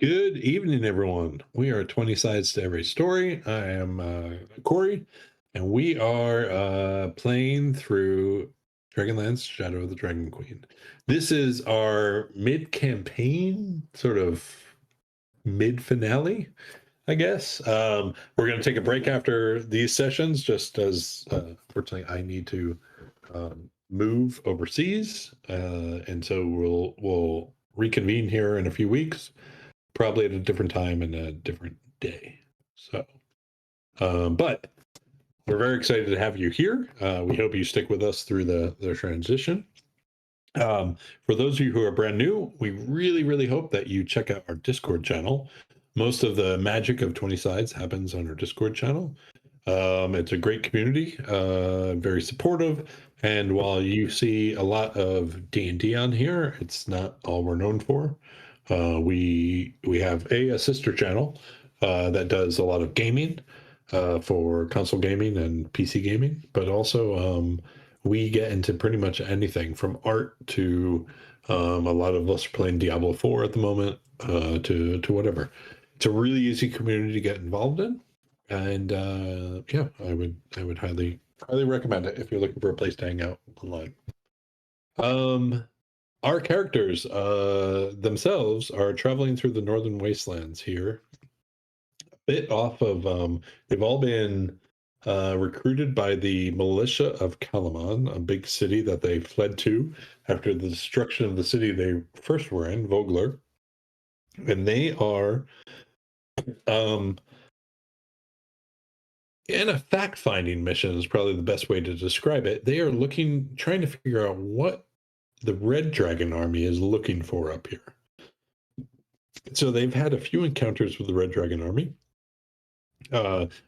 Good evening, everyone. We are 20 Sides to Every Story. I am Corey, and we are playing through Dragonlance Shadow of the Dragon Queen. This is our mid campaign, sort of mid finale, I guess. We're going to take a break after these sessions, just as unfortunately I need to move overseas. And so we'll reconvene here in a few weeks, probably at a different time and a different day. So, but we're very excited to have you here. We hope you stick with us through the transition. For those of you who are brand new, we really hope that you check out our Discord channel. Most of the magic of 20 Sides happens on our Discord channel. It's a great community, very supportive, and while you see a lot of D&D on here, it's not all we're known for. We have a sister channel that does a lot of gaming for console gaming and PC gaming, but also we get into pretty much anything from art to a lot of us are playing Diablo 4 at the moment, to whatever. It's a really easy community to get involved in, and yeah, I would highly recommend it if you're looking for a place to hang out online. Um, our characters themselves are traveling through the northern wastelands here, a bit off of. They've all been recruited by the militia of Kalaman, a big city that they fled to after the destruction of the city they first were in, Vogler, and they are um, in a fact-finding mission is probably the best way to describe it. They are trying to figure out what the Red Dragon Army is looking for up here. So they've had a few encounters with the Red Dragon Army.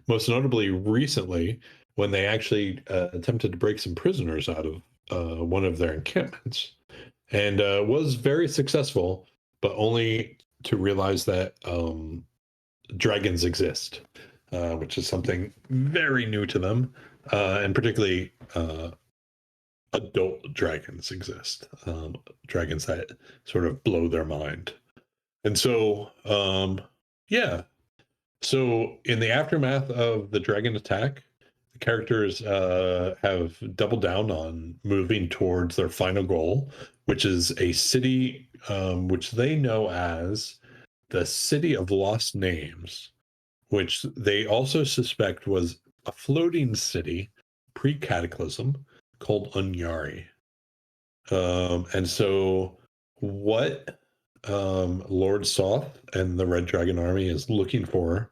Most notably recently, when they actually attempted to break some prisoners out of one of their encampments, and was very successful, but only to realize that dragons exist, which is something very new to them, and particularly adult dragons exist, dragons that sort of blow their mind. And so, yeah. So, in the aftermath of the dragon attack, the characters have doubled down on moving towards their final goal, which is a city which they know as the City of Lost Names, which they also suspect was a floating city pre-cataclysm called Unyari. And so, what Lord Soth and the Red Dragon Army is looking for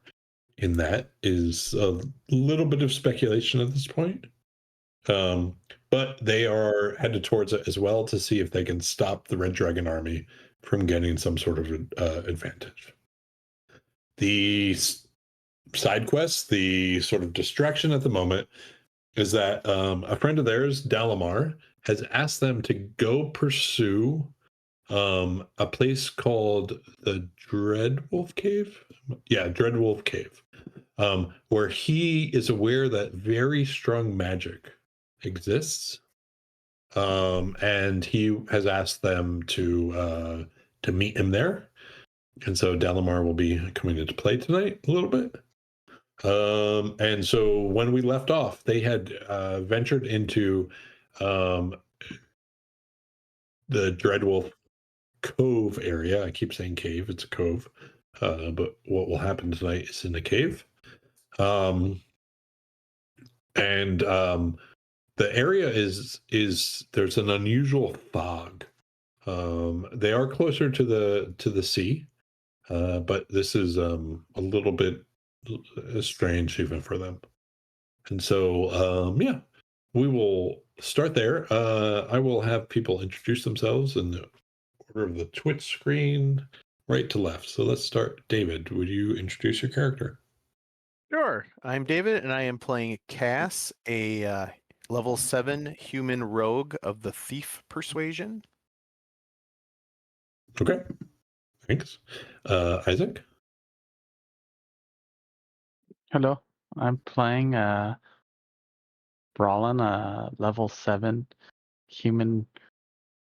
in that is a little bit of speculation at this point. Um, but they are headed towards it as well to see if they can stop the Red Dragon Army from getting some sort of advantage. The side quest, the sort of distraction at the moment, is that a friend of theirs, Dalamar, has asked them to go pursue a place called the Dreadwolf Cave. Yeah, Dreadwolf Cave, where he is aware that very strong magic exists, and he has asked them to meet him there. And so Dalamar will be coming into play tonight a little bit. And so when we left off, they had ventured into um, the Dreadwolf Cove area. I keep saying cave, it's a cove. But what will happen tonight is in a cave. Um, and the area is there's an unusual fog. They are closer to the sea, but this is a little bit strange even for them. And so yeah, we will start there. I will have people introduce themselves in the order of the Twitch screen, right to left. So let's start. David, would you introduce your character? Sure. I'm David, and I am playing Cass, a level 7 human rogue of the Thief Persuasion. Okay, thanks. Isaac? Hello, I'm playing Brawlin, a level 7 human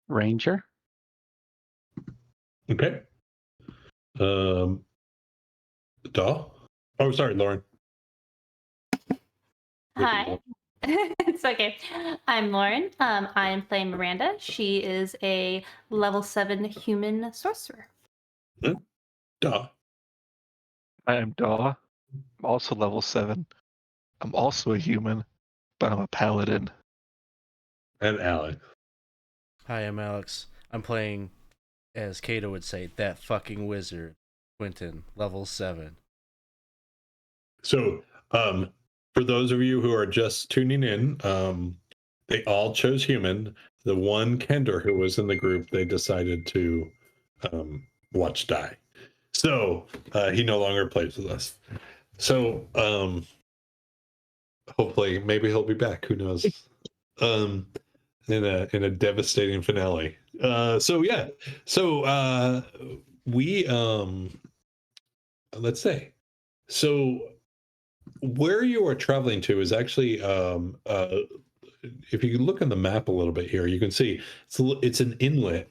ranger. Okay. Um, Daw? Oh, sorry, Lauren. Hi. It's okay. I'm Lauren. I am playing Miranda. She is a level 7 human sorcerer. Daw. I am Daw. I'm also level 7. I'm also a human, but I'm a paladin. And Alex. Hi, I'm Alex. I'm playing, as Kato would say, that fucking wizard, Quentin, level 7. So, for those of you who are just tuning in, they all chose human. The one Kender who was in the group, they decided to watch die. So he no longer plays with us. So hopefully, maybe he'll be back. Who knows? In a devastating finale. So yeah. So we let's say so where you are traveling to is actually if you look on the map a little bit here, you can see it's an inlet.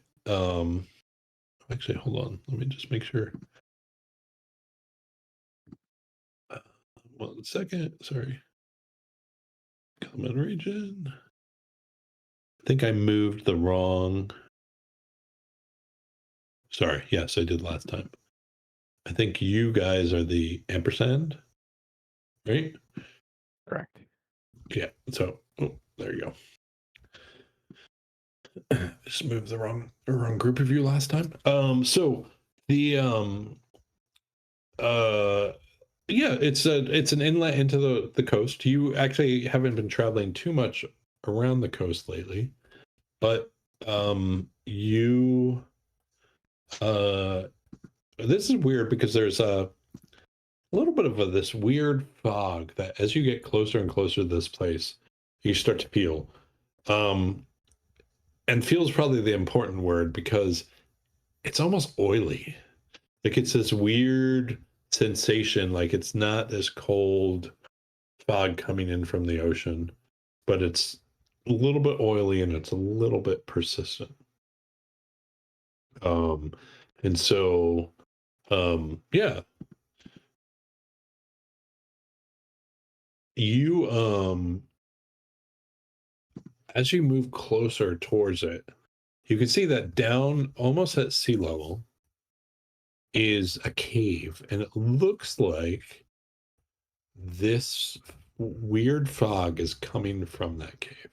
Actually, hold on, let me just make sure. 1 second, sorry. Common region. I think I moved the wrong. Sorry, yes, I did last time. I think you guys are the ampersand, right? Correct. Yeah, so there you go. Just moved the wrong group of you last time. So the yeah, it's an inlet into the coast. You actually haven't been traveling too much around the coast lately, but you this is weird because there's a little bit of this weird fog that as you get closer and closer to this place, you start to feel. And feels probably the important word because it's almost oily. Like it's this weird sensation, like it's not this cold fog coming in from the ocean, but it's a little bit oily and it's a little bit persistent. Um, and so, yeah, you, as you move closer towards it, you can see that down almost at sea level is a cave, and it looks like this weird fog is coming from that cave.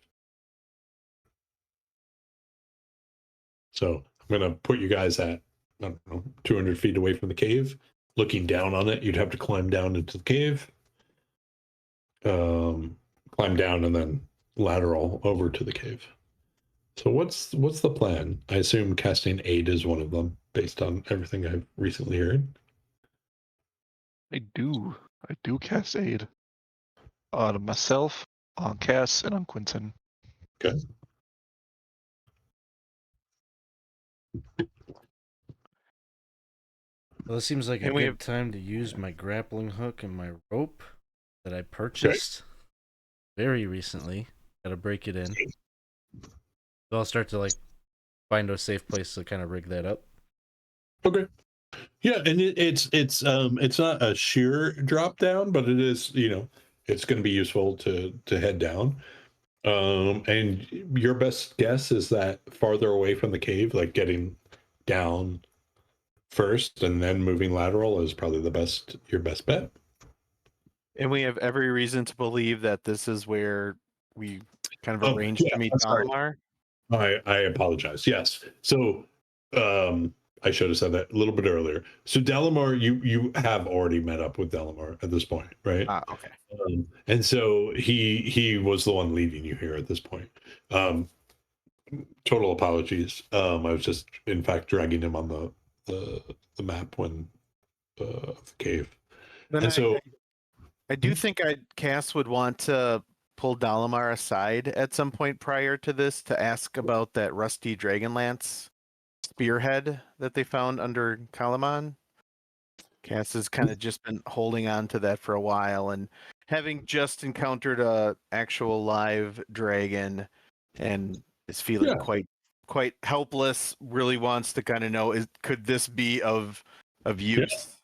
So I'm going to put you guys at, I don't know, 200 feet away from the cave, looking down on it. You'd have to climb down into the cave, climb down, and then lateral over to the cave. So what's the plan? I assume casting aid is one of them, based on everything I've recently heard. I do cast aid on myself, on Cass, and on Quentin. Okay. Well, it seems like a And we good have- time to use my grappling hook and my rope that I purchased very recently. Gotta break it in. So I'll start to like find a safe place to kind of rig that up. Okay. Yeah, and it's not a sheer drop down, but it is, it's going to be useful to head down. And your best guess is that farther away from the cave, like getting down first and then moving lateral is probably your best bet. And we have every reason to believe that this is where we kind of Oh, arranged yeah, to meet I'm sorry. Dalamar. I apologize. Yes. So I should have said that a little bit earlier. So Delamar, you have already met up with Delamar at this point, right? Okay. And so he was the one leading you here at this point. Total apologies. I was just in fact dragging him on the map when the cave. Then And so I do think Cass would want to pull Dalamar aside at some point prior to this to ask about that rusty Dragonlance spearhead that they found under Kalaman. Cass has kind of just been holding on to that for a while, and having just encountered a actual live dragon and is feeling Yeah. quite helpless, really wants to kind of know, could this be of of use.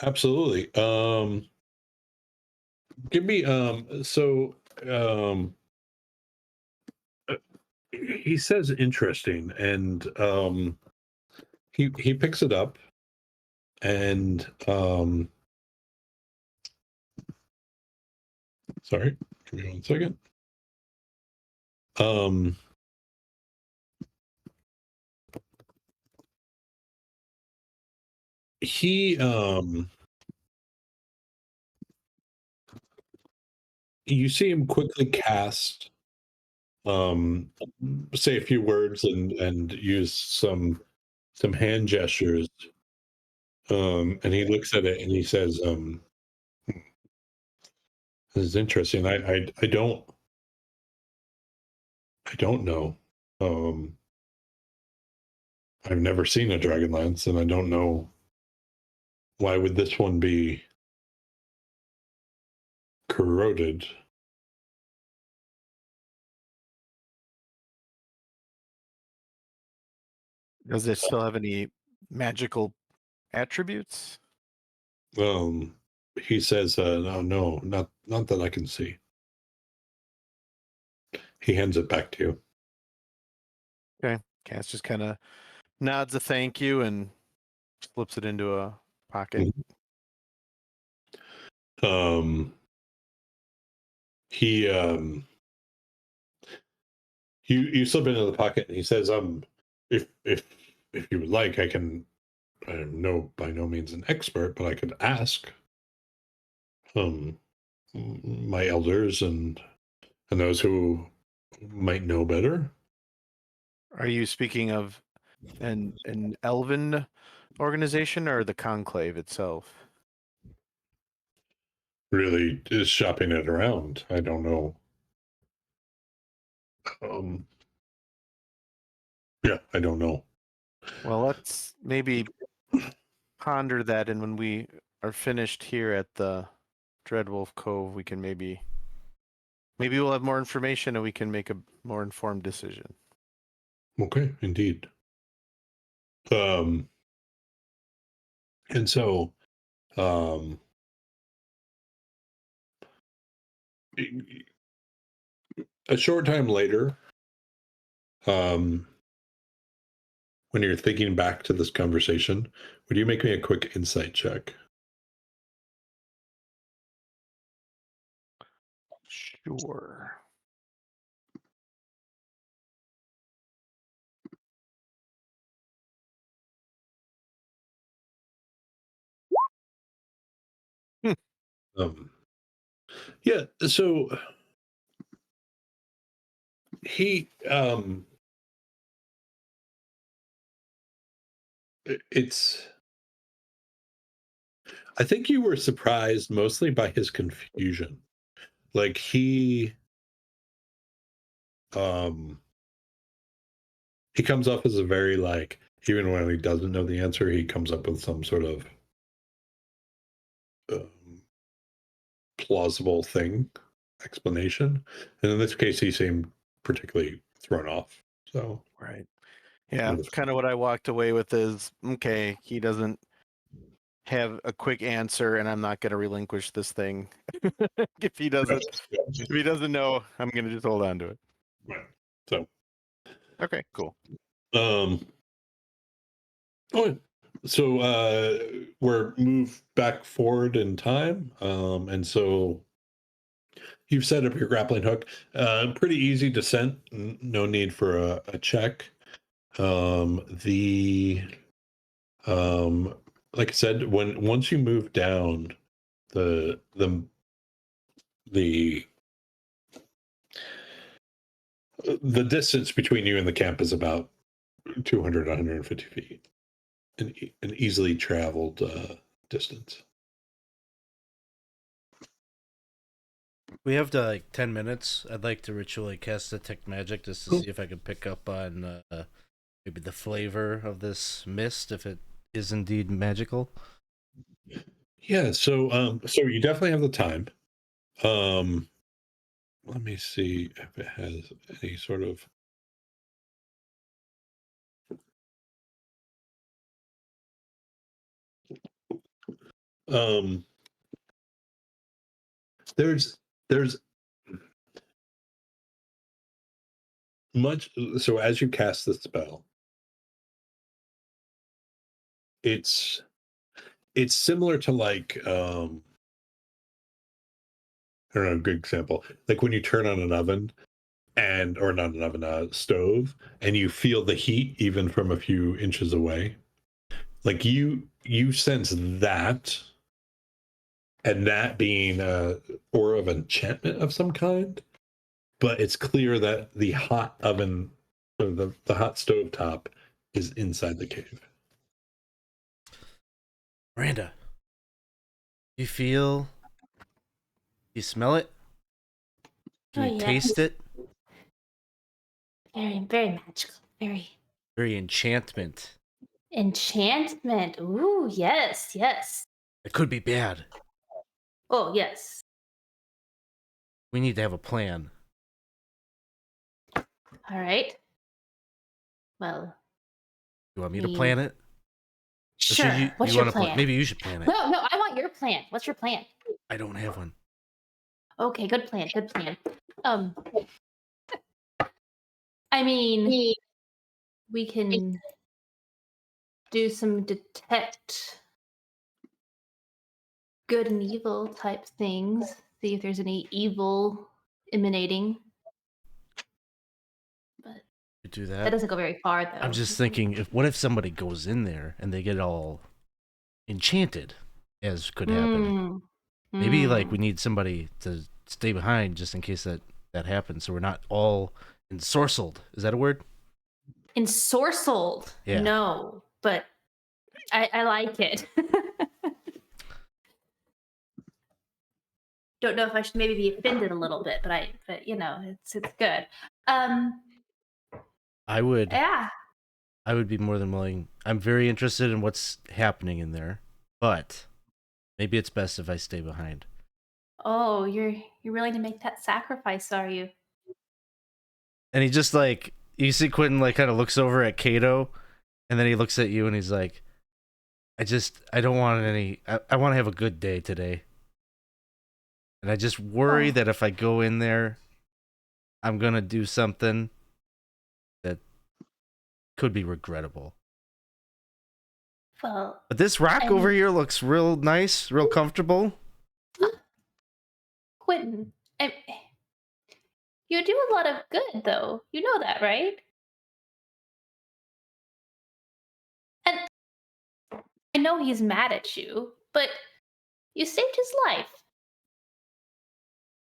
Absolutely. Give me he says interesting, and he picks it up, and sorry, give me 1 second. He you see him quickly cast, say a few words and use some hand gestures, and he looks at it and he says, this is interesting. I don't know. I've never seen a Dragonlance, and I don't know why would this one be corroded. Does it still have any magical attributes? He says, no, not that I can see. He hands it back to you. Okay. Cass just kind of nods a thank you and slips it into a pocket. He you slip into the pocket, and he says, if you would like, I can. I'm by no means an expert, but I could ask my elders and those who might know better. Are you speaking of an elven organization or the conclave itself? Really, just shopping it around. I don't know. Yeah, I don't know. Well, let's maybe ponder that, and when we are finished here at the Dreadwolf Cove, we can maybe we'll have more information and we can make a more informed decision. Okay, indeed. And so, a short time later, when you're thinking back to this conversation, would you make me a quick insight check? Sure. Um, yeah. So he, it's. I think you were surprised mostly by his confusion. Like he comes off as a very, like, even when he doesn't know the answer, he comes up with some sort of plausible explanation. And in this case, he seemed particularly thrown off. So Right. Yeah, kind of what I walked away with is, okay, he doesn't have a quick answer, and I'm not going to relinquish this thing. if he doesn't know, I'm going to just hold on to it. Right. So Okay, cool. Oh, so we're moved back forward in time, and so you've set up your grappling hook. Pretty easy descent. No need for a check. The like I said, once you move down, the the the distance between you and the camp is about 200 150 feet, an easily traveled distance. We have to like 10 minutes. I'd like to ritually cast detect magic just to see if I can pick up on maybe the flavor of this mist, if it is indeed magical. Yeah, so you definitely have the time. Let me see if it has any sort of Um, there's much. So as you cast the spell, it's similar to like I don't know, a good example. Like when you turn on an oven and or not an oven, a stove, and you feel the heat even from a few inches away. Like you sense that, and that being a aura of enchantment of some kind. But it's clear that the hot oven or the hot stove top is inside the cave. Miranda, you feel? You smell it? Can Oh, you yes. taste it? Very, very magical. Very Very enchantment. enchantment. Ooh, yes, yes. It could be bad. Oh, yes. We need to have a plan. All right. Well, You want me to Me- plan it? Or sure. should What's you your wanna plan? Maybe you should plan it. No, I want your plan. What's your plan? I don't have one. Okay, good plan. Good plan. I mean, we can do some detect good and evil type things. See if there's any evil emanating. But You do that that. doesn't go very far, though. I'm just thinking, what if somebody goes in there and they get all enchanted, as could happen. Maybe like we need somebody to stay behind just in case that happens, so we're not all ensorcelled. Is that a word? Ensorcelled. Yeah. No, but I like it. Don't know if I should maybe be offended a little bit, but you know, it's good. I would Yeah. be more than willing. I'm very interested in what's happening in there, but maybe it's best if I stay behind. Oh, you're willing to make that sacrifice, are you? And he just like, you see Quentin like kind of looks over at Kato, and then he looks at you and he's like, I don't want any, I want to have a good day today. And I just worry Oh. that if I go in there, I'm going to do something that could be regrettable. Well, But this rock I over mean- here looks real nice, real comfortable. Quentin, you do a lot of good, though. You know that, right? And I know he's mad at you, but you saved his life.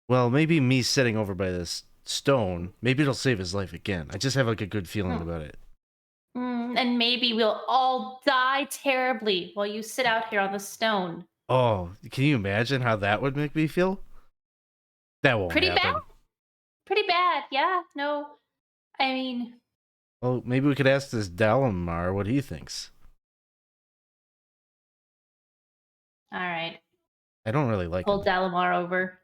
Well, maybe me sitting over by this stone, maybe it'll save his life again. I just have like a good feeling about it. And maybe we'll all die terribly while you sit out here on the stone. Oh, can you imagine how that would make me feel? That won't Pretty happen. bad? Pretty bad, yeah. No, I mean, Well, maybe we could ask this Dalamar what he thinks. all right. I don't really like Pull him. Dalamar over.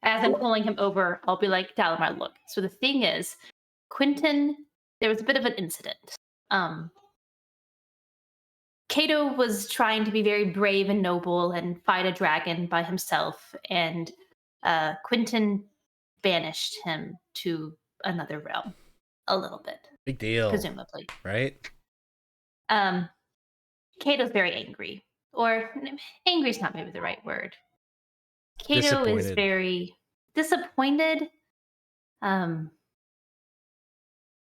As I'm pulling him over, I'll be like, Dalamar, look. So the thing is, Quentin, there was a bit of an incident. Cato was trying to be very brave and noble and fight a dragon by himself, and Quentin banished him to another realm a little bit, Big deal, presumably. right? Cato's very angry, or angry is not maybe the right word. Cato is Disappointed. very disappointed,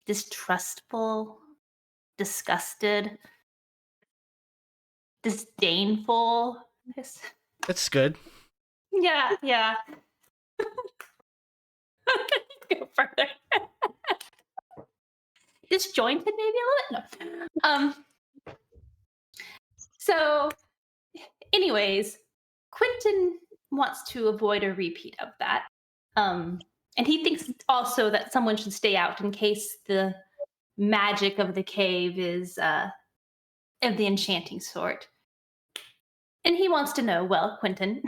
distrustful, disgusted, disdainful. That's good. Yeah. Go further. Disjointed, maybe a little. No. So, anyways, Quentin wants to avoid a repeat of that. And he thinks also that someone should stay out in case the magic of the cave is of the enchanting sort. And he wants to know, well, Quentin,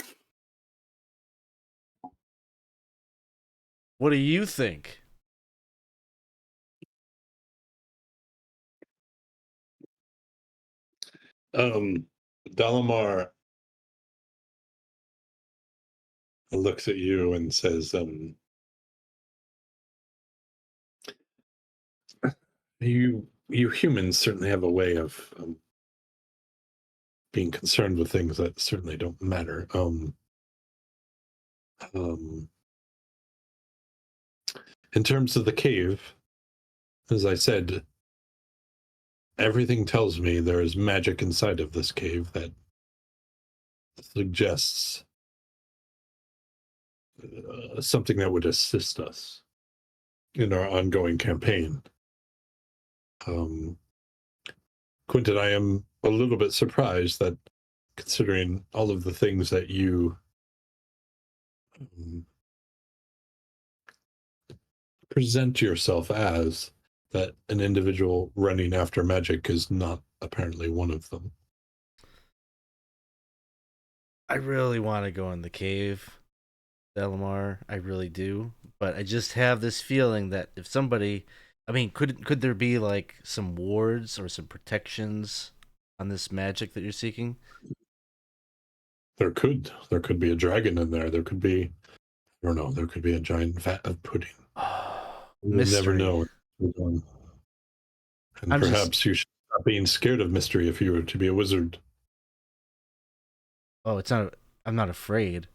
What do you think? Dalamar looks at you and says, you humans certainly have a way of being concerned with things that certainly don't matter. In terms of the cave, as I said, everything tells me there is magic inside of this cave that suggests something that would assist us in our ongoing campaign. Quentin, I am a little bit surprised that, considering all of the things that you present yourself as, that an individual running after magic is not apparently one of them. I really want to go in the cave, Delamar. I really do. But I just have this feeling that if somebody, I mean, could there be like some wards or some protections on this magic that you're seeking? There could be a dragon in there. There could be, I don't know, there could be a giant vat of pudding. We'll never Mystery. know. And I'm perhaps you should stop being scared of mystery if you were to be a wizard. Oh, it's not. I'm not afraid.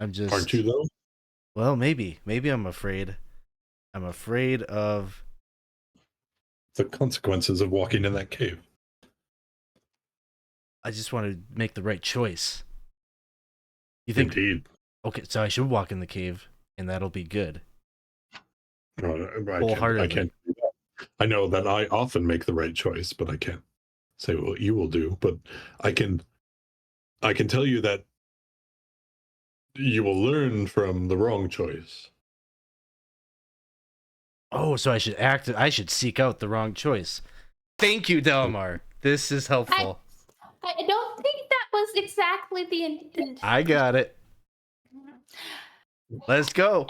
I'm just. Aren't you, though? Well, maybe. Maybe I'm afraid. I'm afraid of. The consequences of walking in that cave. I just want to make the right choice. You think? Indeed. Okay, so I should walk in the cave, and that'll be good. No, I Wholeheartedly. can't do that. I know that I often make the right choice, but I can't say what you will do. But I can tell you that you will learn from the wrong choice. Oh, so I should act. I should seek out the wrong choice. Thank you, Delamar. This is helpful. I don't think that was exactly the intent. I got it. Let's go.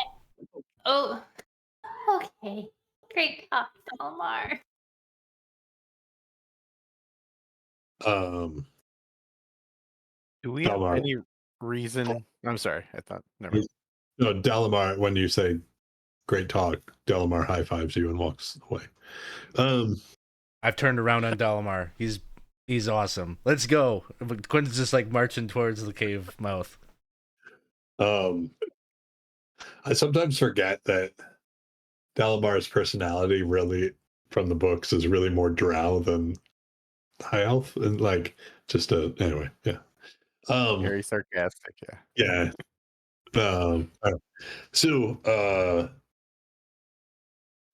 Oh, okay. Great talk, Dalmar. Do we have Dalamar. any reason? I'm sorry. I thought. Never mind. No, Dalamar, when you say great talk, Dalamar high fives you and walks away. I've turned around on Dalamar. He's awesome. Let's go. Quentin's just like marching towards the cave mouth. I sometimes forget that Dalamar's personality really, from the books, is really more drow than high elf, and like just anyway, yeah. Very sarcastic. Yeah. Yeah. So,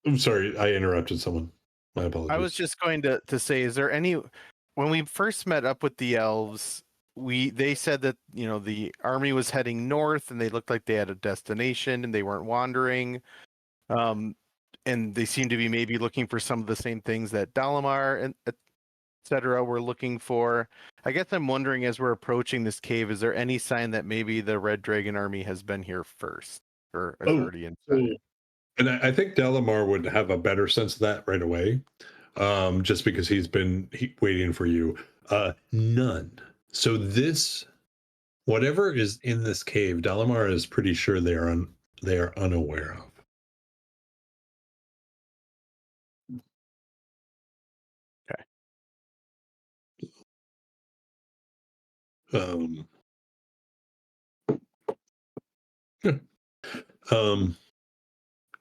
I'm sorry, I interrupted someone. My apologies. I was just going to say, is there any? When we first met up with the elves, they said that the army was heading north and they looked like they had a destination and they weren't wandering, and they seemed to be maybe looking for some of the same things that Dalamar and etc. were looking for. I guess I'm wondering, as we're approaching this cave, is there any sign that maybe the Red Dragon army has been here first or is already inside? And I think Dalamar would have a better sense of that right away, just because he's been waiting for you. None. So whatever is in this cave, Dalamar is pretty sure they are unaware of. Okay.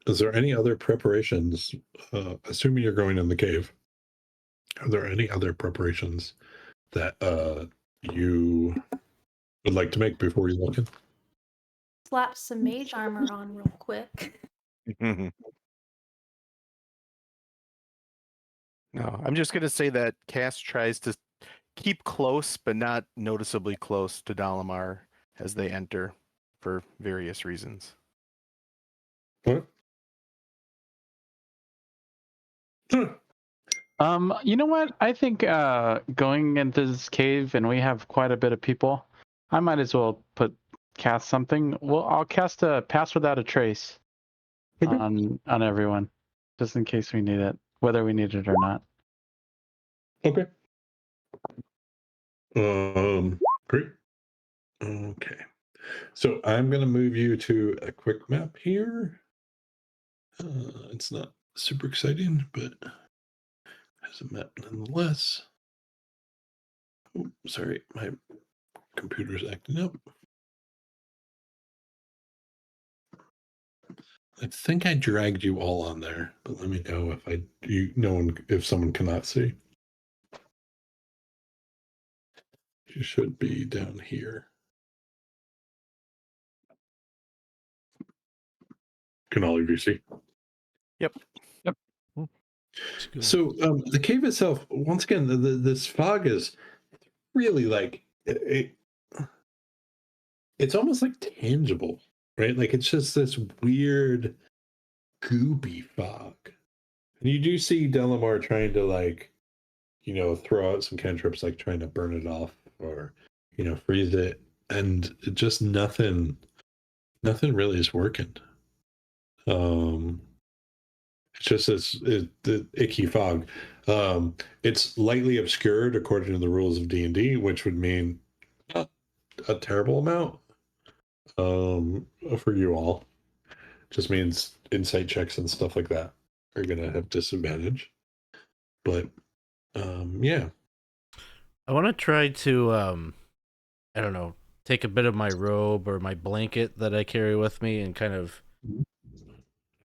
Is there any other preparations? Assuming you're going in the cave, are there any other preparations that you would like to make before you walk in? Slap some mage armor on real quick. No, I'm just going to say that Cass tries to keep close, but not noticeably close to Dalamar as they enter for various reasons. What? Sure. You know what? I think going into this cave and we have quite a bit of people, I might as well cast something. Well, I'll cast a pass without a trace on everyone, just in case we need it, whether we need it or not. Okay. Great. Okay. So I'm going to move you to a quick map here. It's not super exciting, but has a map nonetheless. Oh, sorry, my computer's acting up. I think I dragged you all on there, but let me know if someone cannot see. You should be down here. Can all of you see? Yep. It's good. So the cave itself, once again, this fog is really like it's almost like tangible, right? Like it's just this weird goopy fog. And you do see Delamar trying to throw out some cantrips, like trying to burn it off or freeze it, and it just nothing really is working. It's just the icky fog. It's lightly obscured according to the rules of D&D, which would mean not a terrible amount for you all. Just means insight checks and stuff like that are gonna have disadvantage. But yeah. I want to try to, I don't know, take a bit of my robe or my blanket that I carry with me and kind of,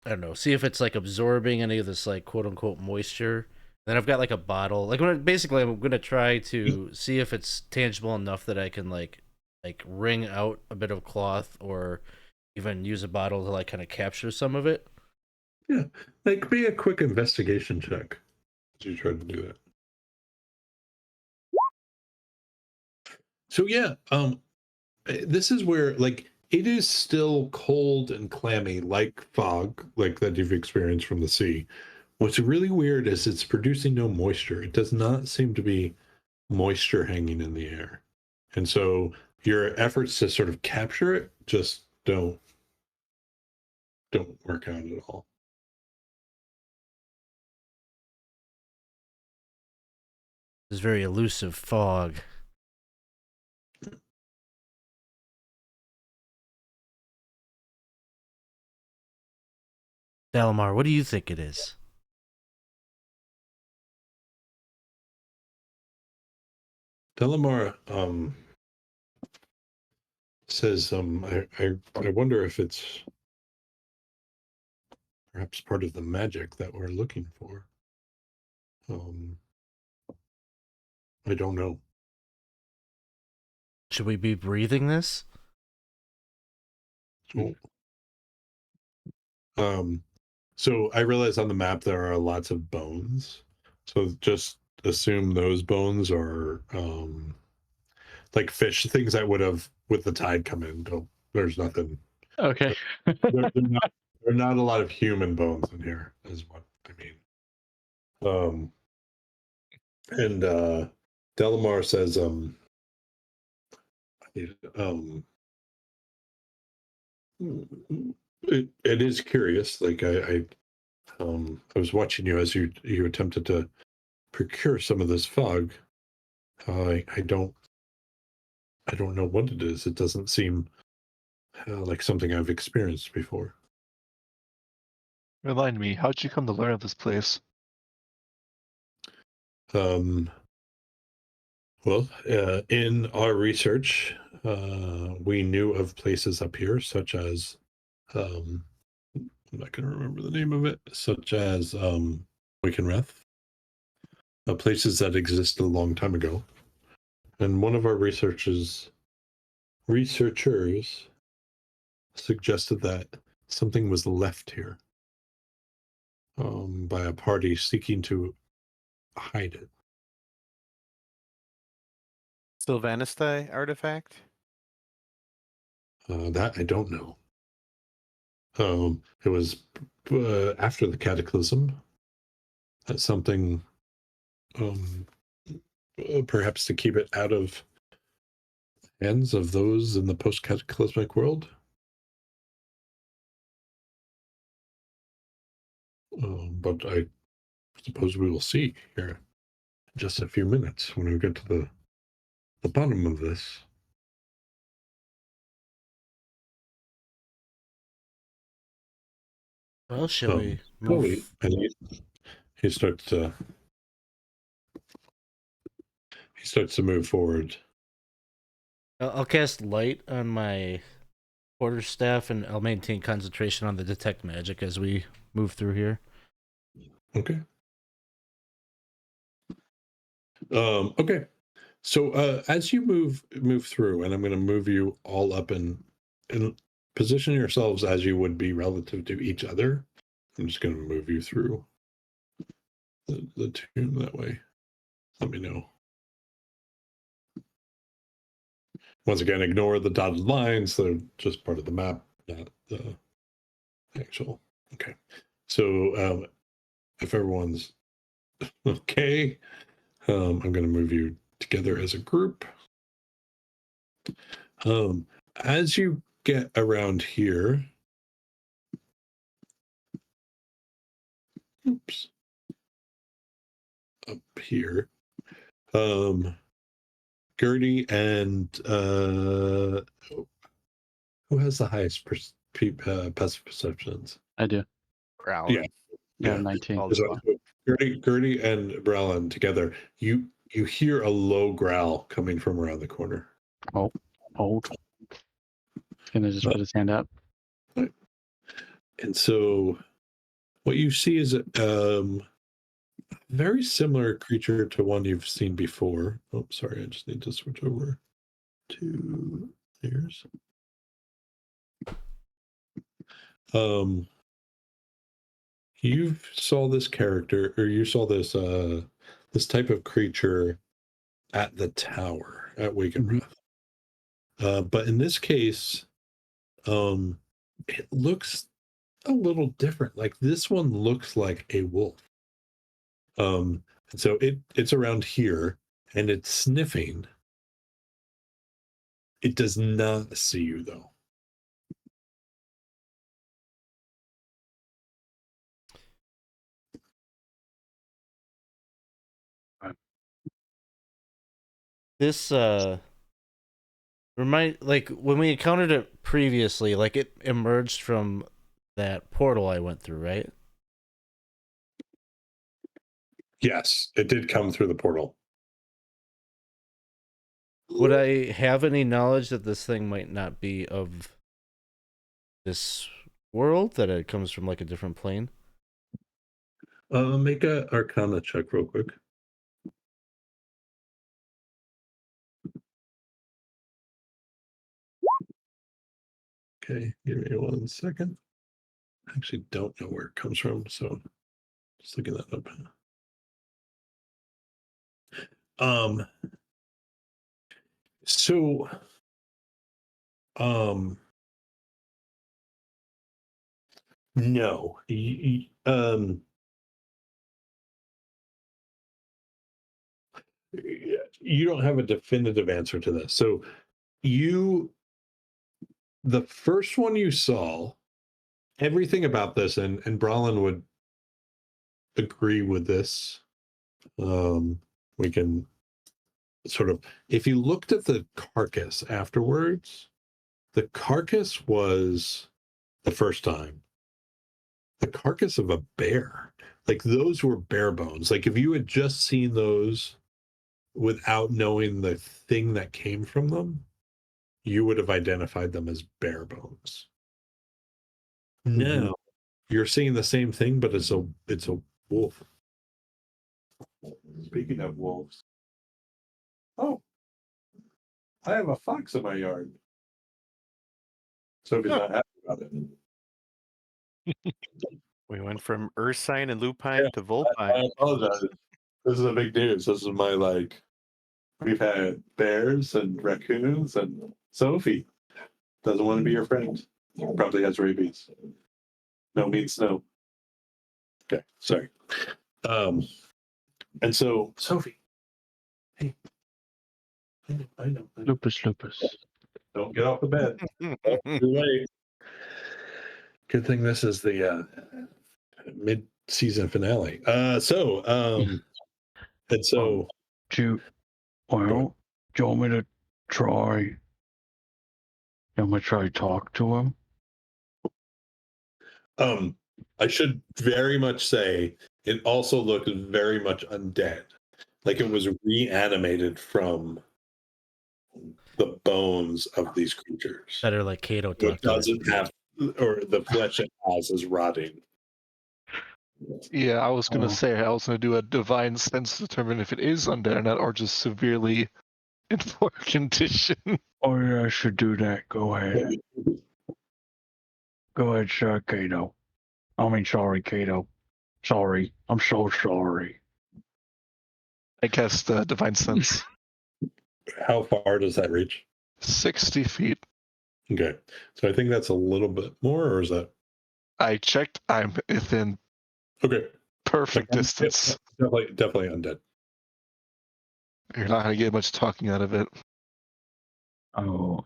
I don't know, see if it's like absorbing any of this like quote unquote moisture. Then I've got like a bottle. Like basically, I'm gonna try to see if it's tangible enough that I can like wring out a bit of cloth or even use a bottle to like kind of capture some of it. Yeah, like be a quick investigation check as you try to do it. So yeah, this is where like it is still cold and clammy like fog, like that you've experienced from the sea. What's really weird is it's producing no moisture. It does not seem to be moisture hanging in the air. And so your efforts to sort of capture it just don't work out at all. It's very elusive fog. Dalamar, what do you think it is? Delamar says, I wonder if it's perhaps part of the magic that we're looking for. I don't know. Should we be breathing this? So, so I realize on the map there are lots of bones. So just assume those bones are like fish, things that would have with the tide come in. There's nothing. Okay. There are not a lot of human bones in here, is what I mean. And Delamar says, it is curious. Like I was watching you as you attempted to procure some of this fog. I don't know what it is. It doesn't seem like something I've experienced before. Remind me, how'd you come to learn of this place? Well, in our research, we knew of places up here, such as, I'm not going to remember the name of it, such as Wakenreth, places that existed a long time ago. And one of our researchers suggested that something was left here by a party seeking to hide it. Sylvanistai artifact? That I don't know. It was after the cataclysm. That's something, perhaps to keep it out of hands of those in the post-cataclysmic world. But I suppose we will see here. just a few minutes when we get to the bottom of this. Well, shall we Chloe, move? and he starts to move forward. I'll cast light on my quarterstaff, and I'll maintain concentration on the detect magic as we move through here. Okay. Okay. So as you move through, and I'm going to move you all up and position yourselves as you would be relative to each other. I'm just going to move you through the tomb that way. Let me know. Once again, ignore the dotted lines. They're just part of the map, not the actual. Okay. So if everyone's okay, I'm going to move you together as a group. As you get around here, oops, up here, Gertie and who has the highest passive perceptions? I do. Growl. Yeah. Yeah, Yeah. 19. All the So, Gertie and Bralin together, you hear a low growl coming from around the corner. Oh, hold. He's gonna just put his hand up. And so what you see is a very similar creature to one you've seen before. Oh, sorry, I just need to switch over to theirs. You saw this character, or you saw this this type of creature at the tower at Wake and Breath. But in this case, it looks a little different. Like this one looks like a wolf. And so it's around here and it's sniffing. It does not see you though. This like when we encountered it previously, like it emerged from that portal I went through, right? Yes, it did come through the portal. Would I have any knowledge that this thing might not be of this world, that it comes from like a different plane? Make a Arcana check real quick. Okay, give me 1 second. I actually don't know where it comes from, so just looking that up. So no. You don't have a definitive answer to this. So the first one you saw, everything about this, and Bralin would agree with this. We can sort of, if you looked at the carcass afterwards, the carcass was the first time the carcass of a bear. Like those were bear bones. Like if you had just seen those without knowing the thing that came from them, you would have identified them as bear bones. Now you're seeing the same thing, but it's a wolf. Speaking of wolves, oh, I have a fox in my yard. Sophie's not happy about it. We went from Ursine and Lupine Yeah, to Vulpine. I apologize. This is a big news. This is my we've had bears and raccoons, and Sophie doesn't want to be your friend. Probably has rabies. No means no. Okay, sorry. And so Sophie, hey, I know. Lupus. Don't get off the bed. Too late. Good thing this is the mid-season finale. And so, Do ahead. well, do you want me to try? You want me to try to talk to him? I should very much say it also looked very much undead, like it was reanimated from the bones of these creatures. Better like Kato So it talk to it. doesn't have, or the flesh it has is rotting. Yeah, I was gonna Oh. say I was gonna do a divine sense to determine if it is undead or not, or just severely in poor condition. Oh yeah, I should do that. Go ahead. Go ahead, sir, Kato. I mean, sorry, Kato. Sorry. I'm so sorry. I cast divine sense. How far does that reach? 60 feet. Okay, so I think that's a little bit more, or is that I checked. I'm within okay? perfect Yep, distance. definitely undead. You're not gonna get much talking out of it. Oh.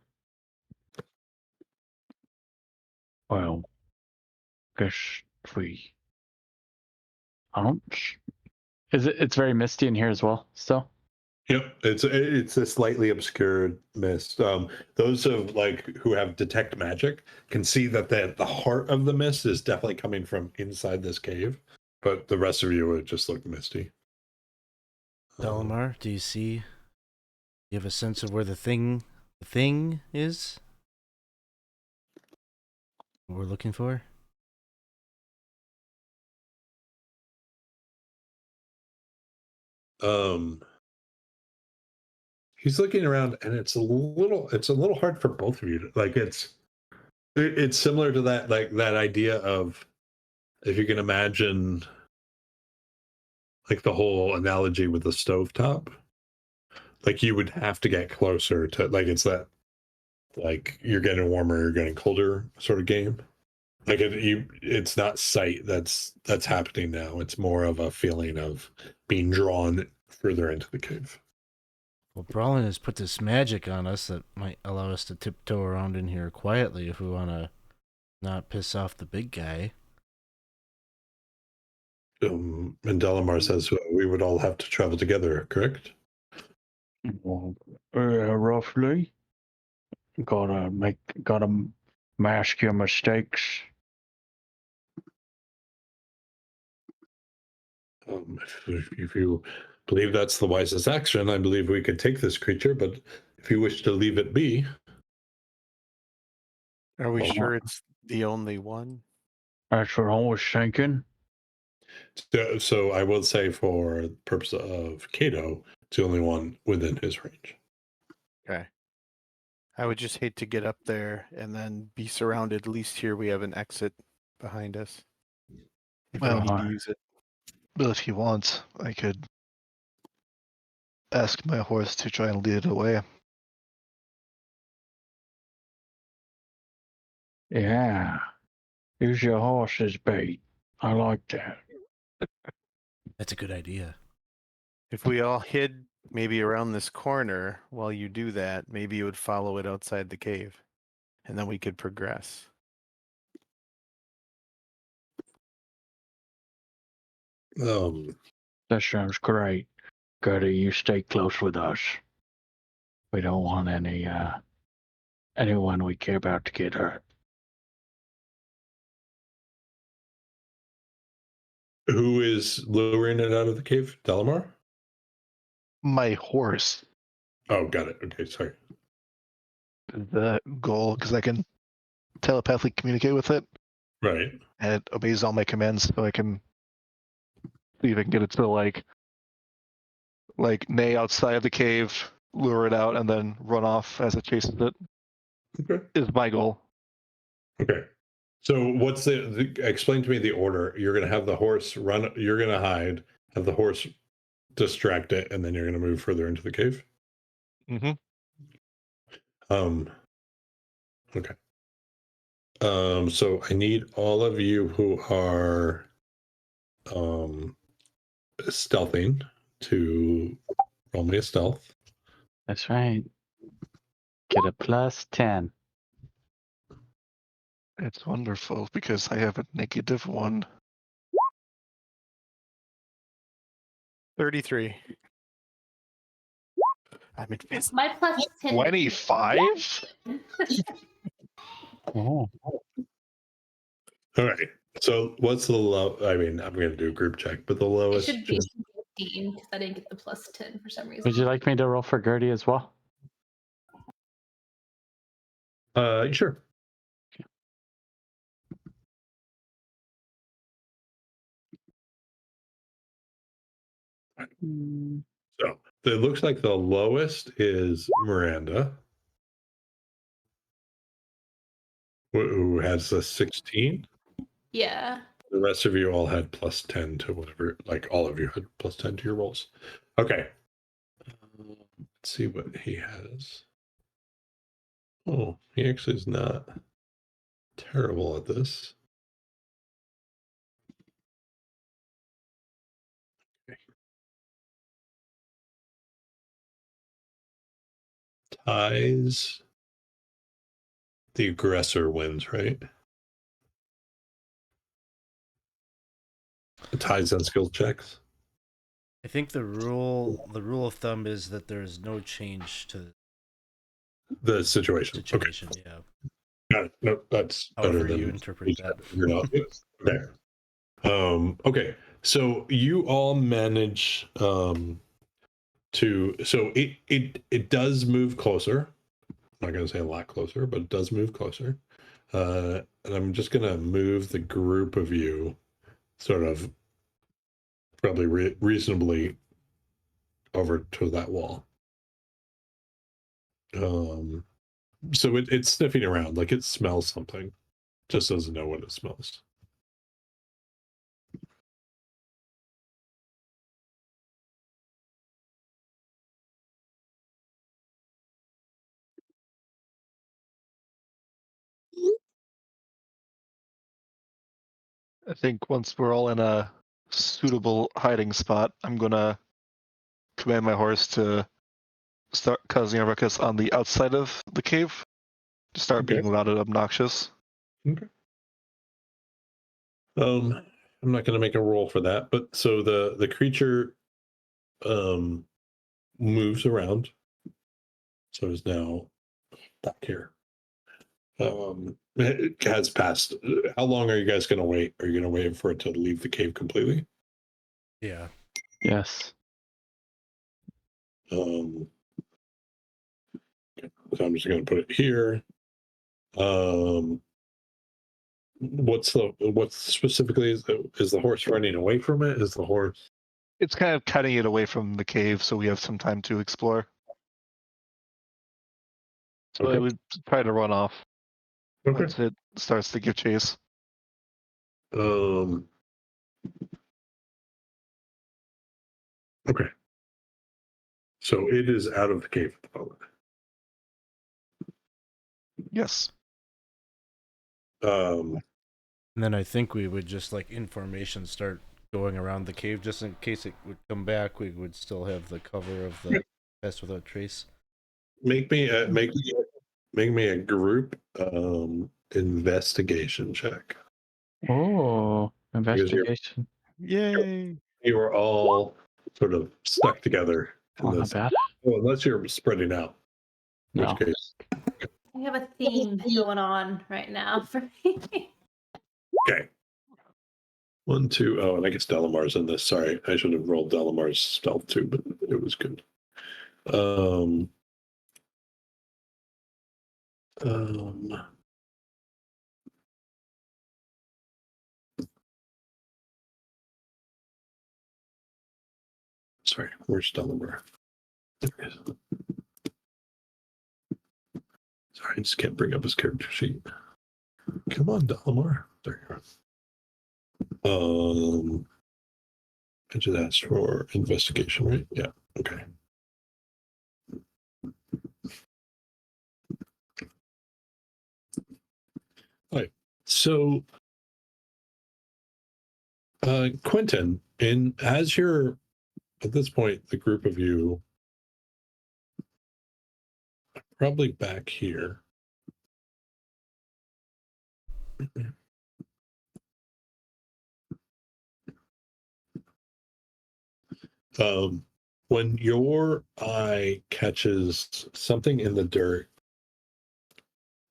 Well, guess we. I don't. It's very misty in here as well. Still. Yep, it's a slightly obscured mist. Those of like who have detect magic can see that the heart of the mist is definitely coming from inside this cave, but the rest of you would just look misty. Dalamar, do you see? Do you have a sense of where the thing is? What we're looking for? He's looking around, and it's a little hard for both of you. Like it's similar to that that idea of if you can imagine like the whole analogy with the stovetop. Like you would have to get closer to like it's that like you're getting warmer, you're getting colder sort of game. Like it's not sight that's happening now. It's more of a feeling of being drawn further into the cave. Well, Brawlin has put this magic on us that might allow us to tiptoe around in here quietly if we want to not piss off the big guy. And Delamar says we would all have to travel together, correct? Well, roughly. Gotta mask your mistakes. If you believe that's the wisest action, I believe we could take this creature, but if you wish to leave it be. Are we Well, sure it's the only one? That's what I was thinking. So I will say for the purpose of Kato, it's the only one within his range. Okay. I would just hate to get up there and then be surrounded. At least here we have an exit behind us. If we Well, need to use it. But if you want, I could ask my horse to try and lead it away. Yeah. Use your horse as bait. I like that. That's a good idea. If we all hid maybe around this corner while you do that, maybe you would follow it outside the cave. And then we could progress. That sounds great. Gertie, you stay close with us. We don't want anyone we care about to get hurt. Who is luring it out of the cave? Delamar? My horse, Oh, got it. Okay, sorry. the goal, because I can telepathically communicate with it, Right. and it obeys all my commands, so I can see if I can get it to like neigh outside of the cave, lure it out, and then run off as it chases it. Okay. Is my goal. Okay. So what's explain to me the order. You're going to have the horse run, you're going to hide, have the horse distract it, and then you're going to move further into the cave? Mm-hmm. Okay. So I need all of you who are stealthing to roll me a stealth. That's right. Get a +10. It's wonderful because I have a -1. 33. I'm invisible. My plus 10. 25? Oh. All right. So what's the low? I mean, I'm going to do a group check, but the It lowest. should be 15 because I didn't get the plus 10 for some reason. Would you like me to roll for Gertie as well? Sure. So it looks like the lowest is Miranda, who has a 16. Yeah. The rest of you all had plus 10 to whatever, like all of you had plus 10 to your rolls. Okay. Let's see what he has. Oh, he actually is not terrible at this. Okay. Ties. The aggressor wins, right? The ties on skill checks. I think the rule of thumb is that there is no change to The the situation. situation. Okay. Yeah. Got it. No, that's However better than you interpret that. Okay. Okay. So you all manage to so it does move closer. I'm not gonna say a lot closer, but it does move closer. And I'm just gonna move the group of you sort of probably reasonably over to that wall. So it's sniffing around like it smells something, just doesn't know what it smells. I think once we're all in a suitable hiding spot, I'm gonna command my horse to start causing a ruckus on the outside of the cave. To start Okay. being loud and obnoxious. Okay. I'm not going to make a roll for that, but so the creature moves around, so is now back here. It has passed. How long are you guys going to wait? Are you going to wait for it to leave the cave completely? Yeah. Yes. So I'm just going to put it here. What's specifically is the horse running away from it? Is the horse? It's kind of cutting it away from the cave so we have some time to explore. So Okay. I would try to run off Okay. once it starts to give chase. Okay. So it is out of the cave at the moment. Yes. Um, And then I think we would just like in formation start going around the cave just in case it would come back. We would still have the cover of the Pass Without Trace. make me a group investigation check. Oh, Because investigation. Yay. you are all sort of stuck together in Oh, not this. bad. Well, unless you're spreading out, in No. which case. I have a theme going on right now for me. Okay. 1, 2. Oh, and I guess Delamar's in this. Sorry, I should have rolled Delamar's stealth too, but it was good. Sorry, where's Delamar? There it is. Sorry, I just can't bring up his character sheet. Come on, Delamar. There you are. I just asked for investigation, right? Yeah. Okay. All right. So, Quentin, as you're at this point, the group of you are probably back here. When your eye catches something in the dirt,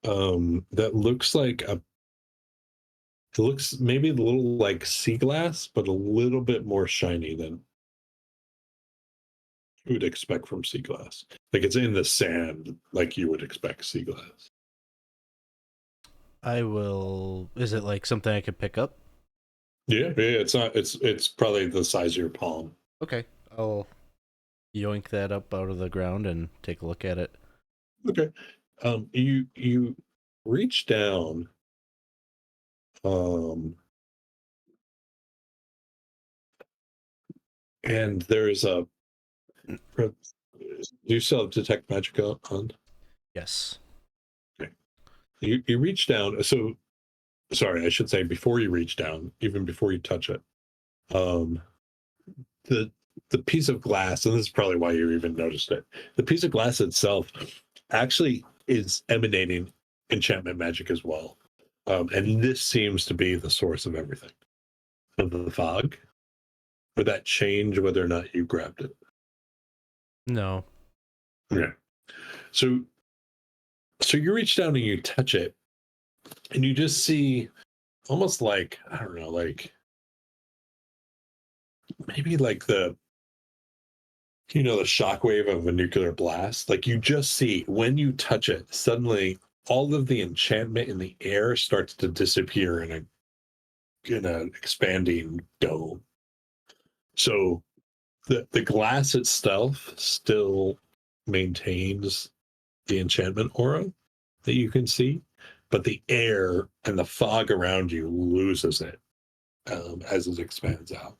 that looks like it looks maybe a little like sea glass, but a little bit more shiny than you would expect from sea glass. Like it's in the sand, like you would expect sea glass. I will. Is it like something I could pick up? Yeah, yeah. It's not. It's probably the size of your palm. Okay, I'll yoink that up out of the ground and take a look at it. Okay. You reach down. And there's a. Do you still have detect magic on? Yes. Okay. You reach down. So sorry, I should say before you reach down, even before you touch it. The the piece of glass, and this is probably why you even noticed it. The piece of glass itself actually is emanating enchantment magic as well. And this seems to be the source of everything. Of the fog. Or that change whether or not you grabbed it. No. Yeah. So you reach down and you touch it, and you just see almost like, I don't know, like maybe like the the shockwave of a nuclear blast. Like you just see when you touch it, suddenly all of the enchantment in the air starts to disappear in an expanding dome. So the glass itself still maintains the enchantment aura that you can see, but the air and the fog around you loses it as it expands out.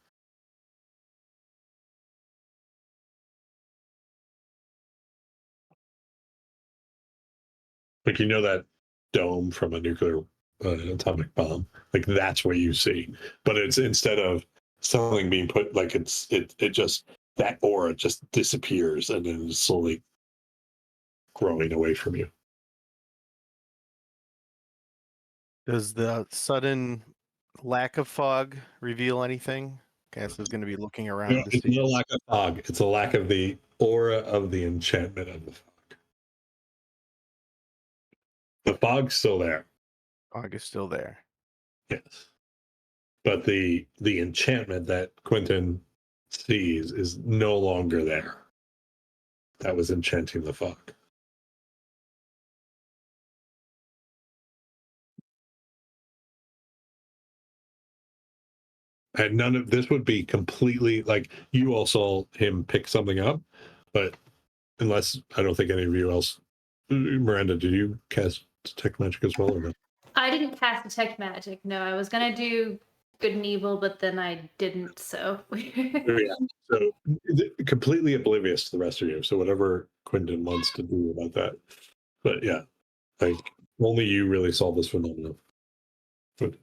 Like that dome from a nuclear atomic bomb. Like that's what you see, but it's instead of something being put like it just that aura just disappears and then is slowly growing away from you. Does the sudden lack of fog reveal anything? Cass is going to be looking around to It's see. not a lack of fog. It's a lack of the aura of the enchantment of the fog. The fog's still there. Fog is still there. Yes. But the enchantment that Quentin sees is no longer there. That was enchanting the fog. And none of this would be completely like you all saw him pick something up, but unless I don't think any of you else. Miranda, did you cast detect magic as well or no? I didn't cast detect magic. No, I was gonna do good and evil, but then I didn't. So Yeah. So completely oblivious to the rest of you. So whatever Quentin wants to do about that. But yeah, like only you really saw this phenomenon. But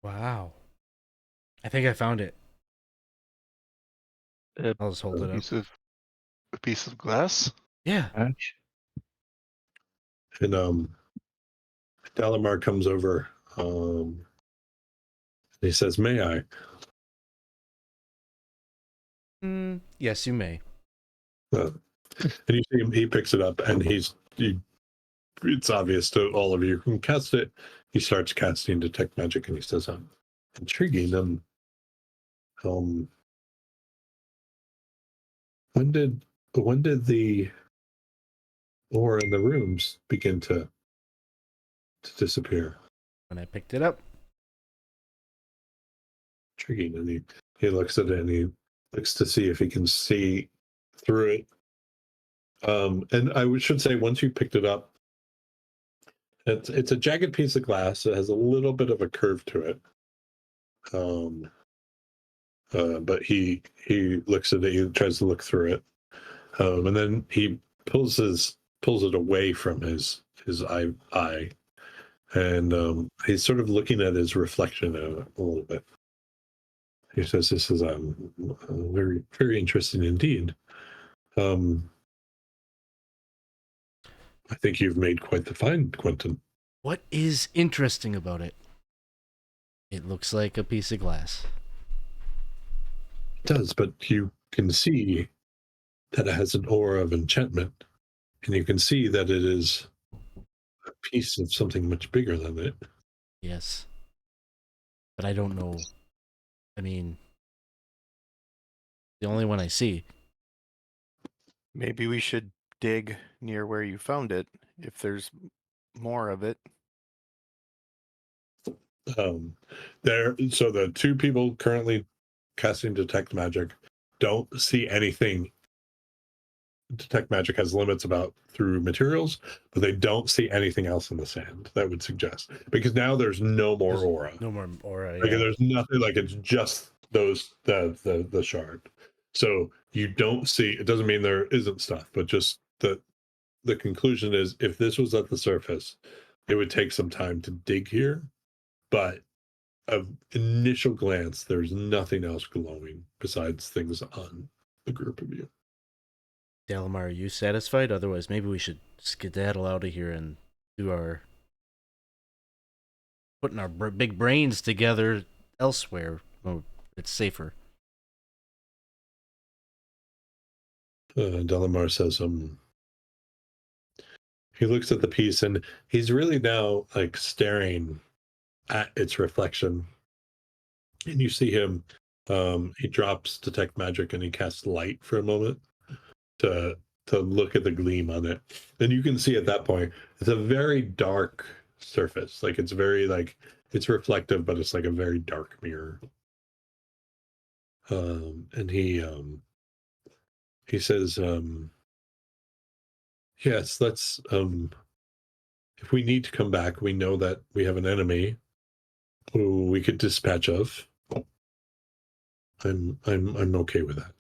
Wow. I think I found it. I'll just hold it up. A piece of glass. Yeah. Patch. and Dalamar comes over. He says, "May I?" Yes, you may. And you see him. He picks it up, and it's obvious to all of you who can cast it. He starts casting detect magic, and he says, "Intriguing. When did the aura in the rooms begin to disappear?" When I picked it up. Intriguing. And he looks at it, and he looks to see if he can see through it. And I should say, once you picked it up, it's a jagged piece of glass. It has a little bit of a curve to it. But he looks at it. He tries to look through it, and then he pulls it away from his eye, and he's sort of looking at his reflection a little bit. He says, "This is very very interesting indeed. I think you've made quite the find, Quentin." What is interesting about it? It looks like a piece of glass. It does, but you can see that it has an aura of enchantment, and you can see that it is a piece of something much bigger than it. Yes. But I don't know. I mean, the only one I see. Maybe we should dig near where you found it if there's more of it. So the two people currently casting detect magic don't see anything. Detect magic has limits about through materials, but they don't see anything else in the sand that would suggest, because now there's no more There's aura. No more aura. Like Yeah. there's nothing, like it's just those the shard. So you don't see, it doesn't mean there isn't stuff, but just the conclusion is if this was at the surface, it would take some time to dig here. But of initial glance, there's nothing else glowing besides things on the group of you. Dalamar, are you satisfied? Otherwise, maybe we should skedaddle out of here and do our putting our big brains together elsewhere. Oh, it's safer. Delamar says, he looks at the piece and he's really now like staring at its reflection. And you see him, he drops detect magic and he casts light for a moment to look at the gleam on it. And you can see at that point, it's a very dark surface. Like it's very like, it's reflective, but it's like a very dark mirror. And he says, yes, let's, if we need to come back, we know that we have an enemy who we could dispatch of. I'm okay with that.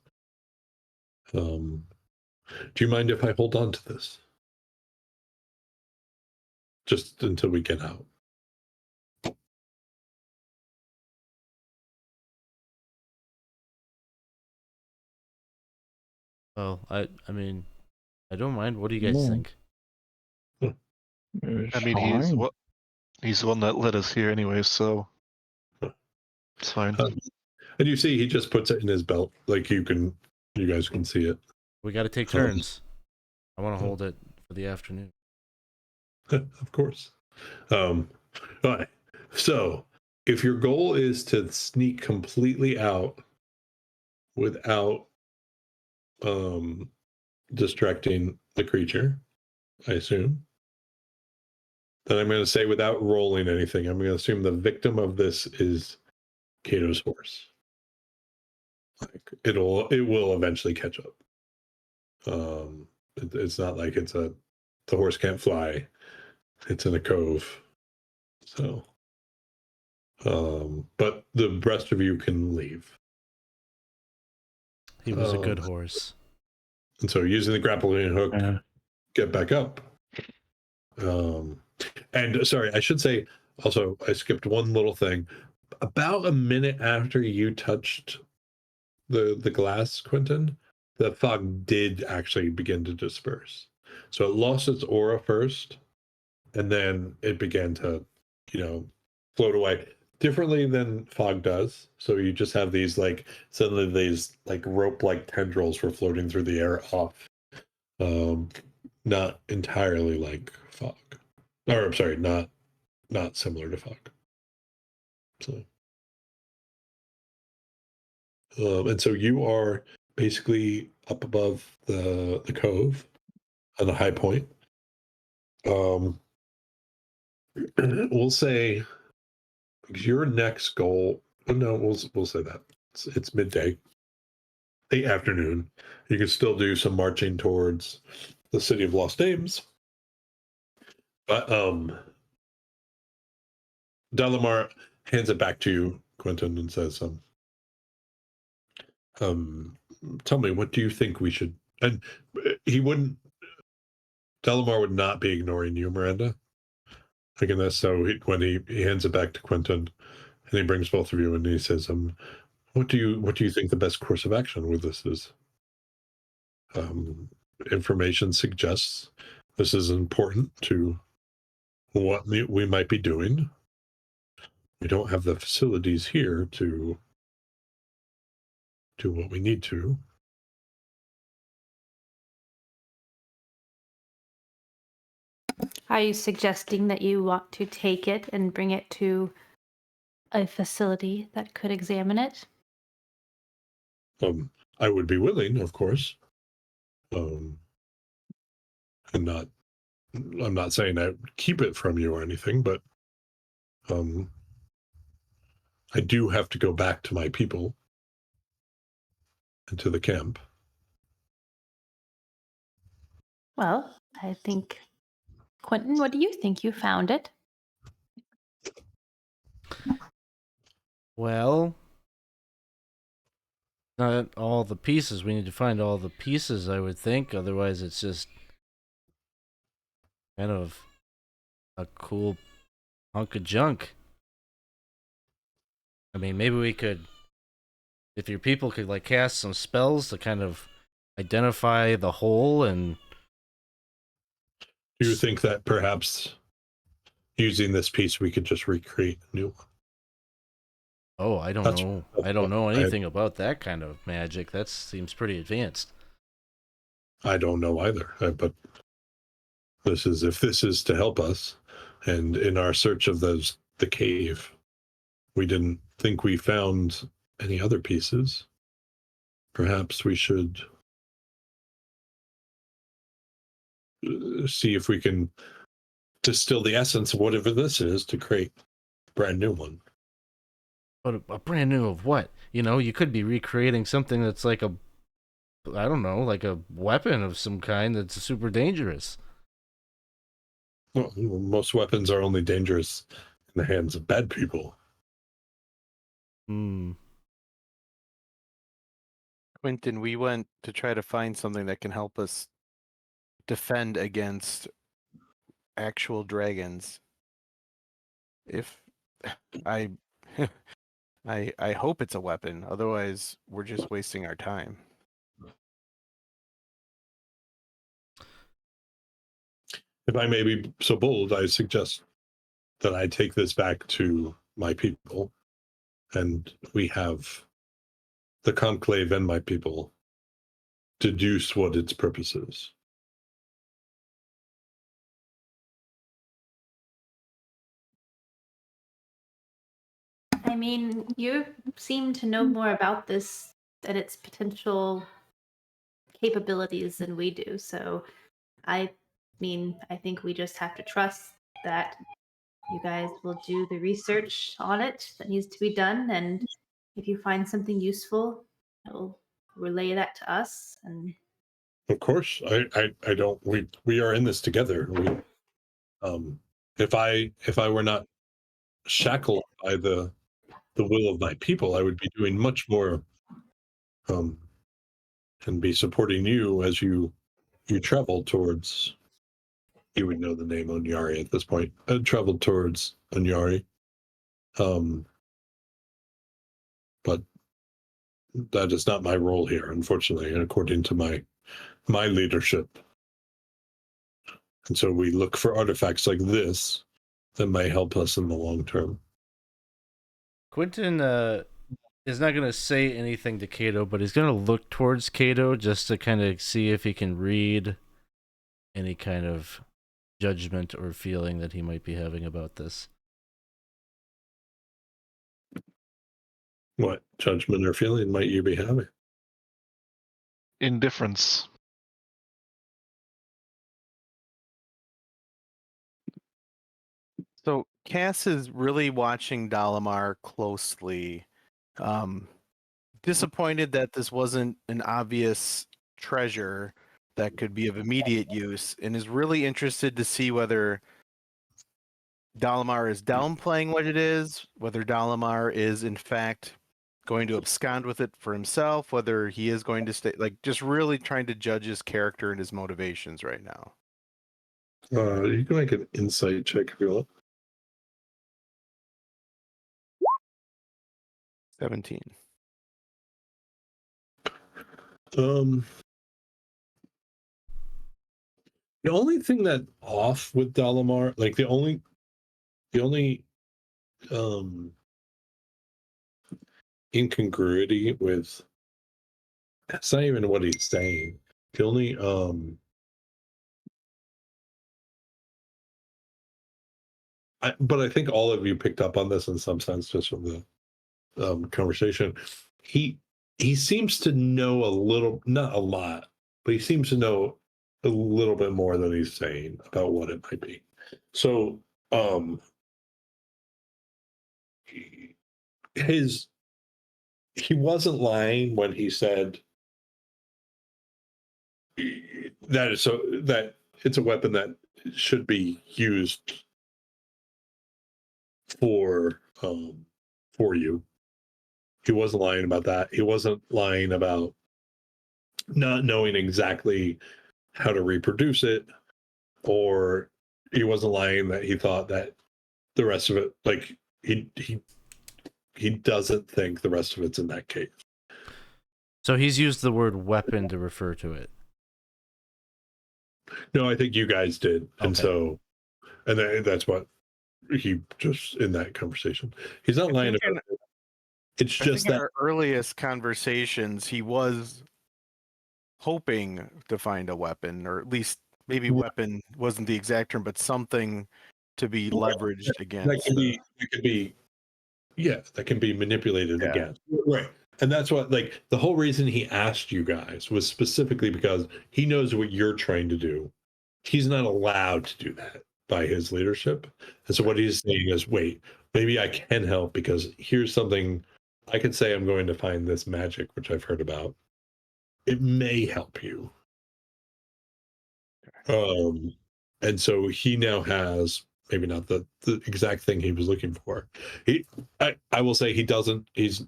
Do you mind if I hold on to this? Just until we get out. Well, I mean, I don't mind. What do you guys No. think? It's I mean, fine. he's the one that led us here anyway, so it's fine. And you see, he just puts it in his belt. Like you guys can see it. We got to take turns. I want to hold it for the afternoon. Of course. All right. So, if your goal is to sneak completely out without distracting the creature, I assume, then I'm going to say without rolling anything, I'm going to assume the victim of this is Cato's horse. Like it will eventually catch up. It's not like the horse can't fly. It's in a cove. So, but the rest of you can leave. He was a good horse. And so using the grappling hook, get back up. And sorry, I should say also, I skipped one little thing. About a minute after you touched the glass, Quentin, the fog did actually begin to disperse. So it lost its aura first, and then it began to, float away differently than fog does. So you just have these like suddenly these like rope-like tendrils were floating through the air off. Not entirely like fog. Or I'm sorry, not similar to fog. So and so you are basically up above the cove on a high point. We'll say your next goal. No, we'll say that it's midday, late afternoon. You can still do some marching towards the city of Lost Names, but Delamar hands it back to you, Quentin, and says, tell me, what do you think we should? And he wouldn't. Delamar would not be ignoring you, Miranda. Thinking this, so when he hands it back to Quentin, and he brings both of you, and he says, what do you think the best course of action with this is? Information suggests this is important to what we might be doing. we don't have the facilities here to do what we need to. Are you suggesting that you want to take it and bring it to a facility that could examine it? I would be willing, of course. And I'm not saying I keep it from you or anything, but I do have to go back to my people and to the camp. Well, I think, Quentin, what do you think? You found it? Well, not all the pieces. We need to find all the pieces, I would think. Otherwise, it's just kind of a cool hunk of junk. I mean, maybe we could, if your people could like cast some spells to kind of identify the hole and. Do you think that perhaps using this piece we could just recreate a new one? Oh, I don't That's- know. that's I don't what know anything about that kind of magic. That seems pretty advanced. I don't know either, but if this is to help us, and in our search of the cave, we didn't think we found any other pieces. Perhaps we should see if we can distill the essence of whatever this is to create a brand new one. But a brand new of what? You know, you could be recreating something that's like a, I don't know, like a weapon of some kind that's super dangerous. Well, most weapons are only dangerous in the hands of bad people. Hmm. Quentin, we went to try to find something that can help us defend against actual dragons. If I I hope it's a weapon, otherwise we're just wasting our time. If I may be so bold, I suggest that I take this back to my people, and we have the conclave and my people deduce what its purpose is. I mean, you seem to know more about this and its potential capabilities than we do. So, I I think we just have to trust that you guys will do the research on it that needs to be done. And if you find something useful, you'll relay that to us. And Of course, I don't. We are in this together. If I were not shackled by the will of my people, I would be doing much more, and be supporting you as you travel towards. You would know the name Onyari at this point. Travel towards Onyari, but that is not my role here, unfortunately, and according to my leadership. And so we look for artifacts like this that may help us in the long term. Quentin is not going to say anything to Kato, but he's going to look towards Kato just to kind of see if he can read any kind of judgment or feeling that he might be having about this. What judgment or feeling might you be having? Indifference. So Cass is really watching Dalamar closely. Disappointed that this wasn't an obvious treasure that could be of immediate use, and is really interested to see whether Dalamar is downplaying what it is, whether Dalamar is in fact going to abscond with it for himself, whether he is going to stay, like just really trying to judge his character and his motivations right now. You can make an insight check if you want. 17. The only thing that off with Dalamar, like the only incongruity with. It's not even what he's saying. The only but I think all of you picked up on this in some sense just from the conversation. He seems to know a little, not a lot, but he seems to know a little bit more than he's saying about what it might be. So he wasn't lying when he said that it's a weapon that should be used for you. He wasn't lying about that. He wasn't lying about not knowing exactly how to reproduce it, or he wasn't lying that he thought that the rest of it, like he doesn't think the rest of it's in that cave. So he's used the word weapon to refer to it. No, I think you guys did, and Okay. so, and that's what he just in that conversation. He's not lying about it. It's I just think in that our earliest conversations, he was hoping to find a weapon, or at least maybe Right. weapon wasn't the exact term, but something to be leveraged that against. can be that can be manipulated Yeah. against. Right. And that's what, like, the whole reason he asked you guys was specifically because he knows what you're trying to do. He's not allowed to do that by his leadership. And so what he's saying is, wait, maybe I can help because here's something I could say. I'm going to find this magic, which I've heard about. It may help you. And so he now has maybe not the exact thing he was looking for. I will say he doesn't, he's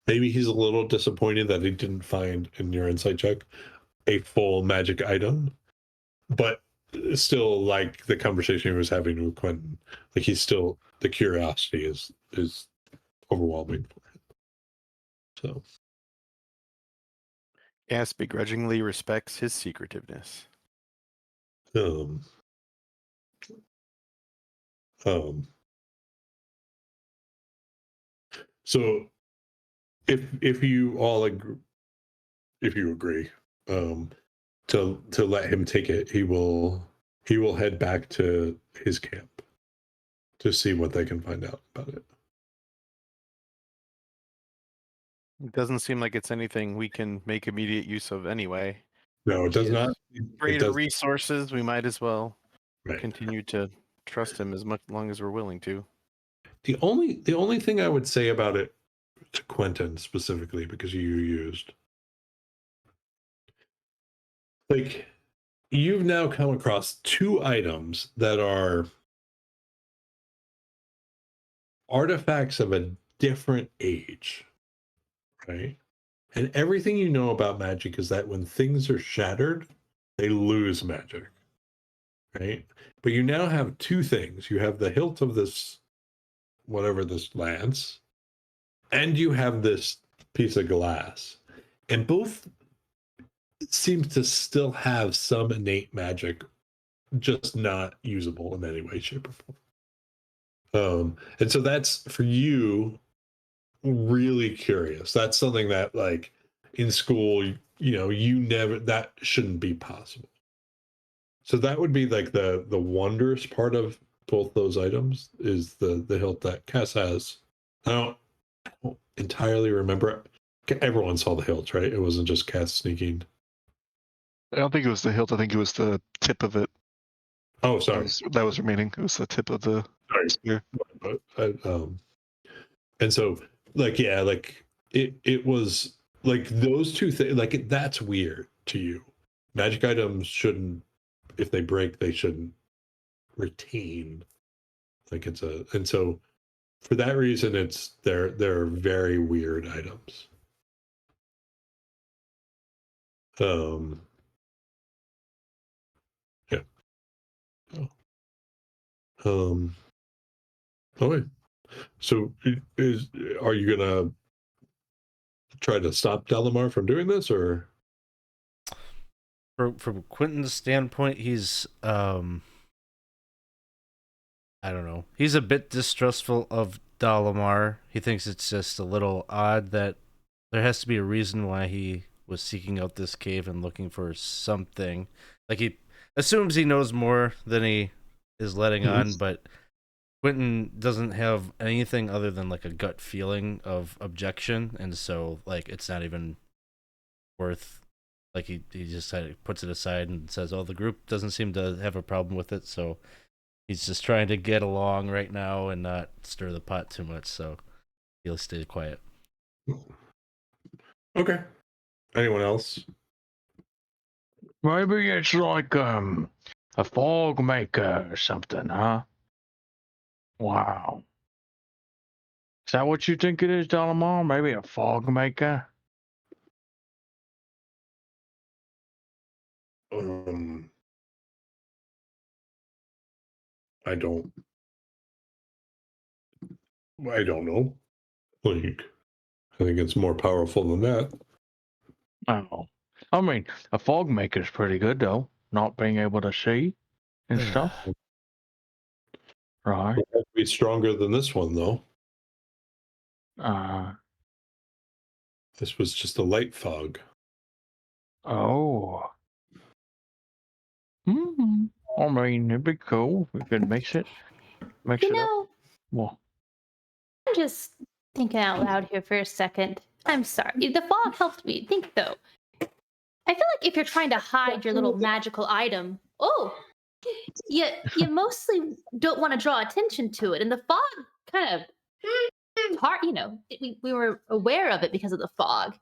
maybe he's a little disappointed that he didn't find in your insight check a full magic item, but still, like the conversation he was having with Quentin, like he's still, the curiosity is overwhelming for him. So Cass begrudgingly respects his secretiveness. um um so if you all agree, if you agree, to let him take it, he will head back to his camp to see what they can find out about it. It doesn't seem like it's anything we can make immediate use of anyway. No, it does He has not. It greater does, resources, we might as well right. continue to trust him as much long as we're willing to. The only thing I would say about it to Quentin specifically, because you used, like, you've now come across two items that are artifacts of a different age, right? And everything you know about magic is that when things are shattered, they lose magic, right? But you now have two things. You have the hilt of this, whatever this lance, and you have this piece of glass. And both seem to still have some innate magic, just not usable in any way, shape, or form. And so that's, for you, really curious. That's something that, like, in school, you never, that shouldn't be possible. So that would be like the wondrous part of both those items is the hilt that Cass has. I don't entirely remember. Everyone saw the hilt, right? It wasn't just Cass sneaking. I don't think it was the hilt. I think it was the tip of it. Oh, sorry. That was remaining. It was the tip of the spear. But and so, like, yeah, like it was like those two things. Like, that's weird to you. Magic items shouldn't, if they break, they shouldn't retain. Like, it's a, and so for that reason, they're very weird items. Yeah. Okay. So are you gonna try to stop Delamar from doing this, or From Quentin's standpoint, he's I don't know. He's a bit distrustful of Dalamar. He thinks it's just a little odd that there has to be a reason why he was seeking out this cave and looking for something. Like he assumes he knows more than he is letting on, but Quentin doesn't have anything other than like a gut feeling of objection, and so like it's not even worth. Like he just puts it aside and says, "Oh, the group doesn't seem to have a problem with it, so he's just trying to get along right now and not stir the pot too much." So he'll stay quiet. Okay. Anyone else? Maybe it's like a fog maker or something, huh? Wow. Is that what you think it is, Dalamar? Maybe a fog maker? I don't know. Like, I think it's more powerful than that. Oh. I mean, a fog maker's pretty good, though. Not being able to see and stuff. Right. It has to be stronger than this one, though. This was just a light fog. Oh. I mean, it'd be cool if we could mix it. Mix You it up. know, Well, I'm just thinking out loud here for a second. I'm sorry. The fog helped me think, though. I feel like if you're trying to hide your little magical item, you mostly don't want to draw attention to it, and the fog kind of hard. We were aware of it because of the fog.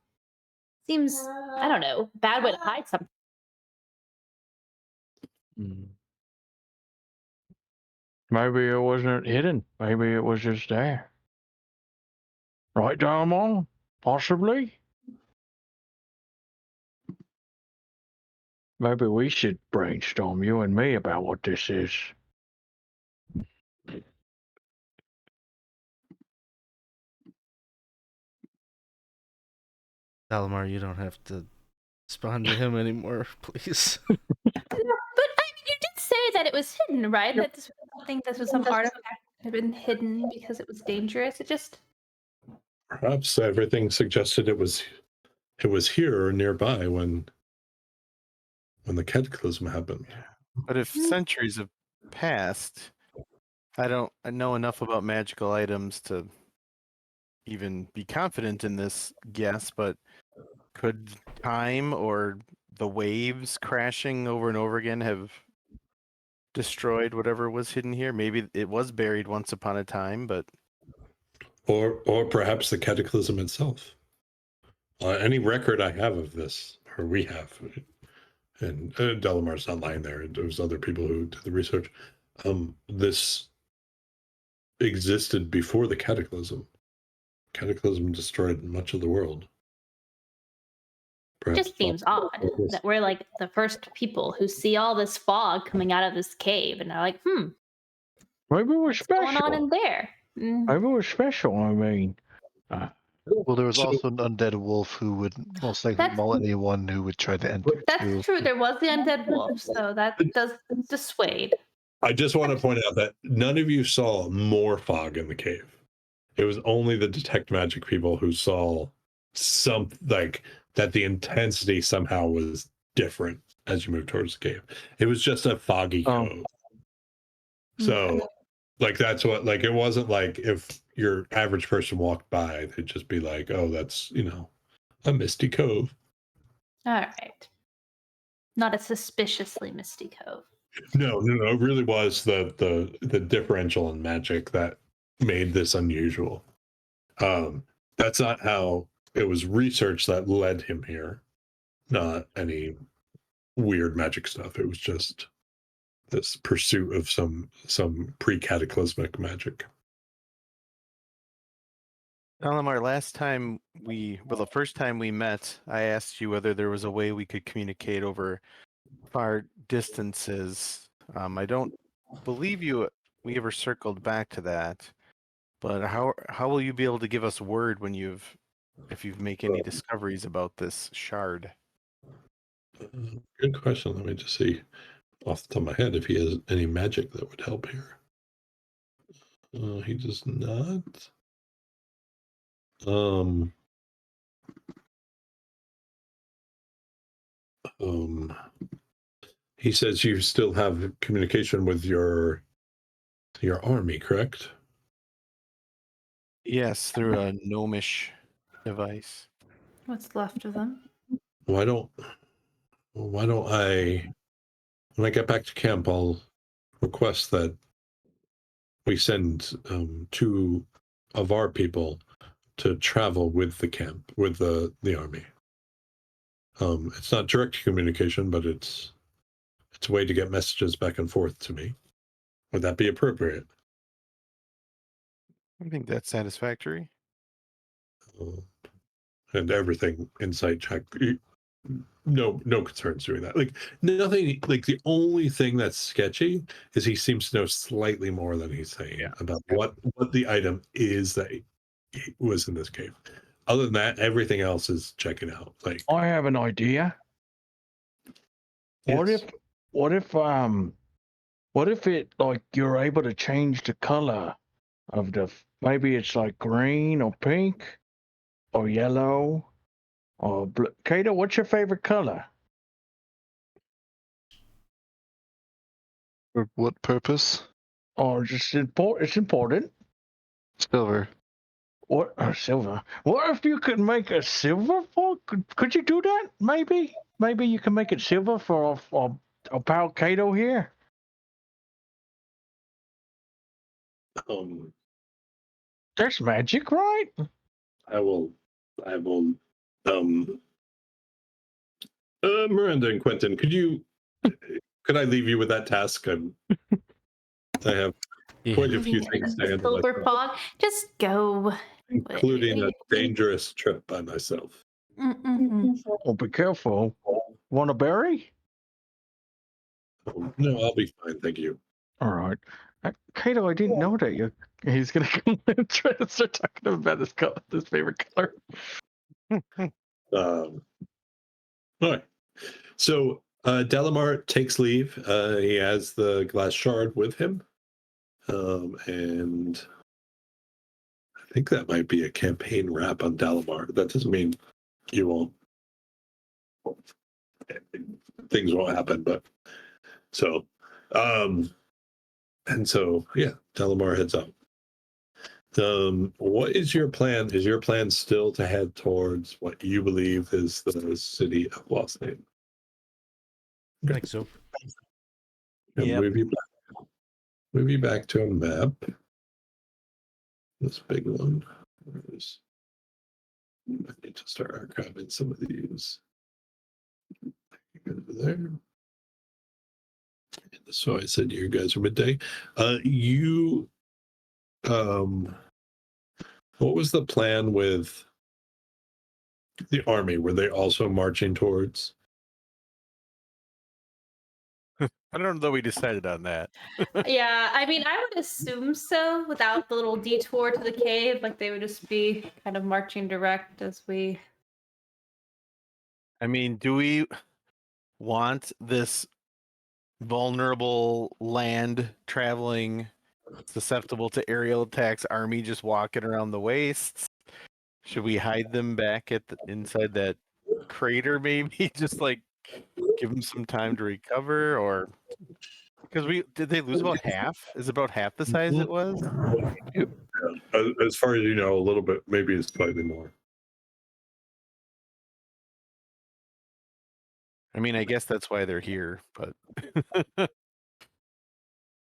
Seems, I don't know, bad way to hide something. maybe it wasn't hidden. Maybe it was just there. Right, Dalamar? Possibly? Maybe we should brainstorm, you and me, about what this is. Dalamar, you don't have to respond to him anymore, please. But I mean, you did say that it was hidden, right? That this was something, this was some artifact that had been hidden because it was dangerous. It just Perhaps everything suggested it was here or nearby when the cataclysm happened. But if centuries have passed, I don't know enough about magical items to even be confident in this guess, but could time or the waves crashing over and over again have destroyed whatever was hidden here? Maybe it was buried once upon a time, but Or perhaps the cataclysm itself. Any record I have of this, or we have, and Delamar's not lying there. There's other people who did the research. This existed before the cataclysm. Cataclysm destroyed much of the world. It just seems odd that we're like the first people who see all this fog coming out of this cave, and are like, maybe we're what's special. going on in there? Maybe we're special. I mean, Well, there was also an undead wolf who would most likely maul anyone who would try to enter. That's true. There was the undead wolf, so that does dissuade. I just want to point out that none of you saw more fog in the cave. It was only the detect magic people who saw that the intensity somehow was different as you move towards the cave. It was just a foggy cove. So that's what, it wasn't like if your average person walked by, they'd just be like, oh, that's, a misty cove. All right. Not a suspiciously misty cove. No, it really was the differential in magic that made this unusual. That's not how it was research that led him here. Not any weird magic stuff. It was just this pursuit of some pre-cataclysmic magic. Dalamar, the first time we met, I asked you whether there was a way we could communicate over far distances. I don't believe we ever circled back to that. But how will you be able to give us word if you make any discoveries about this shard? Good question. Let me just see off the top of my head if he has any magic that would help here. He does not. Um, he says you still have communication with your army, correct? Yes, through a gnomish device. What's left of them? Why don't I, when I get back to camp, I'll request that we send 2 of our people to travel with the camp, with the army. It's not direct communication, but it's a way to get messages back and forth to me. Would that be appropriate? I think that's satisfactory. Uh, and everything insight check. No concerns doing that. Like nothing. Like the only thing that's sketchy is he seems to know slightly more than he's saying about what the item is that was in this cave. Other than that, everything else is checking out. Like I have an idea. What yes. what if it like you're able to change the color of maybe it's like green or pink or yellow or blue. Kato, what's your favorite color? For what purpose? Or just important? It's important. Silver. What silver? What if you could make a silver for? Could you do that? Maybe you can make it silver for a pal Kato here. Um, That's magic, right? I will. Miranda and Quentin, could I leave you with that task? I have quite a few things to handle, Silver fog. Just go. including a dangerous trip by myself. Oh, be careful. Want a berry? No, I'll be fine, thank you. All right. Kato, I didn't know that he's gonna come and try to start talking about his color, his favorite color. All right. So Delamar takes leave. He has the glass shard with him. And I think that might be a campaign wrap on Delamar. That doesn't mean you won't, things won't happen, but so and so yeah, Delamar heads out. What is your plan? Is your plan still to head towards what you believe is the city of Lost Name? I think so. And Yep. move you back to a map. This big one. I need to start archiving some of these. Go over there. So I said you guys are midday. What was the plan with the army? Were they also marching towards? I don't know that we decided on that. Yeah, I mean, I would assume so without the little detour to the cave. Like they would just be kind of marching direct as we. I mean, do we want this vulnerable land traveling, susceptible to aerial attacks army just walking around the wastes? Should we hide them back inside that crater? Maybe just like give them some time to recover, or because did they lose about half? Is it about half the size it was? As far as you know, a little bit, maybe it's slightly more. I mean, I guess that's why they're here, but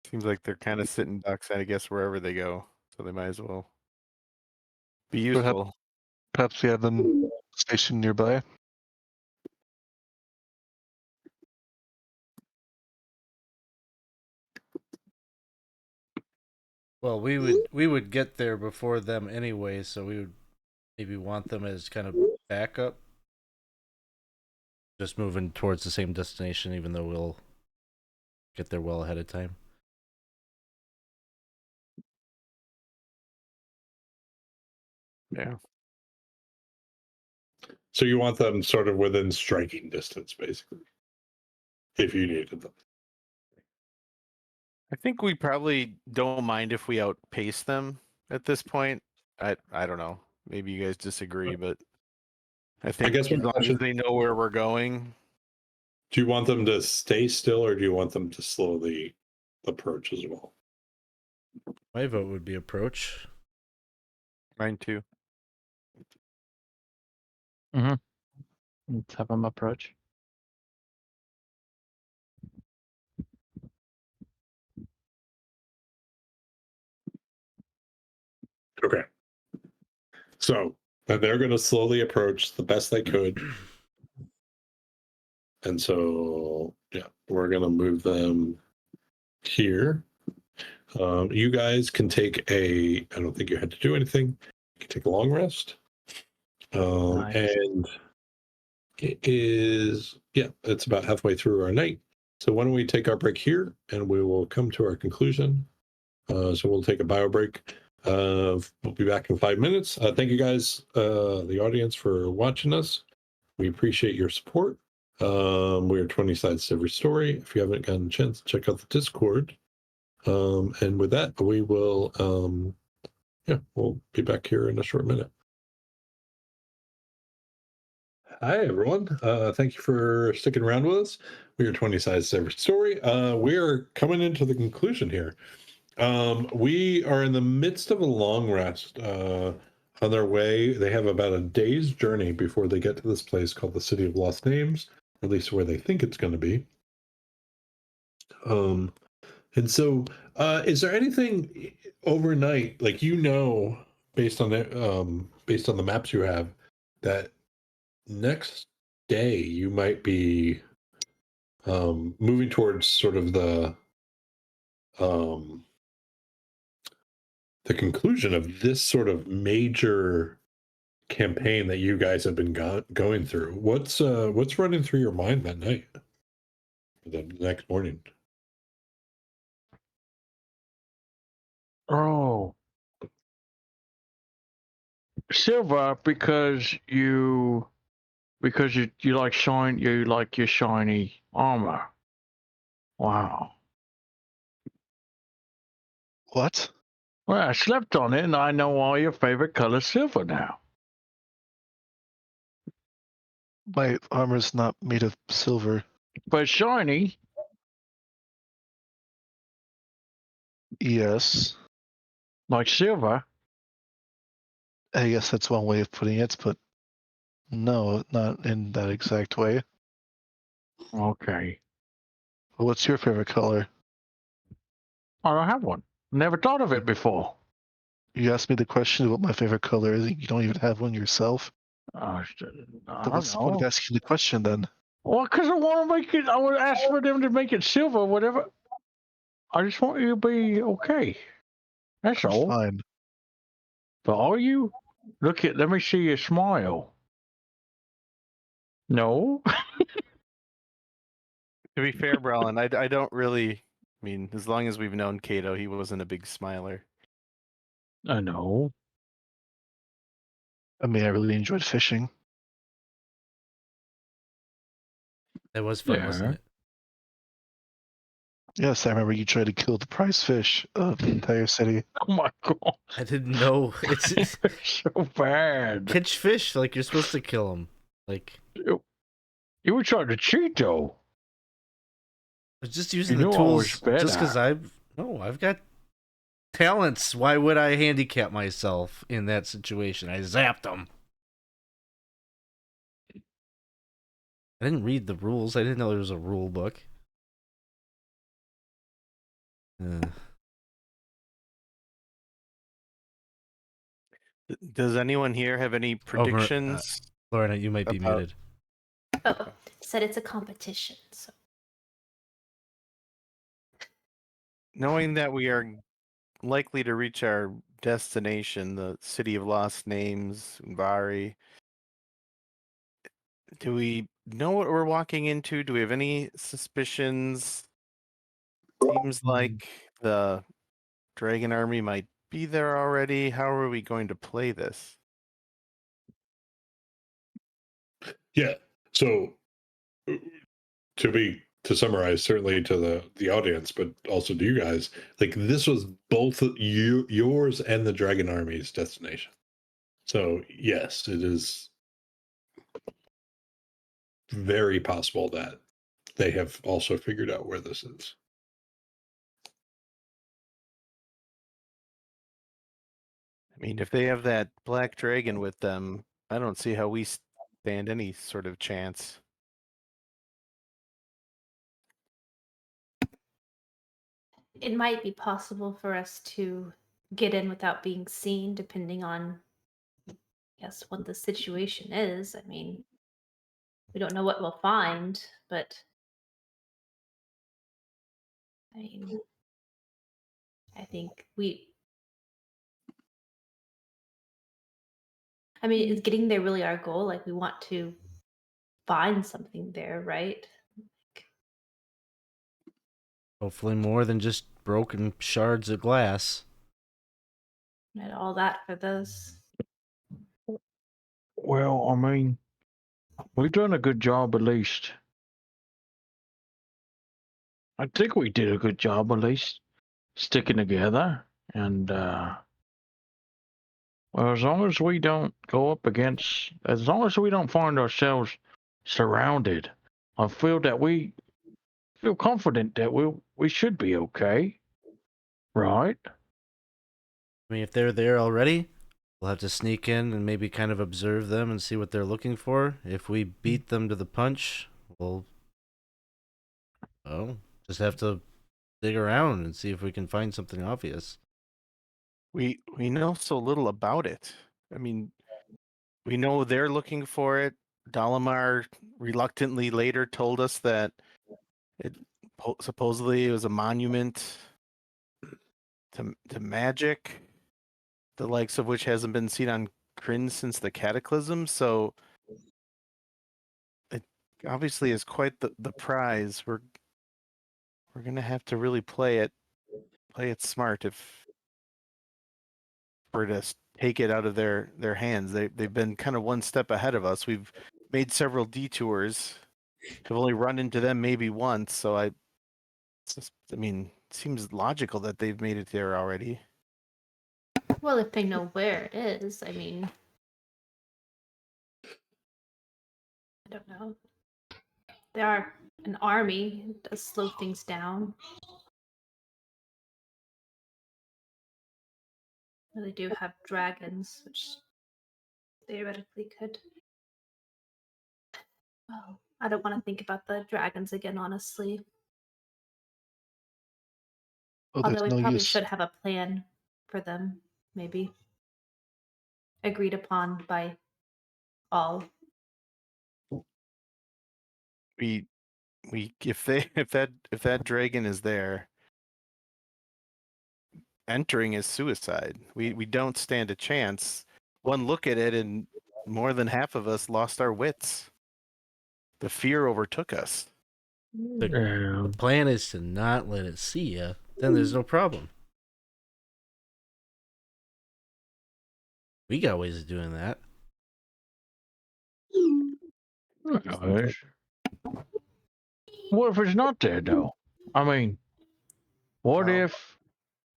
seems like they're kind of sitting ducks, I guess, wherever they go. So they might as well be useful. Perhaps we have them stationed nearby. Well, we would get there before them anyway, so we would maybe want them as kind of backup. Just moving towards the same destination, even though we'll get there well ahead of time. Yeah. So you want them sort of within striking distance, basically, if you needed them. I think we probably don't mind if we outpace them at this point. I don't know. Maybe you guys disagree, but I think guess my as long as question- they know where we're going. Do you want them to stay still, or do you want them to slowly approach as well? My vote would be approach. Mine too. Let's have them approach. Okay. So they're going to slowly approach the best they could. And so, yeah, we're going to move them here. You guys can take I don't think you had to do anything. You can take a long rest. Nice. And it is, yeah, it's about halfway through our night. So why don't we take our break here and we will come to our conclusion. So we'll take a bio break. We'll be back in 5 minutes. Thank you guys, the audience, for watching us. We appreciate your support. We're 20 sides to every story. If you haven't gotten a chance, check out the Discord. And with that, we will, we'll be back here in a short minute. Hi, everyone. Thank you for sticking around with us. We are 20 sides to every story. We are coming into the conclusion here. We are in the midst of a long rest. On their way, they have about a day's journey before they get to this place called the City of Lost Names, or at least where they think it's going to be. And so, is there anything overnight, like based on the maps you have, that next day you might be moving towards sort of the conclusion of this sort of major campaign that you guys have been going through? What's running through your mind that night, the next morning? Oh, silver because you like your shiny armor. Wow. What? Well, I slept on it, and I know all your favorite colors silver now. My armor's not made of silver. But shiny, Yes. like silver. I guess that's one way of putting it, but no, not in that exact way. Okay. What's your favorite color? I don't have one. Never thought of it before. You asked me the question of what my favorite color is. You don't even have one yourself. I Then don't what's the point of know. asking the question then? Well, because I want to make it. I would ask for them to make it silver, whatever. I just want you to be okay. That's all. Fine. But are you? Let me see your smile. No? To be fair, Brolin, I don't really. I mean, as long as we've known Kato, he wasn't a big smiler. I know. I mean, I really enjoyed fishing. That was fun, Yeah. wasn't it? Yes, I remember you tried to kill the prize fish of the entire city. Oh my god. I didn't know. It's so bad. catch fish like you're supposed to kill them. Like You were trying to cheat, though. I was just using You the knew I was tools better. just because I've got talents. Why would I handicap myself in that situation? I zapped them. I didn't read the rules. I didn't know there was a rule book. Does anyone here have any predictions? Lorna, you might be About- muted. Oh, said it's a competition. So Knowing that we are likely to reach our destination, the City of Lost Names, Vari, do we know what we're walking into? Do we have any suspicions? Seems like the Dragon Army might be there already. How are we going to play this? Yeah. So to be to summarize, certainly to the audience, but also to you guys, like this was both yours and the Dragon Army's destination. So yes, it is very possible that they have also figured out where this is. I mean, if they have that black dragon with them, I don't see how we stand any sort of chance. It might be possible for us to get in without being seen, depending on, yes, what the situation is. I mean, we don't know what we'll find, but I mean, I think is getting there really our goal? Like, we want to find something there, right? Hopefully more than just broken shards of glass. And all that for this. Well, I mean, we've done a good job at least. I think we did a good job at least sticking together. And, well, as long as we don't go up against, as long as we don't find ourselves surrounded, I feel that we feel confident that we should be okay. Right? I mean, if they're there already, we'll have to sneak in and maybe kind of observe them and see what they're looking for. If we beat them to the punch, we'll just have to dig around and see if we can find something obvious. We know so little about it. I mean, we know they're looking for it. Dalamar reluctantly later told us that it supposedly it was a monument to magic, the likes of which hasn't been seen on Kryn since the Cataclysm. So it obviously is quite the prize. We're gonna have to really play it smart if we're to take it out of their hands. They've been kind of one step ahead of us. We've made several detours. I've only run into them maybe once, so I mean, it seems logical that they've made it there already. Well, if they know where it is, I mean, I don't know. They are an army. It does slow things down. They do have dragons, which theoretically could. Oh, I don't want to think about the dragons again, honestly. Oh, Although there's we no probably use. should have a plan for them, maybe. Agreed upon by all. We if that dragon is there, entering is suicide. We don't stand a chance. One look at it and more than half of us lost our wits. The fear overtook us. The plan is to not let it see you. Then there's no problem. We got ways of doing that. Nice. What if it's not there, though? I mean, what Oh. if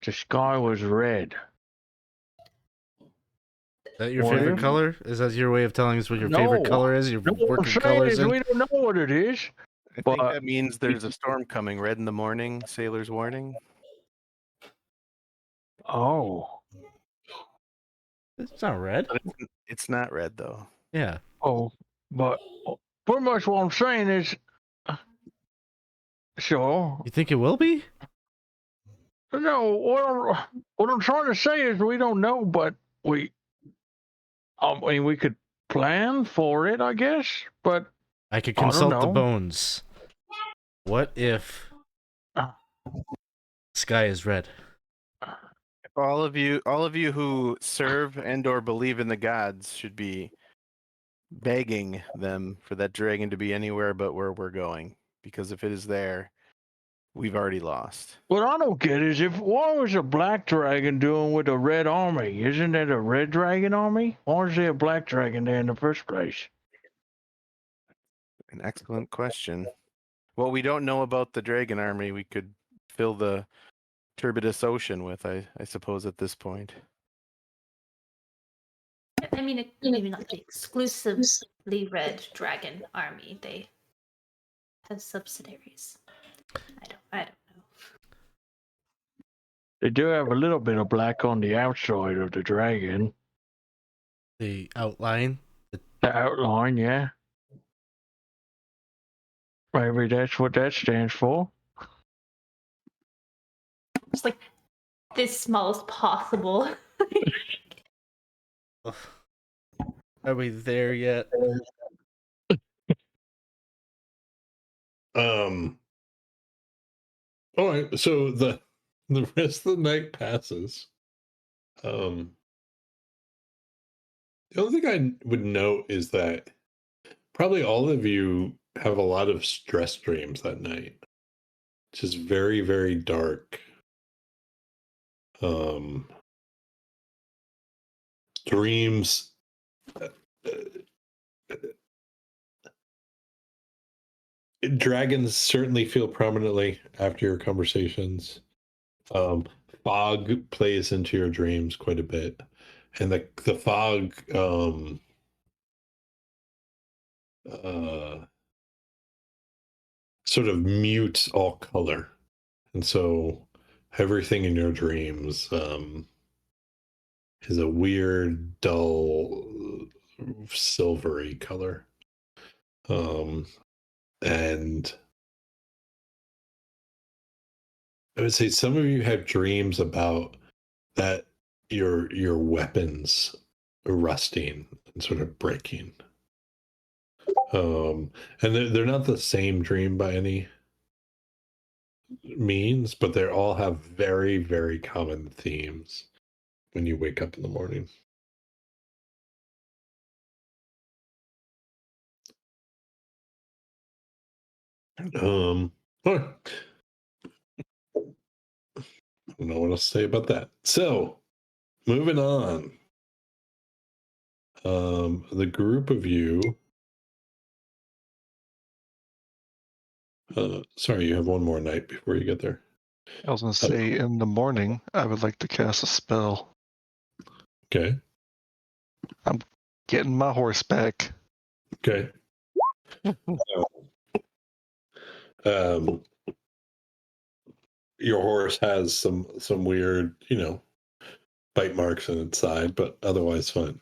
the sky was red? Is that your What favorite if? color? Is that your way of telling us what your favorite color is? Your No, what I'm working saying colors is in? we don't know what it is. I But think that means there's a storm coming. Red in the morning, sailor's warning. oh, It's not red. But it's not red though. Yeah. but pretty much what I'm saying is, so You think it will be? no. What I'm trying to say is we don't know, but I mean, we could plan for it, I guess. But I could I don't consult the know. bones. What if Uh. sky is red? All of you who serve and or believe in the gods should be begging them for that dragon to be anywhere but where we're going. Because if it is there, we've already lost. What I don't get is what was a black dragon doing with a red army? Isn't it a red dragon army? Why is there a black dragon there in the first place? An excellent question. what we don't know about the dragon army, we could fill the turbidous ocean with, I suppose, at this point. I mean, maybe not the exclusively red dragon army. They have subsidiaries. I don't know. They do have a little bit of black on the outside of the dragon. The outline. The outline, yeah. Maybe that's what that stands for. Just like this small as possible. Are we there yet? All right, so the rest of the night passes. The only thing I would note is that probably all of you have a lot of stress dreams that night. It's just very, very dark. Dreams. Dragons certainly feel prominently after your conversations. Fog plays into your dreams quite a bit, and the fog sort of mutes all color, and so everything in your dreams is a weird, dull, silvery color. And I would say some of you have dreams about that your weapons rusting and sort of breaking. And they're not the same dream by any means, but they all have very, very common themes when you wake up in the morning. All right. I don't know what else to say about that. So, moving on. The group of you. Sorry, you have one more night before you get there. I was going to say, in the morning, I would like to cast a spell. Okay. I'm getting my horse back. Okay. Your horse has some weird, bite marks on its side, but otherwise fine.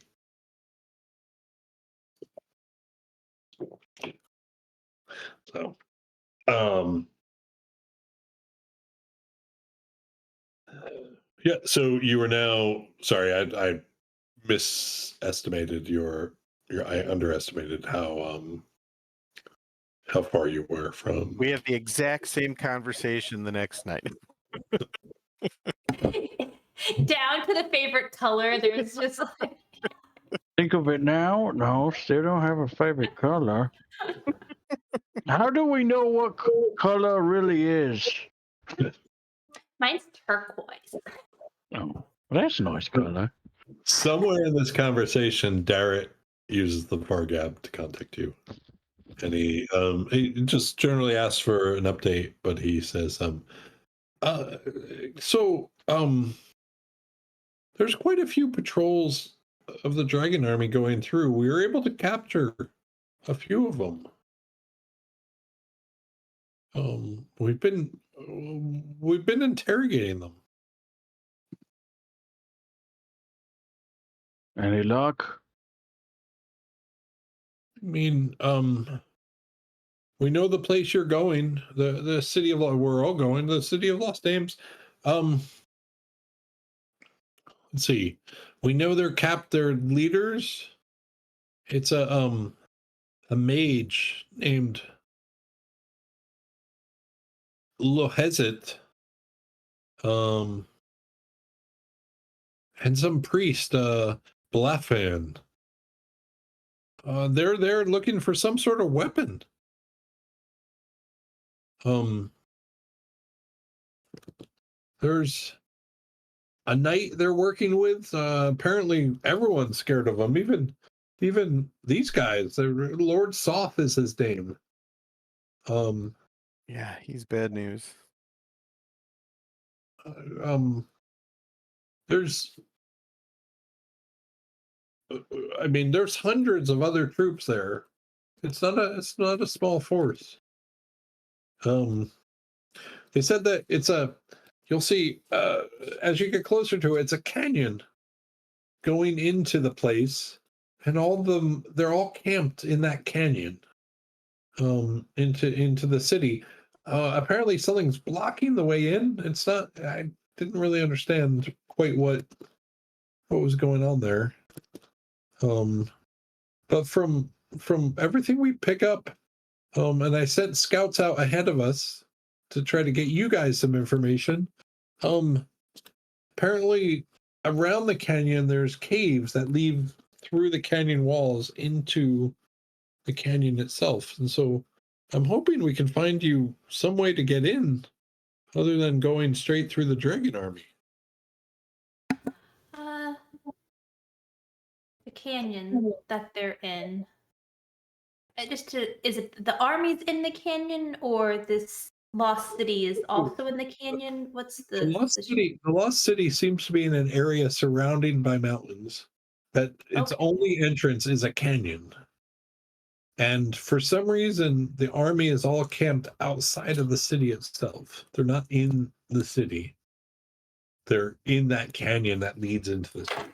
So, yeah. So you are now. Sorry, I misestimated your. I underestimated how far you were from. We have the exact same conversation the next night. Down to the favorite color. There's just like Think of it now. No, still don't have a favorite color. How do we know what color really is? mine's turquoise. Oh, that's a nice color. Somewhere in this conversation, Darrett uses the Far Gap to contact you. And he just generally asks for an update, but he says, there's quite a few patrols of the Dragon Army going through. We were able to capture a few of them. We've been interrogating them. Any luck? I mean, we know the place you're going, the city of we're all going, the city of Lost Names. Let's see. We know their leaders. It's a mage named Lohezit. And some priest, Blafan. They're there looking for some sort of weapon. There's a knight they're working with. Apparently everyone's scared of them, even these guys. Lord Soth is his name. Yeah, he's bad news. There's, I mean, there's hundreds of other troops there. It's not a small force. They said that you'll see, as you get closer to it, it's a canyon going into the place, and all of them, they're all camped in that canyon, into the city. Apparently something's blocking the way in. It's not, I didn't really understand quite what was going on there. But from everything we pick up, and I sent scouts out ahead of us to try to get you guys some information. Apparently around the canyon there's caves that lead through the canyon walls into the canyon itself. And so I'm hoping we can find you some way to get in other than going straight through the dragon army. The canyon that they're in. Is it the army's in the canyon, or this lost city is also in the canyon? What's The lost city seems to be in an area surrounded by mountains, that its Okay. only entrance is a canyon. And for some reason, the army is all camped outside of the city itself. They're not in the city. They're in that canyon that leads into the city.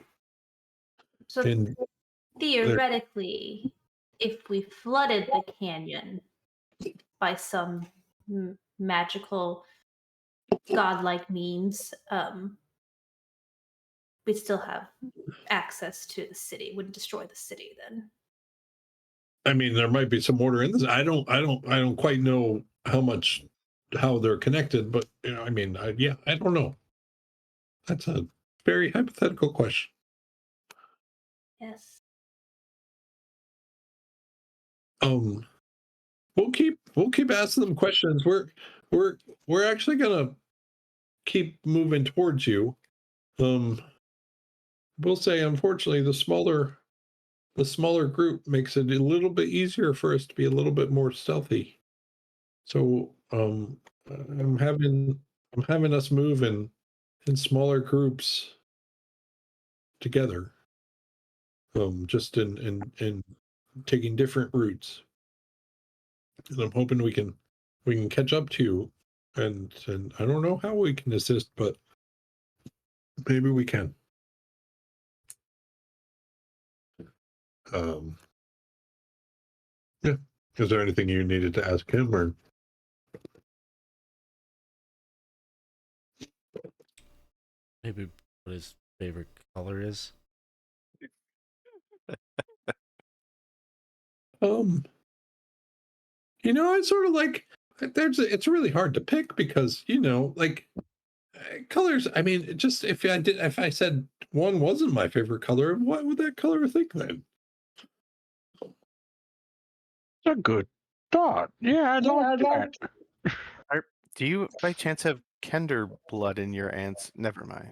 So And theoretically, if we flooded the canyon by some magical, godlike means, we'd still have access to the city. Wouldn't destroy the city then. I mean, there might be some order in this. I don't quite know how they're connected, but I mean, I don't know. That's a very hypothetical question. Yes. We'll keep asking them questions. We're actually gonna keep moving towards you. We'll say, unfortunately, the smaller group makes it a little bit easier for us to be a little bit more stealthy. So I'm having us move in smaller groups together. Just in taking different routes. And I'm hoping we can catch up to you, and I don't know how we can assist, but maybe we can. Yeah. Is there anything you needed to ask him, or? Maybe what his favorite color is. I sort of like, it's really hard to pick because, like, colors. I mean, just if I said one wasn't my favorite color, what would that color think then? It's a good thought. Yeah, I'd like that. Do you by chance have Kender blood in your ants? Never mind.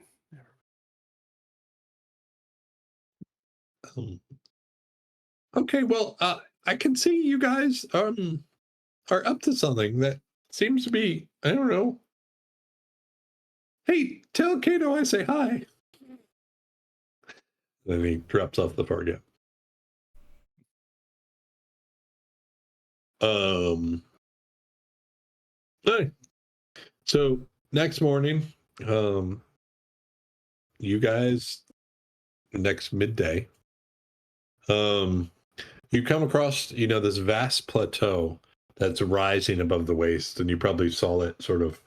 Okay, well, I can see you guys are up to something that seems to be, I don't know. Hey, tell Kato I say hi. Then he drops off the target. Hey. So next morning, you guys, next midday, you come across, this vast plateau that's rising above the waste, and you probably saw it sort of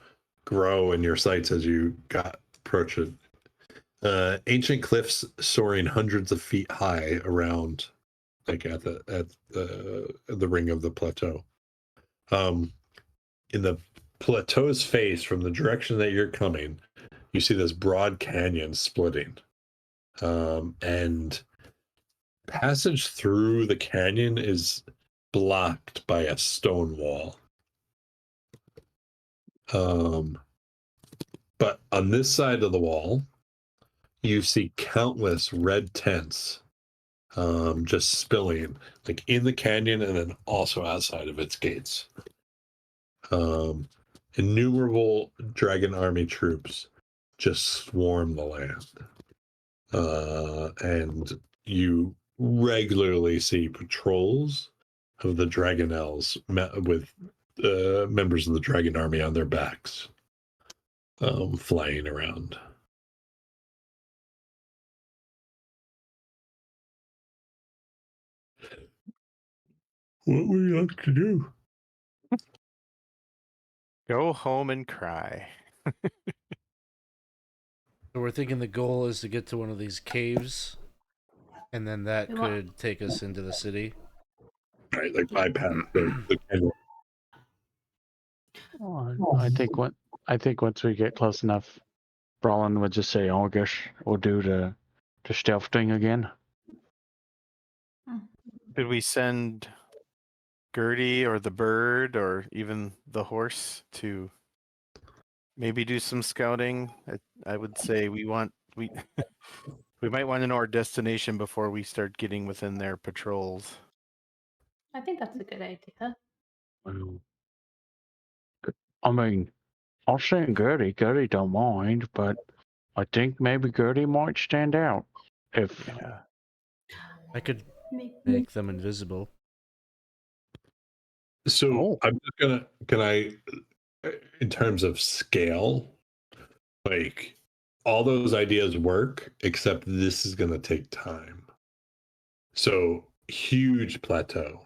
grow in your sights as you approach it. Ancient cliffs soaring hundreds of feet high around, like at the ring of the plateau. In the plateau's face, from the direction that you're coming, you see this broad canyon splitting, and passage through the canyon is blocked by a stone wall. But on this side of the wall, you see countless red tents, just spilling, like in the canyon and then also outside of its gates. Innumerable dragon army troops just swarm the land. And you regularly see patrols of the Dragonels with members of the dragon army on their backs, flying around. What would you like to do? Go home and cry. So we're thinking the goal is to get to one of these caves, and then that We want- could take us into the city. Right, like bypass the canyon. I think once we get close enough, Brawlin would just say, "Oh, I guess we'll do the stealth thing again." Did we send Gertie or the bird or even the horse to maybe do some scouting? I would say we we might want to know our destination before we start getting within their patrols. I think that's a good idea. Well, I mean, I'll send Gertie. Gertie don't mind, but I think maybe Gertie might stand out. If Yeah. I could Maybe. make them invisible. So Oh. I'm just gonna, can I, in terms of scale, like all those ideas work, except this is gonna take time. So huge plateau.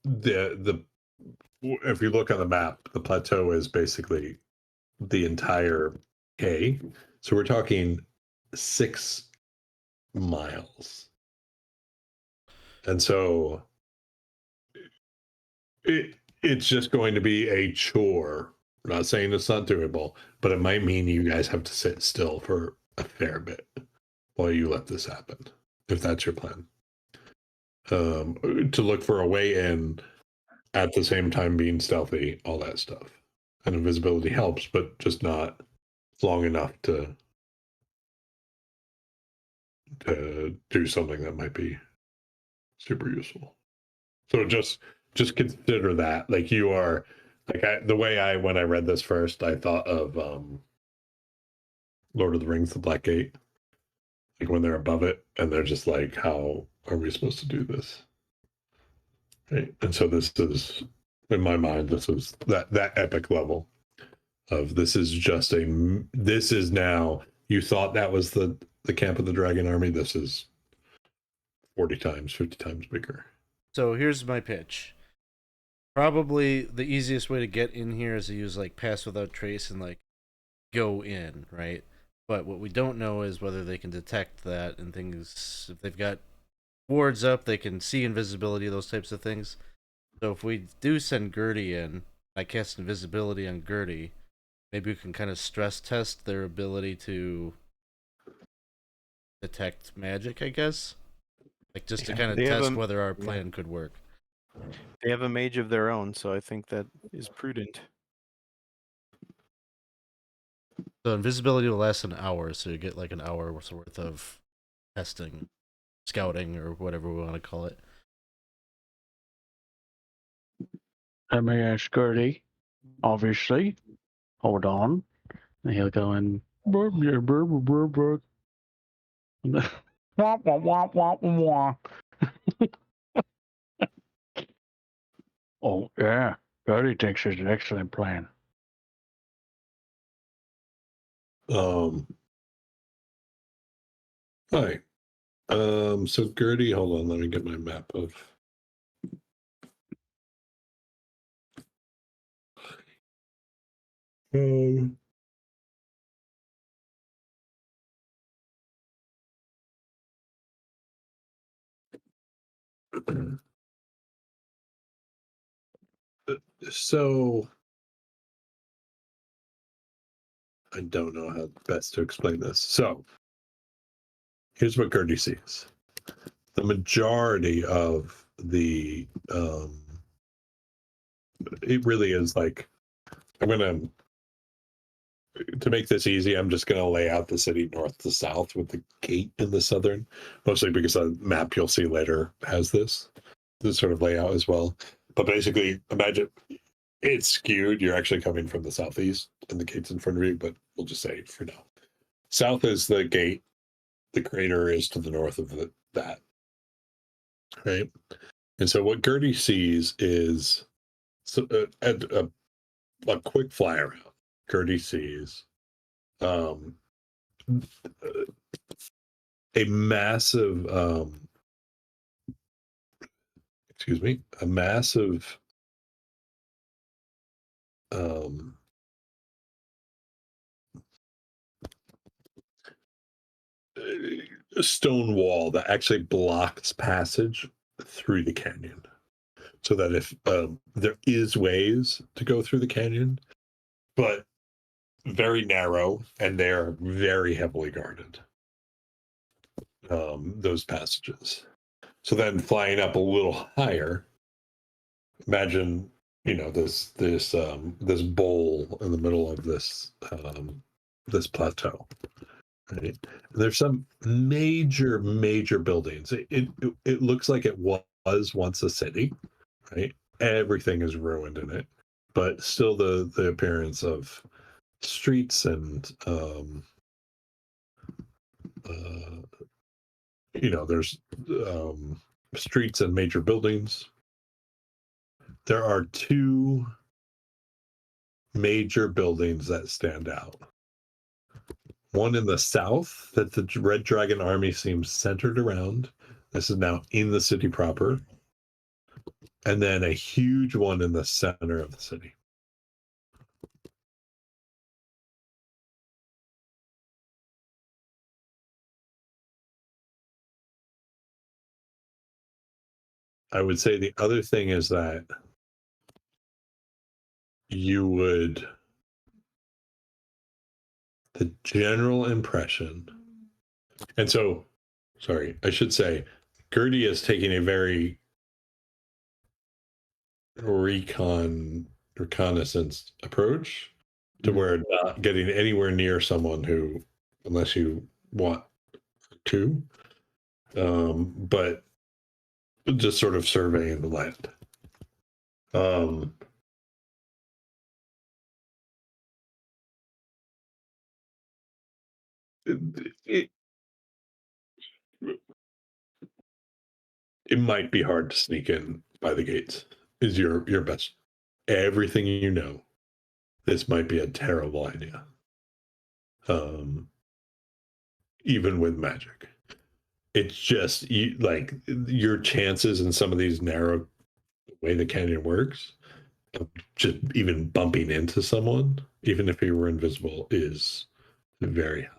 The if you look on the map, the plateau is basically the entire K. So we're talking 6 miles. And so it's just going to be a chore. I'm not saying it's not doable, but it might mean you guys have to sit still for a fair bit while you let this happen, if that's your plan. To look for a way in at the same time being stealthy, all that stuff. And invisibility helps, but just not long enough to do something that might be super useful. So just consider that, like, you are, like, the way when I read this first, I thought of Lord of the Rings, the Black Gate, like when they're above it and they're just like, how are we supposed to do this? Right. And so this is, in my mind, this is that epic level of this is now, you thought that was the camp of the dragon army. This is 40 times, 50 times bigger. So here's my pitch. Probably the easiest way to get in here is to use like pass without trace and like go in, right? But what we don't know is whether they can detect that and things. If they've got wards up, they can see invisibility, those types of things. So if we do send Gertie in, I cast invisibility on Gertie, maybe we can kind of stress test their ability to detect magic, I guess. Like just to Yeah, kind of they have test a- whether our plan could work. They have a mage of their own, so I think that is prudent. So invisibility will last an hour, so you get like an hour worth of testing, scouting, or whatever we want to call it. let me ask Gertie, obviously. Hold on. And he'll go in. Wah, wah, wah, wah, wah. Oh, yeah. Gertie thinks it's an excellent plan. All right. So Gertie, hold on, let me get my map of. So I don't know how best to explain this. So here's what Gertie sees. The majority of the it really is like, I'm gonna, to make this easy, I'm just gonna lay out the city north to south with the gate in the southern, mostly because the map you'll see later has this sort of layout as well. But basically, imagine it's skewed. You're actually coming from the southeast, and the gate's in front of you, but we'll just say for now. South is the gate. The crater is to the north of that. Right? And so what Gertie sees is a quick fly around. Gertie sees a massive a massive stone wall that actually blocks passage through the canyon, so that if there is ways to go through the canyon, but very narrow, and they are very heavily guarded, those passages. So then flying up a little higher, imagine, this bowl in the middle of this plateau. Right? There's some major buildings. It looks like it was once a city, right? Everything is ruined in it, but still the appearance of streets and there's streets and major buildings. There are two major buildings that stand out. One in the south that the Red Dragon army seems centered around. This is now in the city proper. And then a huge one in the center of the city. I would say the other thing is that the general impression, and so, sorry, I should say, Gertie is taking a very reconnaissance approach to where not getting anywhere near someone who, unless you want to, but just sort of surveying the land. It might be hard to sneak in by the gates, is your best. Everything you know, this might be a terrible idea. Even with magic. It's just your chances in some of these narrow way the canyon works, just even bumping into someone, even if he were invisible, is very high.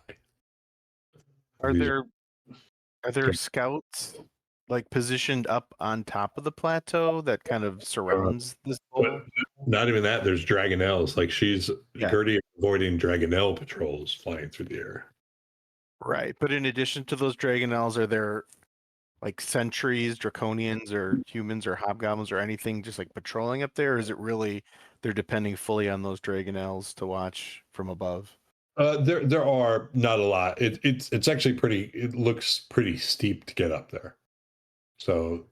Are These there scouts like positioned up on top of the plateau that kind of surrounds this bowl? Not even that. There's Dragonelles. Like Gertie avoiding Dragonelle patrols flying through the air. Right, but in addition to those Dragonelles, are there like sentries, draconians, or humans, or hobgoblins, or anything just like patrolling up there? Or is it really they're depending fully on those Dragonelles to watch from above? There are not a lot. It's actually pretty. It looks pretty steep to get up there. So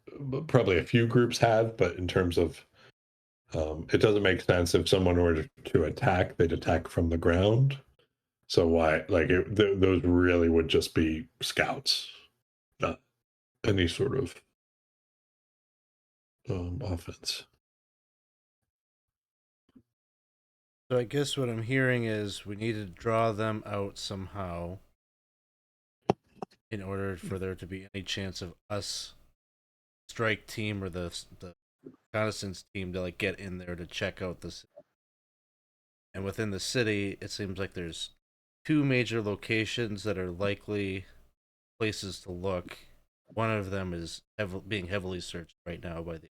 probably a few groups have, but in terms of, it doesn't make sense if someone were to attack, they'd attack from the ground. So why, those really would just be scouts, not any sort of offense. So I guess what I'm hearing is we need to draw them out somehow in order for there to be any chance of us strike team or the reconnaissance team to get in there to check out the city. And within the city, it seems like there's two major locations that are likely places to look. One of them is being heavily searched right now by the.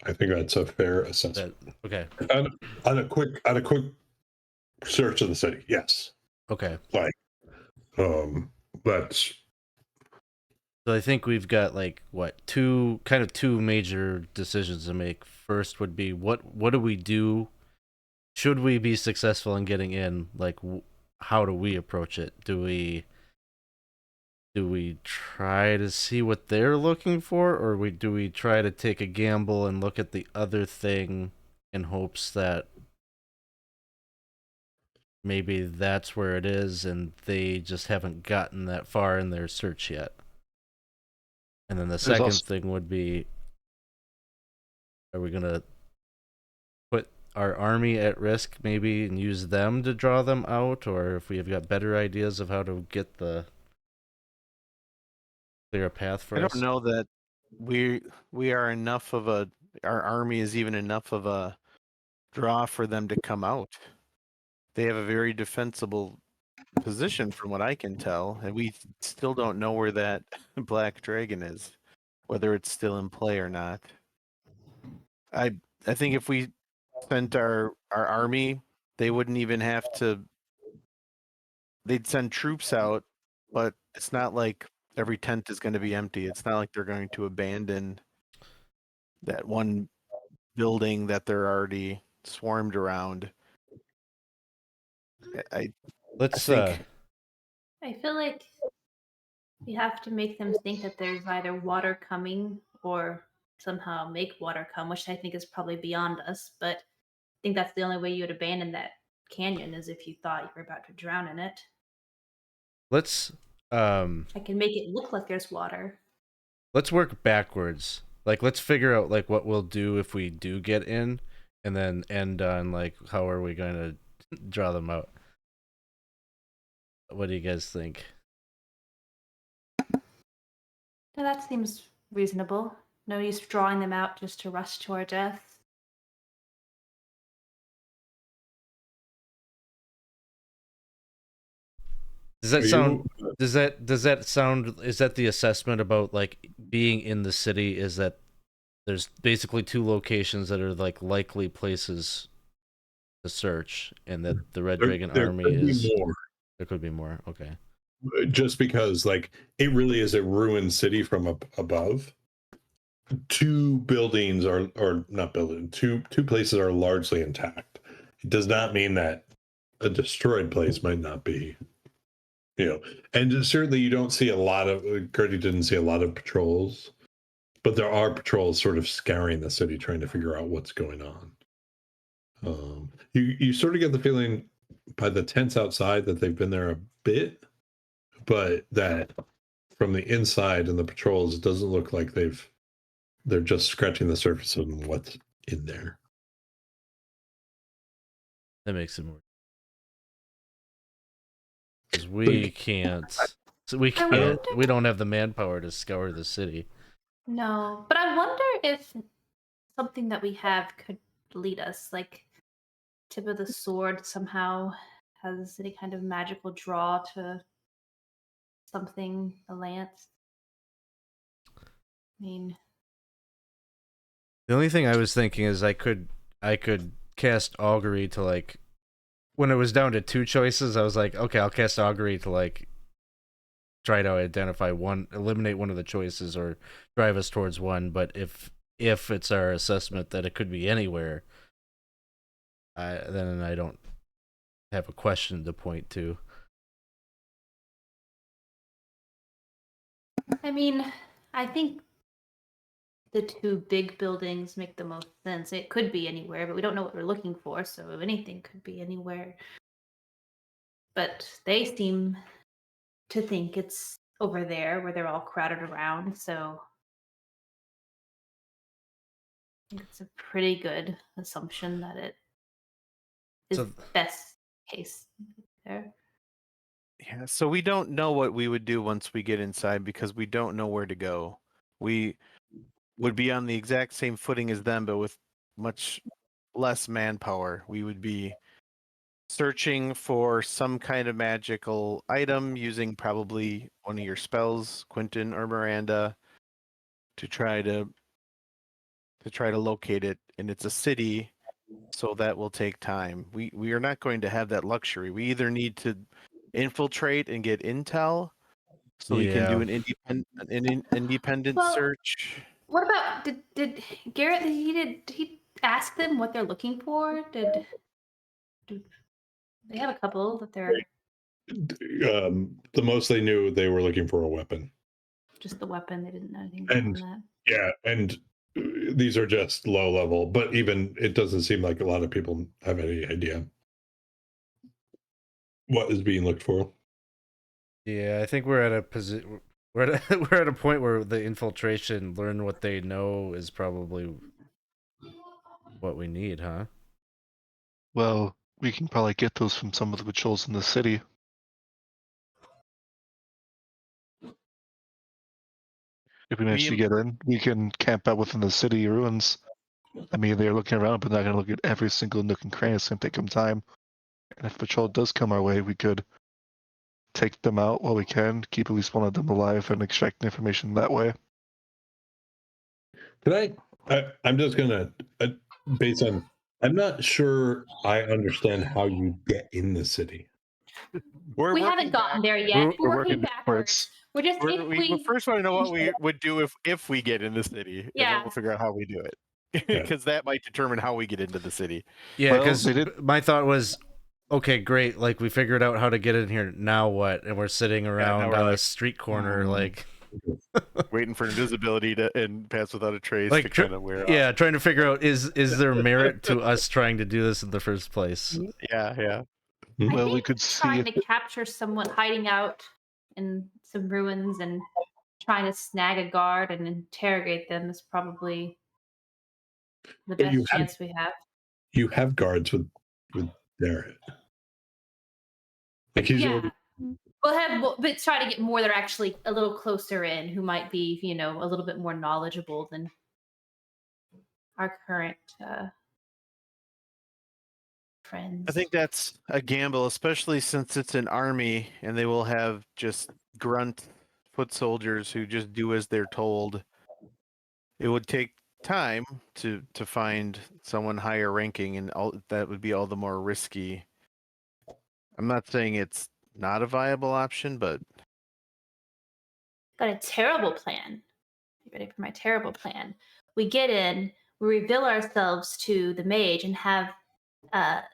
I think that's a fair assessment. Okay. On a quick search of the city, yes. Okay. That's. So I think we've got two major decisions to make. First would be what do we do? Should we be successful in getting in? How do we approach it? Do we do we try to see what they're looking for, or do we try to take a gamble and look at the other thing in hopes that maybe that's where it is and they just haven't gotten that far in their search yet? And then the second also- thing would be, are we gonna put our army at risk maybe and use them to draw them out, or if we have got better ideas of how to get the clear a path for I us? don't know that we are enough of a our army is even enough of a draw for them to come out. They have a very defensible position from what I can tell, and we still don't know where that black dragon is, whether it's still in play or not. I think if we sent our army, they wouldn't even have to. They'd send troops out, but it's not like every tent is going to be empty. It's not like they're going to abandon that one building that they're already swarmed around. I Let's think I feel like we have to make them think that there's either water coming or somehow make water come, which I think is probably beyond us. But I think that's the only way you would abandon that canyon is if you thought you were about to drown in it. let's I can make it look like there's water. let's work backwards. Like, let's figure out like what we'll do if we do get in, and then end on like how are we going to draw them out. What do you guys think? Now that seems reasonable. No use drawing them out just to rush to our death. Does that Are sound? you- Does that sound? Is that the assessment about like being in the city? Is that there's basically two locations that are like likely places to search, and that the Red Dragon there army could be is more, there could be more. Okay. just because like it really is a ruined city from up above. Two buildings are not buildings. Two places are largely intact. It does not mean that a destroyed place might not be. And certainly you don't see a lot of. Gertie didn't see a lot of patrols, but there are patrols sort of scouring the city, trying to figure out what's going on. You sort of get the feeling by the tents outside that they've been there a bit, but that from the inside and the patrols, it doesn't look like they're just scratching the surface of what's in there. That makes it more. Because we can't. So we I can't. wonder- We don't have the manpower to scour the city. No, but I wonder if something that we have could lead us, like tip of the sword somehow has any kind of magical draw to something, a lance. I mean, The only thing I was thinking is I could cast augury to like, when it was down to two choices, I was like, okay, I'll cast augury to like try to identify one, eliminate one of the choices, or drive us towards one. But if it's our assessment that it could be anywhere, then I don't have a question to point to. I mean, I think the two big buildings make the most sense. It could be anywhere, but we don't know what we're looking for, so anything could be anywhere. But they seem to think it's over there where they're all crowded around, so I think it's a pretty good assumption that it is So- best case there. Yeah, so we don't know what we would do once we get inside because we don't know where to go. We would be on the exact same footing as them, but with much less manpower. We would be searching for some kind of magical item using probably one of your spells, Quentin or Miranda, to try to locate it. And it's a city, so that will take time. We are not going to have that luxury. We either need to infiltrate and get intel so we can do Yeah. an independent Well, search. What about did Garrett? Did he ask them what they're looking for? Did they have a couple that they're The most they knew, they were looking for a weapon. Just the weapon. They didn't know anything And beyond that. yeah, and these are just low level, but even it doesn't seem like a lot of people have any idea what is being looked for. Yeah, I think we're at a position. We're at a point where the infiltration, learn what they know, is probably what we need, huh? Well, we can probably get those from some of the patrols in the city. If we manage to get in, we can camp out within the city ruins. I mean, they're looking around, but they're not going to look at every single nook and cranny. It's going to take them time. And if patrol does come our way, we could take them out while we can, keep at least one of them alive, and extract information that way. I'm just gonna based on. I'm not sure I understand how you get in the city. We haven't gotten there yet. We're working backwards. We're just We first want to know what we would do if we get in the city, and Yeah. then we'll figure out how we do it, Yeah. because that might determine how we get into the city. Yeah, Well, because they did- my thought was, okay, great. Like we figured out how to get in here. Now what? And we're sitting around we're on a like, street corner, like Waiting for invisibility and pass without a trace like to kind of wear off. yeah, trying to figure out is there merit to us trying to do this in the first place? Yeah. I Well, we think could see trying if to capture someone hiding out in some ruins and trying to snag a guard and interrogate them is probably the Yeah, you best chance we have. You have guards with Barrett. Like he's Yeah. already, But try to get more that are actually a little closer in, who might be, a little bit more knowledgeable than our current friends. I think that's a gamble, especially since it's an army and they will have just grunt foot soldiers who just do as they're told. It would take time to find someone higher ranking, and that would be all the more risky. I'm not saying it's not a viable option, but got a terrible plan. You ready for my terrible plan? We get in, we reveal ourselves to the mage and have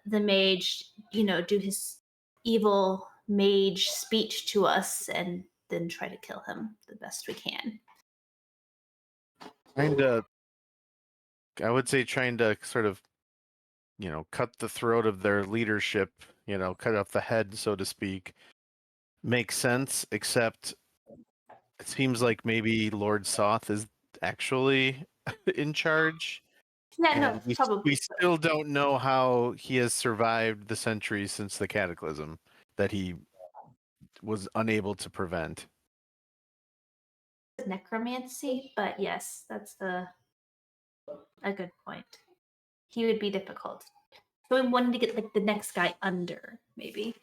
the mage, do his evil mage speech to us and then try to kill him the best we can. I would say trying to sort of, cut the throat of their leadership, cut off the head, so to speak, makes sense, except it seems like maybe Lord Soth is actually in charge. Yeah, And no, probably. we still don't know how he has survived the centuries since the cataclysm that he was unable to prevent. Necromancy, but yes, that's a good point. He would be difficult. So we wanted to get like the next guy under, maybe.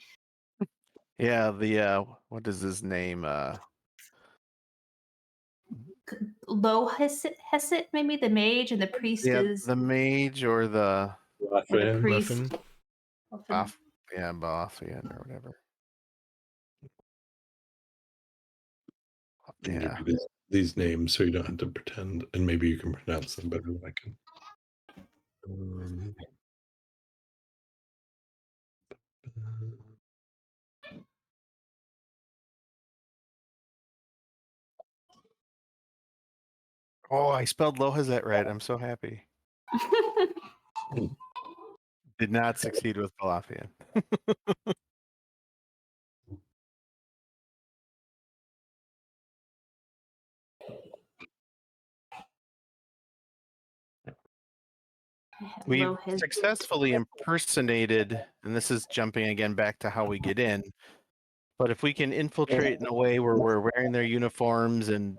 Yeah, the what is his name? Low Hesset, maybe the mage, and the priest is the mage or the priest. Griffin. Bothian or whatever. I'll give Yeah. you these names so you don't have to pretend, and maybe you can pronounce them better than I can. Oh, I spelled Lohazet right. I'm so happy. Did not succeed with Balafian. We've successfully impersonated, and this is jumping again back to how we get in, but if we can infiltrate in a way where we're wearing their uniforms and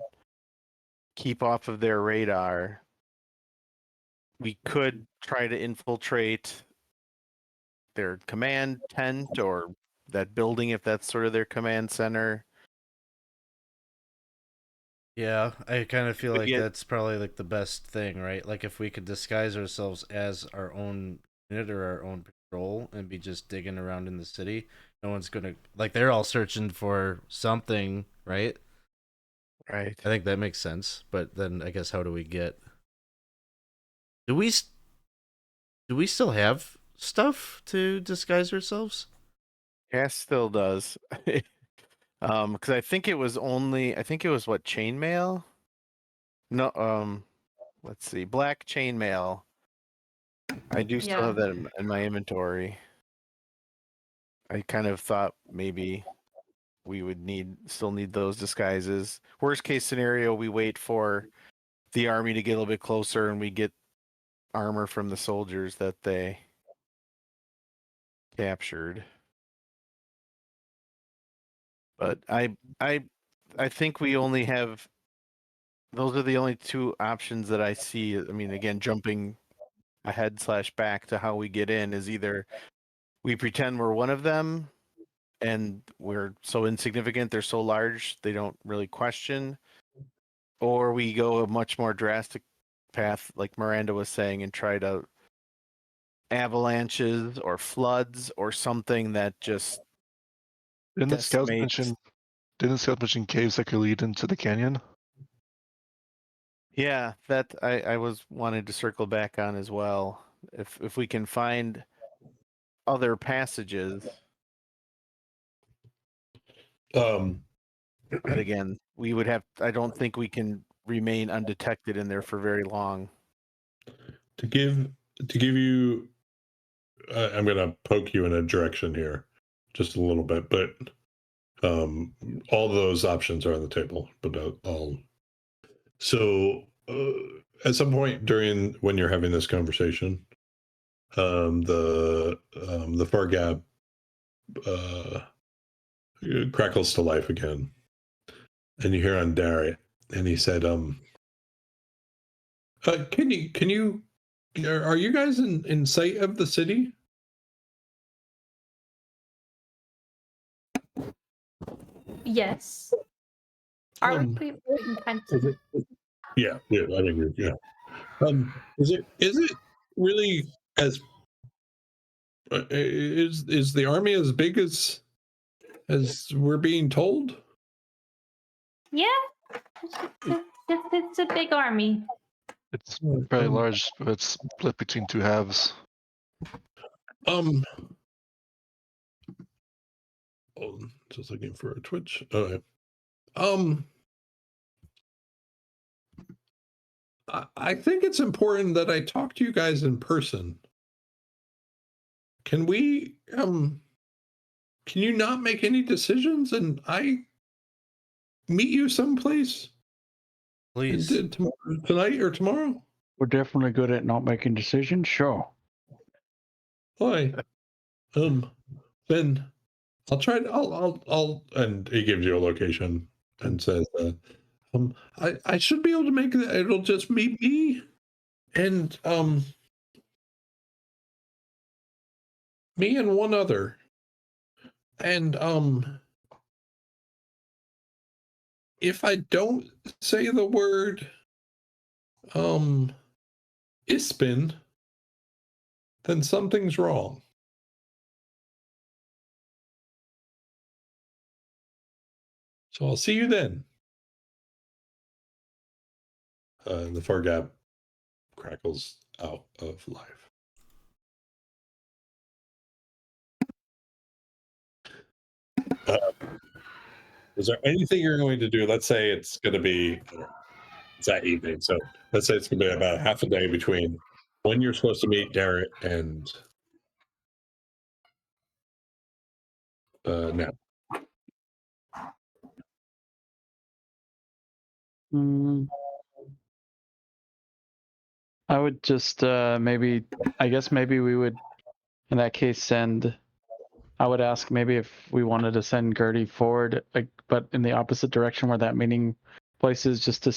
keep off of their radar, we could try to infiltrate their command tent or that building if that's sort of their command center. Yeah, I kind of feel But like yet- that's probably like the best thing, right? Like if we could disguise ourselves as our own unit or our own patrol and be just digging around in the city, no one's gonna like they're all searching for something, right? Right. I think that makes sense. But then I guess how do we get? Do we still have stuff to disguise ourselves? Cass still does. Because I think it was what, chainmail? No, let's see, black chainmail. I do still have that in my inventory. I kind of thought maybe we would still need those disguises. Worst case scenario, we wait for the army to get a little bit closer and we get armor from the soldiers that they captured. But I think we only have those are the only two options that I see. I mean, again, jumping ahead / back to how we get in is either we pretend we're one of them and we're so insignificant, they're so large, they don't really question, or we go a much more drastic path, like Miranda was saying, and try to avalanches or floods or something that just Didn't the scouts decimates. mention caves that could lead into the canyon? Yeah, that I was wanting to circle back on as well. If we can find other passages, Um, but again, we would have. I don't think we can remain undetected in there for very long. to give you, I'm going to poke you in a direction here, just a little bit, but all those options are on the table. But I'll. So at some point during when you're having this conversation, the far gap crackles to life again, and you hear on Darriet, and he said, can you are you guys in sight of the city? Yes. Are we can kind of... Yeah, I think yeah. Is it really as is the army as big as we're being told? Yeah, it's a big army. It's very large, but it's split between two halves. Oh, just looking for a Twitch. Okay. I think it's important that I talk to you guys in person. Can we can you not make any decisions and I meet you someplace? Please. Tonight or tomorrow? We're definitely good at not making decisions. Sure. Why? Then I'll try. I'll. And he gives you a location and says, I should be able to make it. It'll just meet me, and me and one other, and if I don't say the word, Ispin, then something's wrong. So I'll see you then. And the far gap crackles out of life. Is there anything you're going to do? Let's say it's going to be it's that evening. So let's say it's going to be about half a day between when you're supposed to meet Derek and now. I would just maybe, I guess maybe we would, in that case, send. I would ask maybe if we wanted to send Gertie forward, like, but in the opposite direction where that meeting place is, just to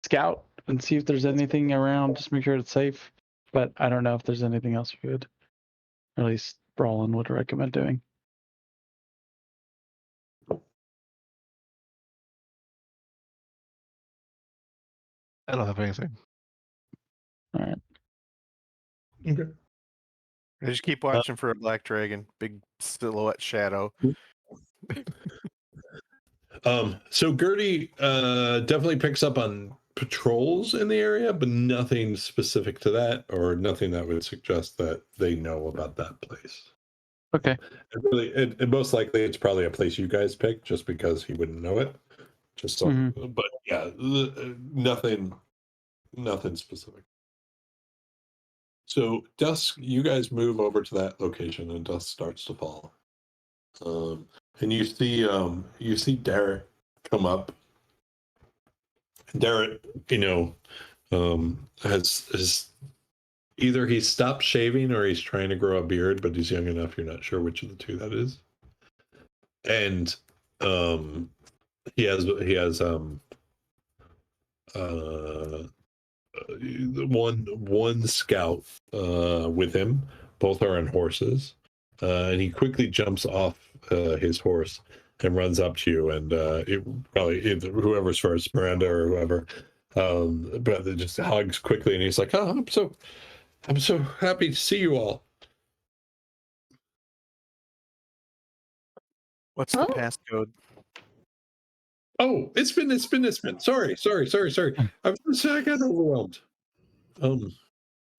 scout and see if there's anything around. Just make sure it's safe. But I don't know if there's anything else we would, or at least Brawlin would recommend doing. I don't have anything. All right. Okay. I just keep watching for a black dragon, big silhouette shadow. So Gertie definitely picks up on patrols in the area, but nothing specific to that, or nothing that would suggest that they know about that place. Okay. And most likely it's probably a place you guys picked just because he wouldn't know it. Just so, but yeah, nothing specific. So dusk, you guys move over to that location, and dusk starts to fall. And you see Derek come up. Derek, has either he stopped shaving or he's trying to grow a beard, but he's young enough. You're not sure which of the two that is. And he has one scout with him. Both are on horses, and he quickly jumps off his horse and runs up to you, and whoever's first, Miranda or whoever, but it just hugs quickly, and he's like, "Oh, I'm so happy to see you all." What's the passcode? Oh, it's been. Sorry. I got overwhelmed.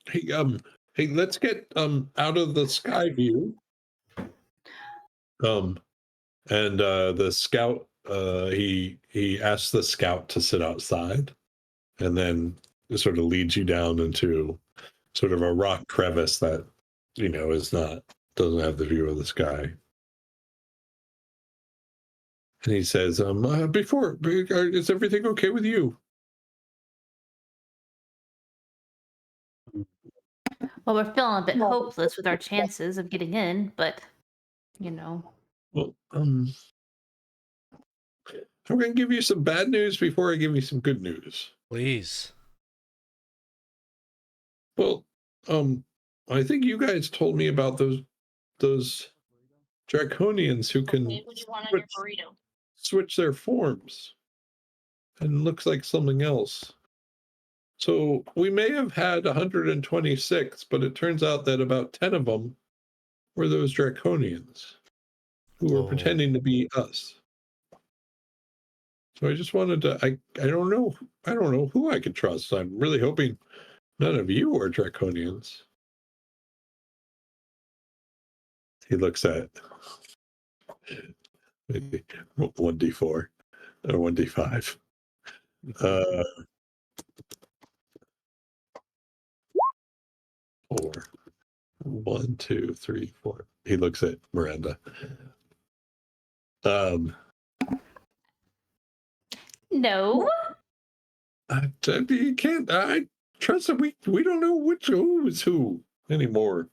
Hey, let's get out of the sky view. And the scout, he asks the scout to sit outside, and then sort of leads you down into sort of a rock crevice that doesn't have the view of the sky. And he says, is everything okay with you? Well, we're feeling a bit hopeless with our chances of getting in, but Well, I'm going to give you some bad news before I give you some good news. Please. Well, I think you guys told me about those draconians who can switch their forms, and looks like something else. So we may have had 126, but it turns out that about 10 of them were those draconians who were pretending to be us. So I just wanted to, I don't know who I could trust. I'm really hoping none of you are draconians. He looks at maybe 1d4 or 1d5. 4. 1, 2, 3, 4. He looks at Miranda. no. You can't. I trust that we don't know who is who anymore.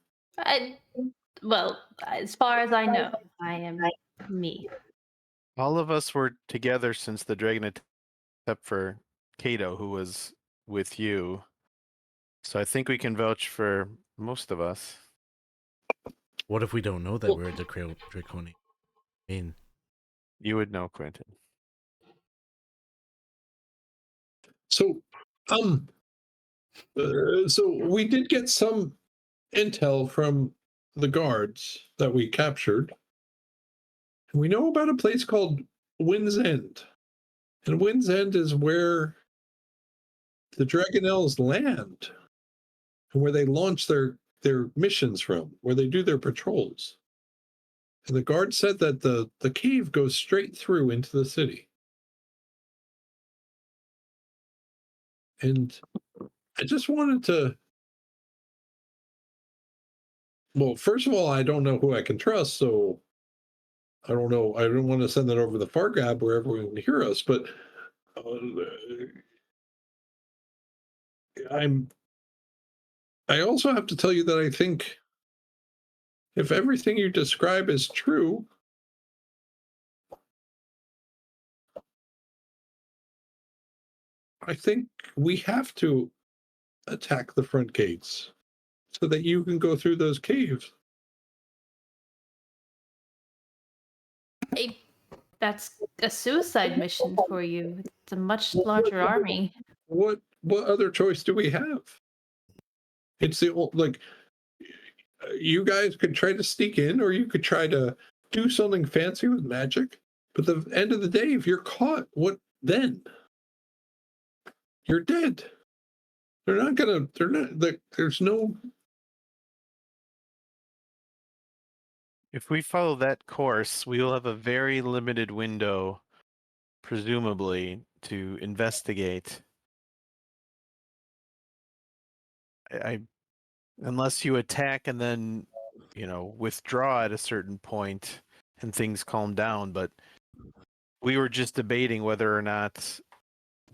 Well, as far as I know, I am me. All of us were together since the dragon attack, except for Kato, who was with you. So I think we can vouch for most of us. What if we don't know that we're a Draconian? I mean, You would know, Quentin. So, so we did get some intel from the guards that we captured. And we know about a place called Wind's End. And Wind's End is where the Dragonelles land and where they launch their missions from, where they do their patrols. And the guard said that the cave goes straight through into the city. And I just wanted to, well, first of all, I don't know who I can trust, so I don't know. I don't want to send that over the far gap where everyone can hear us, but I also have to tell you that I think if everything you describe is true, I think we have to attack the front gates so that you can go through those caves. That's a suicide mission for you. It's a much larger army. What other choice do we have? It's the old, like, you guys could try to sneak in, or you could try to do something fancy with magic. But at the end of the day, if you're caught, what then? You're dead. There's no. If we follow that course, we will have a very limited window, presumably, to investigate. I unless you attack and then, withdraw at a certain point and things calm down. But we were just debating whether or not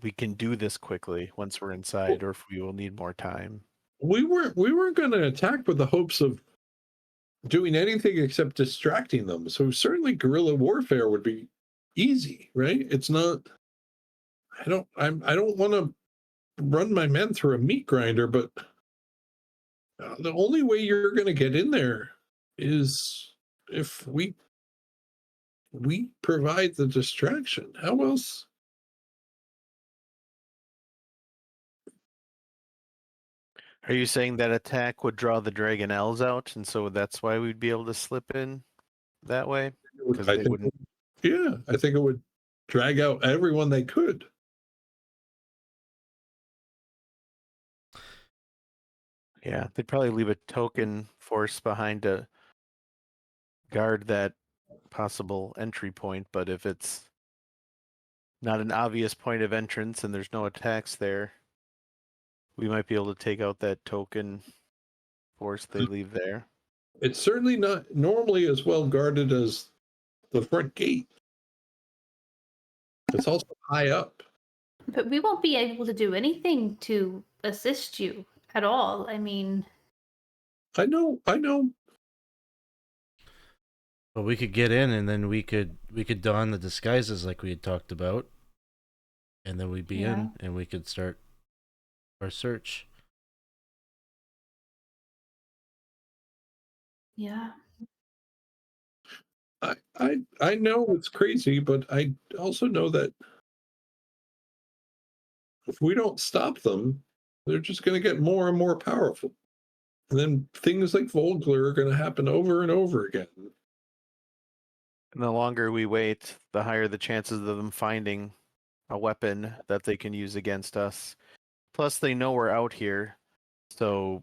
we can do this quickly once we're inside, or if we will need more time. We weren't going to attack with the hopes of doing anything except distracting them. So certainly guerrilla warfare would be easy, right? It's not. I don't want to run my men through a meat grinder, but the only way you're going to get in there is if we provide the distraction. How else? Are you saying that attack would draw the Dragonelles out, and so that's why we'd be able to slip in that way? Because they wouldn't. Yeah, I think it would drag out everyone they could. Yeah, they'd probably leave a token force behind to guard that possible entry point, but if it's not an obvious point of entrance and there's no attacks there, we might be able to take out that token force they leave there. It's certainly not normally as well guarded as the front gate. It's also high up. But we won't be able to do anything to assist you at all. I mean, I know. But we could get in, and then we could don the disguises like we had talked about, and then we'd be in, and we could start our search. yeah. I know it's crazy, but I also know that if we don't stop them, they're just going to get more and more powerful. And then things like Volgler are going to happen over and over again. And the longer we wait, the higher the chances of them finding a weapon that they can use against us. Plus, they know we're out here, so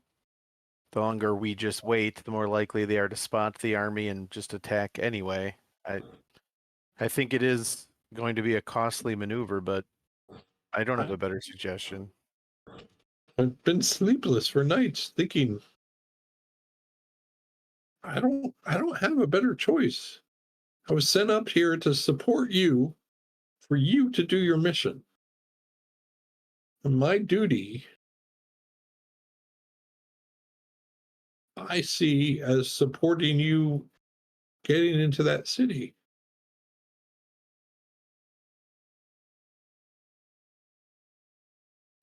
the longer we just wait, the more likely they are to spot the army and just attack anyway. I think it is going to be a costly maneuver, but I don't have a better suggestion. I've been sleepless for nights thinking I don't have a better choice. I was sent up here to support you, for you to do your mission. And my duty I see as supporting you getting into that city.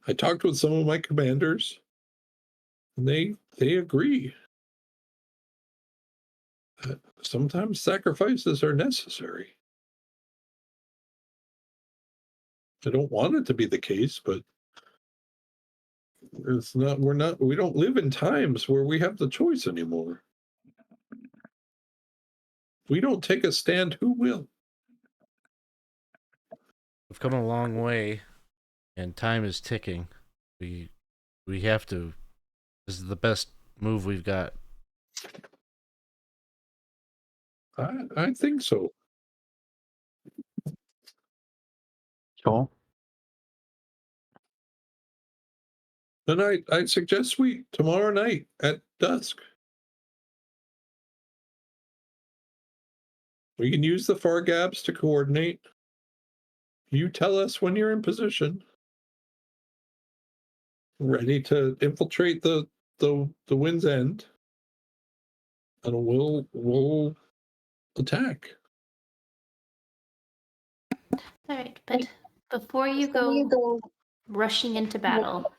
I talked with some of my commanders, and they agree that sometimes sacrifices are necessary. I don't want it to be the case, but it's not. We don't live in times where we have the choice anymore. If we don't take a stand, who will? We've come a long way, and time is ticking. We have to. This is the best move we've got. I think so. Cool. Then I suggest we tomorrow night at dusk. We can use the far gaps to coordinate. You tell us when you're in position, ready to infiltrate the wind's end, and we'll attack. All right, but before you go rushing into battle,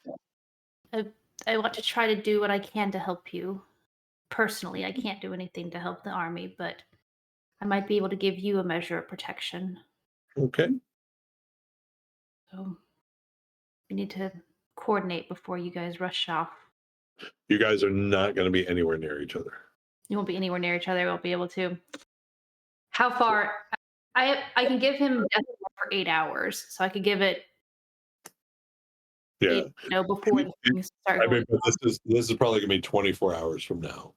I want to try to do what I can to help you. Personally, I can't do anything to help the army, but I might be able to give you a measure of protection. Okay. So we need to coordinate before you guys rush off. You guys are not going to be anywhere near each other. You won't be anywhere near each other. I won't be able to. How far? I can give him death for 8 hours, so I could give it. Yeah. Before things start. I mean, but this is probably going to be 24 hours from now.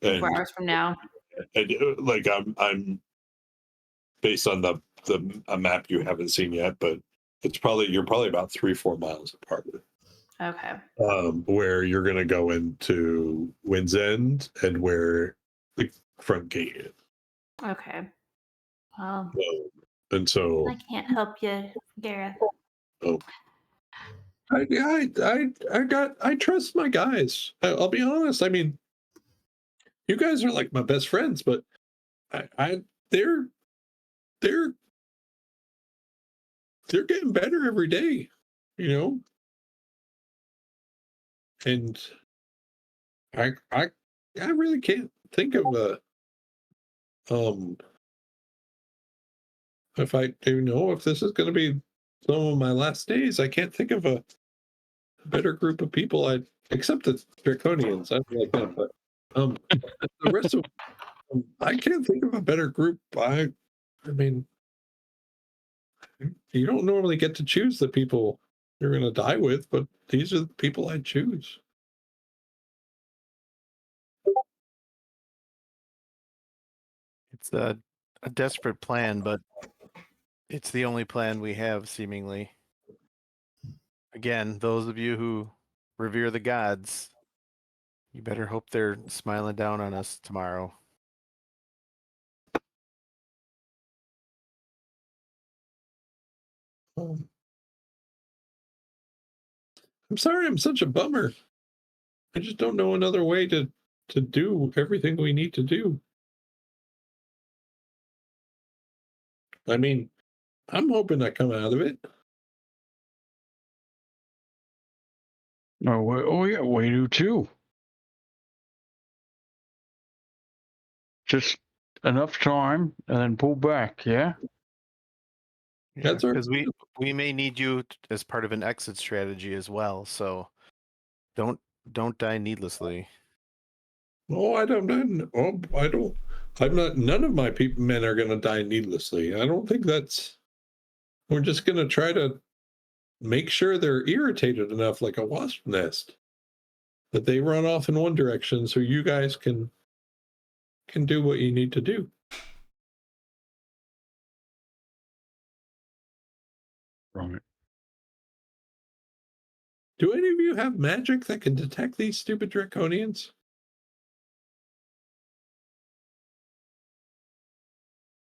24 hours from now. like I'm based on a map you haven't seen yet, but you're probably about 3-4 miles apart. Okay. Where you're gonna go into Wind's End and where the front gate is. Okay. Well, And so I can't help you, Gareth. oh, I trust my guys. I'll be honest. I mean, you guys are like my best friends, but they're they're getting better every day, you know. And I really can't think of if I do know if this is going to be some of my last days. I can't think of a better group of people. Except the Draconians. I like them, but the rest of I can't think of a better group. I mean, you don't normally get to choose the people you're going to die with, but these are the people I choose. It's a desperate plan, but it's the only plan we have, seemingly. Again, those of you who revere the gods, you better hope they're smiling down on us tomorrow. I'm sorry, I'm such a bummer. I just don't know another way to do everything we need to do. I mean, I'm hoping I come out of it. Oh, yeah, we do too. Just enough time and then pull back, yeah? That's our Because we may need you as part of an exit strategy as well. So don't die needlessly. Oh, I don't. Oh, I don't. I'm not. None of my men are going to die needlessly. I don't think that's. We're just going to try to make sure they're irritated enough, like a wasp nest, that they run off in one direction, so you guys can do what you need to do. Right. Do any of you have magic that can detect these stupid draconians?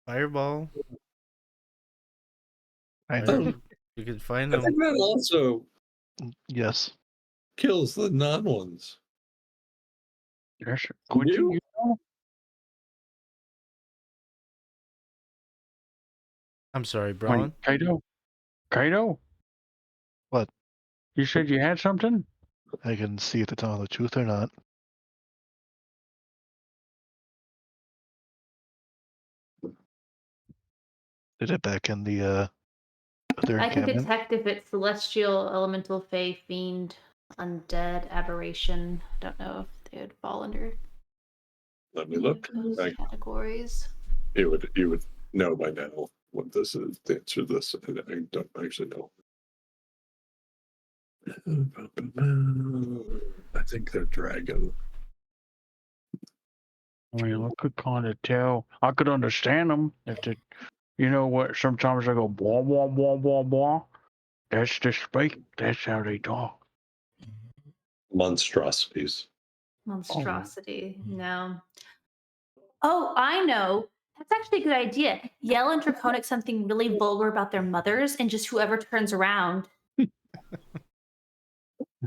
Fireball. I Or do. you could find I them. think that also Yes. kills the non-ones. Yes. Could You? you know? I'm sorry, Wait, Braun. Kaito? What? You said you had something? I can see if they're telling the truth or not. Did it back in the other I can encampment? detect if it's celestial, elemental, fey, fiend, undead, aberration. Don't know if they would fall under Let me any of look. those categories. You would know by now what this is. The answer to this, I don't actually know. I think they're dragon. I mean, I could kind of tell. I could understand them if they, you know what? Sometimes they go blah blah blah blah blah. That's the speak. That's how they talk. Monstrosities. Monstrosity. No. Oh, I know. That's actually a good idea. Yell in Draconic something really vulgar about their mothers, and just whoever turns around.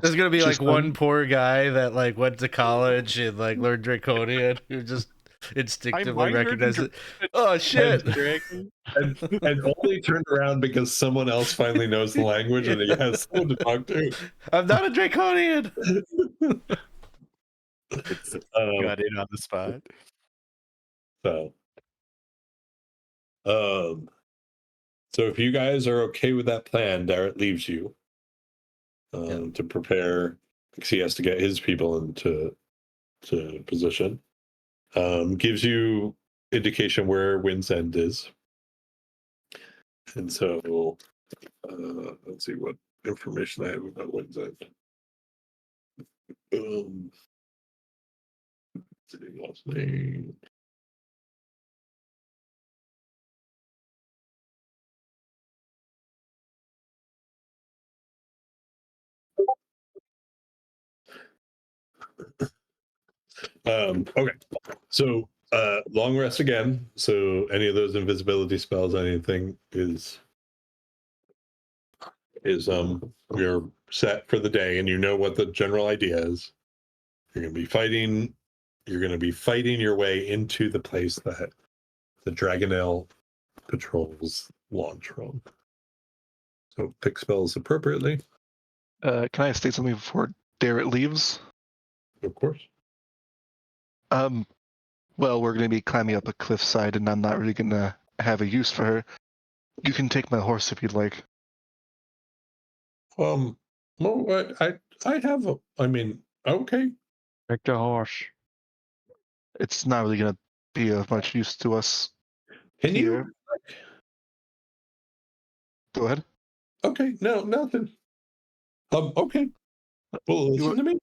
There's gonna be Just like one poor guy that like went to college and like learned Draconian who just instinctively recognized it. Oh shit! And only turned around because someone else finally knows the language and he has someone to talk to. I'm not a Draconian. Got in on the spot. So, so if you guys are okay with that plan, Darrett leaves you to prepare because he has to get his people into position. Gives you indication where Wind's End is, and so let's see what information I have about Wind's End. City last name. Okay. So long rest again. So any of those invisibility spells, anything is you're set for the day, and you know what the general idea is. You're gonna be fighting. You're gonna be fighting your way into the place that the Dragonel patrols launch from. So pick spells appropriately, Can I state something before Darrett leaves? of course. Well, we're going to be climbing up a cliffside, and I'm not really going to have a use for her. You can take my horse if you'd like. Well, I have a. I mean, okay. Take the horse. It's not really going to be of much use to us Can here. you? Go ahead. Okay, no, nothing. Okay. Well, You listen to me.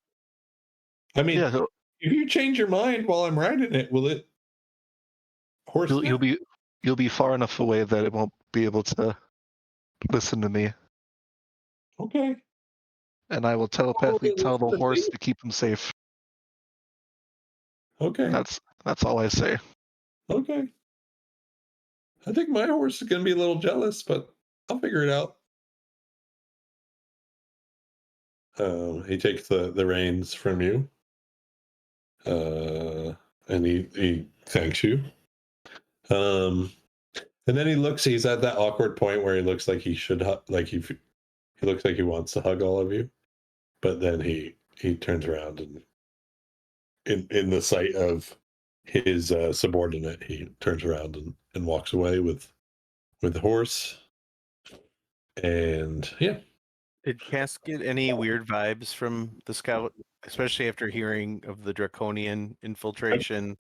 I mean, Yeah, if you change your mind while I'm riding it, will it horse? you'll be far enough away that it won't be able to listen to me, Okay. and I will telepathically tell the horse to keep him safe. Okay. That's all I say. Okay. I think my horse is going to be a little jealous, but I'll figure it out. He takes the reins from you, and he thanks you. And then he looks. He's at that awkward point where he looks like he should like he looks like he wants to hug all of you, but then he turns around and in the sight of his subordinate, he turns around and walks away with the horse. And yeah. Did Cass get any weird vibes from the scout, especially after hearing of the draconian infiltration?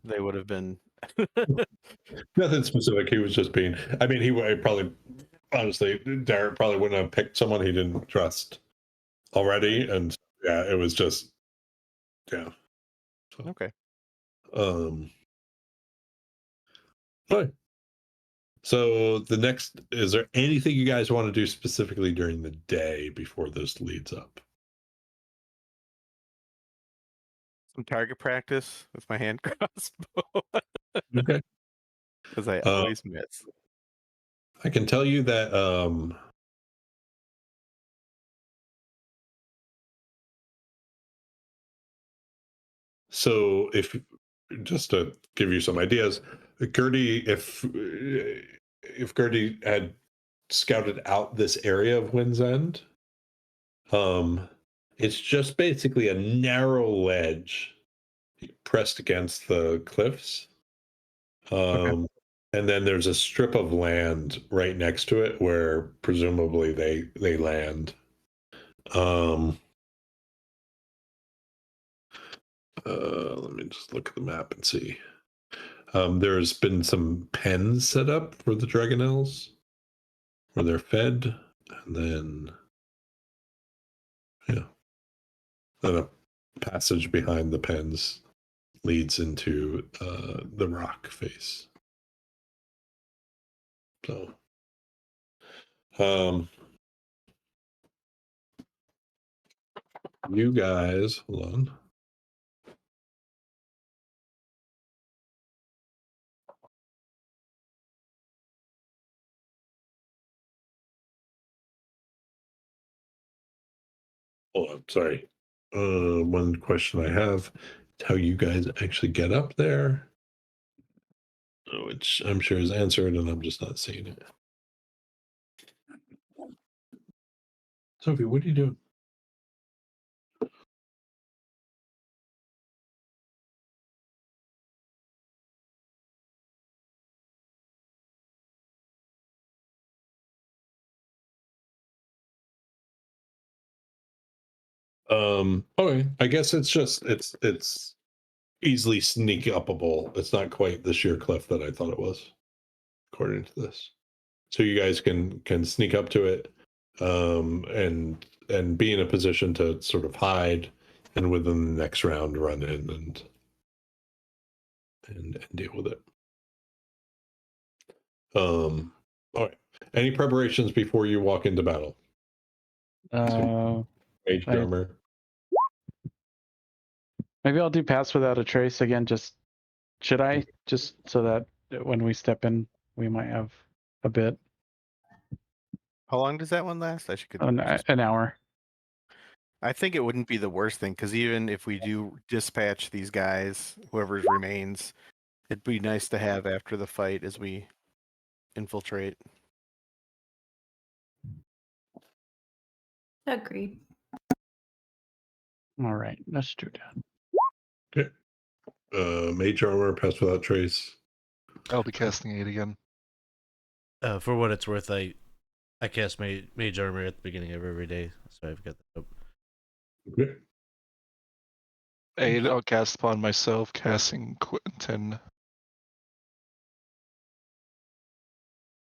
They would have been. Nothing specific. He was just being. I mean, he probably, honestly, Derek probably wouldn't have picked someone he didn't trust already, and yeah, it was just, yeah. So, Okay. Right. So the next, is there anything you guys want to do specifically during the day before this leads up? Some target practice with my hand crossbow. Okay. Because I always miss. I can tell you that so just to give you some ideas, Gertie, if Gertie had scouted out this area of Wind's End, it's just basically a narrow ledge pressed against the cliffs. And then there's a strip of land right next to it where presumably they land. Let me just look at the map and see. There's been some pens set up for the Dragonels where they're fed, and then a passage behind the pens leads into the rock face. So, you guys, hold on. Oh, I'm sorry. One question I have is how you guys actually get up there, which I'm sure is answered, and I'm just not seeing it. Sophie, what are you doing? Okay. I guess it's just it's easily sneak upable. It's not quite the sheer cliff that I thought it was, according to this. So you guys can sneak up to it, and be in a position to sort of hide, and within the next round run in and deal with it. All right. Any preparations before you walk into battle? Mage I- armor. Maybe I'll do pass without a trace again. Should I? Just so that when we step in, we might have a bit. How long does that one last? I should. An hour. I think it wouldn't be the worst thing because even if we do dispatch these guys, whoever remains, it'd be nice to have after the fight as we infiltrate. Agreed. All right, let's do that. Okay. Mage armor, pass without trace. I'll be casting 8 again. For what it's worth, I cast mage armor at the beginning of every day, so I've got that up. Okay. 8 I'll cast upon myself, casting Quentin.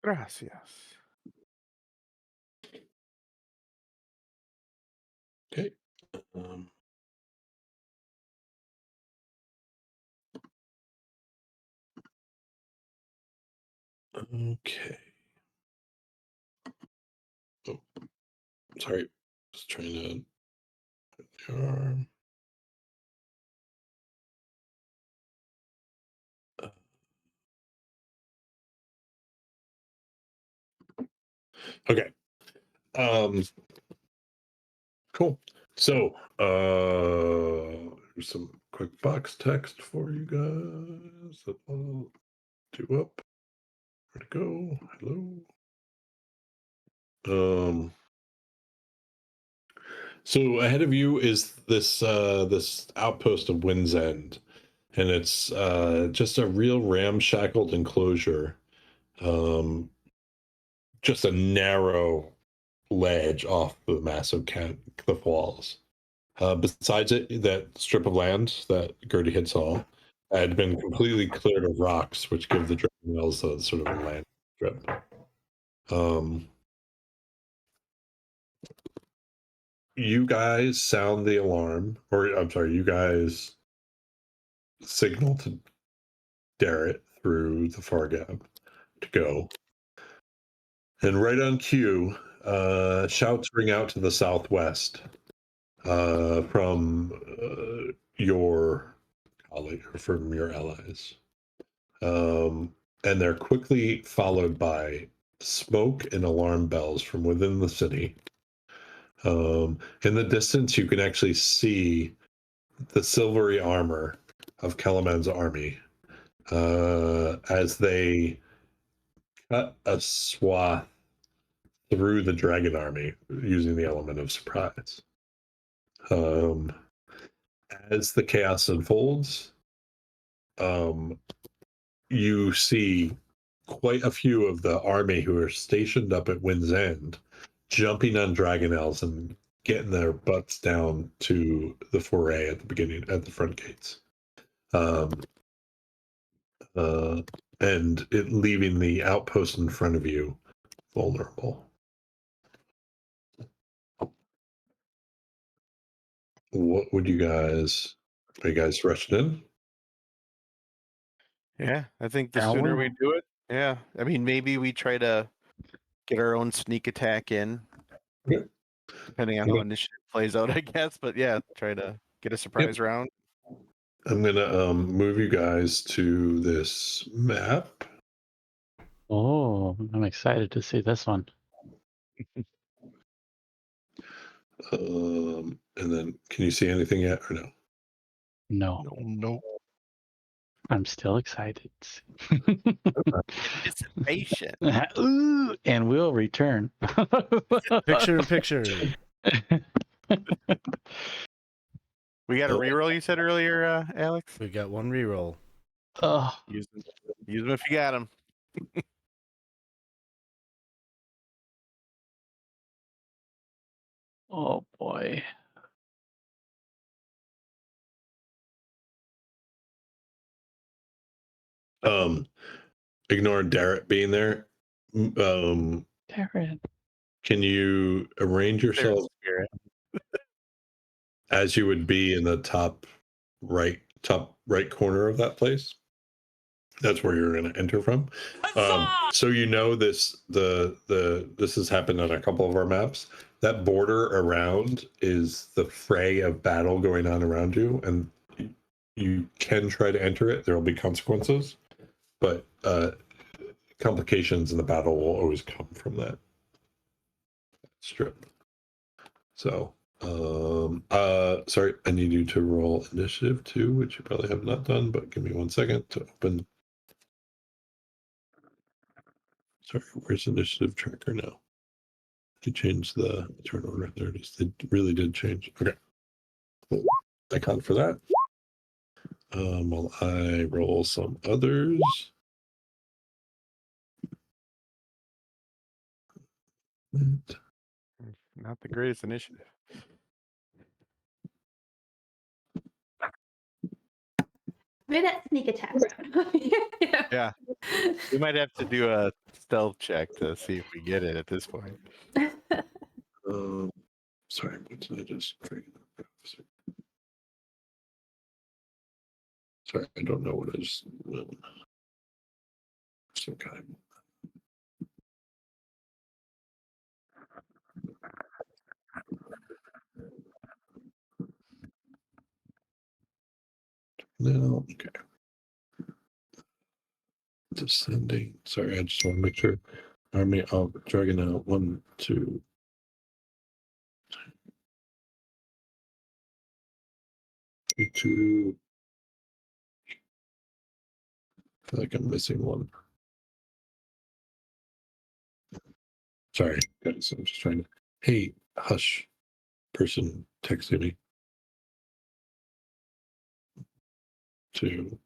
Gracias. Okay. Okay. Oh, sorry. Just trying to put the arm. Okay. Cool. So, here's some quick box text for you guys that I'll do up. Where to go? Hello. So ahead of you is this this outpost of Wind's End, and it's just a real ramshackled enclosure. Just a narrow ledge off the massive cliff walls. Besides it, that strip of land that Gertie had saw had been completely cleared of rocks, which give the Dragonlance a sort of a land strip. You guys sound the alarm, or I'm sorry, you guys signal to Darrett through the far gap to go. And right on cue, shouts ring out to the southwest from your colleague or from your allies. And they're quickly followed by smoke and alarm bells from within the city. In the distance, you can actually see the silvery armor of Kalaman's army as they cut a swath through the dragon army using the element of surprise. As the chaos unfolds, you see quite a few of the army who are stationed up at Wind's End jumping on Dragonels and getting their butts down to the foray at the beginning, at the front gates. And it leaving the outpost in front of you vulnerable. What would you guys, are you guys rushing in? Yeah, I think the Shall sooner we? we do it, yeah. I mean, maybe we try to get our own sneak attack in, Okay. depending on how initiative plays out, I guess. But yeah, try to get a surprise round. I'm gonna move you guys to this map. Oh, I'm excited to see this one. And then can you see anything yet or no? No, No. I'm still excited. Anticipation. Ooh, and we'll return. Picture in picture. We got a reroll you said earlier, Alex? We got one reroll. Oh, Use them if you got them. oh boy. Ignore Darrett being there. Darren. Can you arrange yourself Spirit. as you would be in the top right corner of that place? That's where you're going to enter from. So you know this this has happened on a couple of our maps. That border around is the fray of battle going on around you, and you can try to enter it. There will be consequences, but complications in the battle will always come from that strip. So, sorry, I need you to roll initiative too, which you probably have not done, but give me 1 second to open. Sorry, where's initiative tracker now? He changed the turn order. There it is. It really did change. Okay. Cool. Icon for that. While I roll some others. Not the greatest initiative. Maybe that sneak attack round. Yeah. We might have to do a stealth check to see if we get it at this point. Sorry, what did I just create? Sorry, I don't know what I just. Some kind. No, okay. Descending. Sorry, I just want to make sure. Army of Dragon out 1, 2. 2. I feel like I'm missing one. Sorry, guys. I'm just trying to. Hey, hush. Person texting me. 2.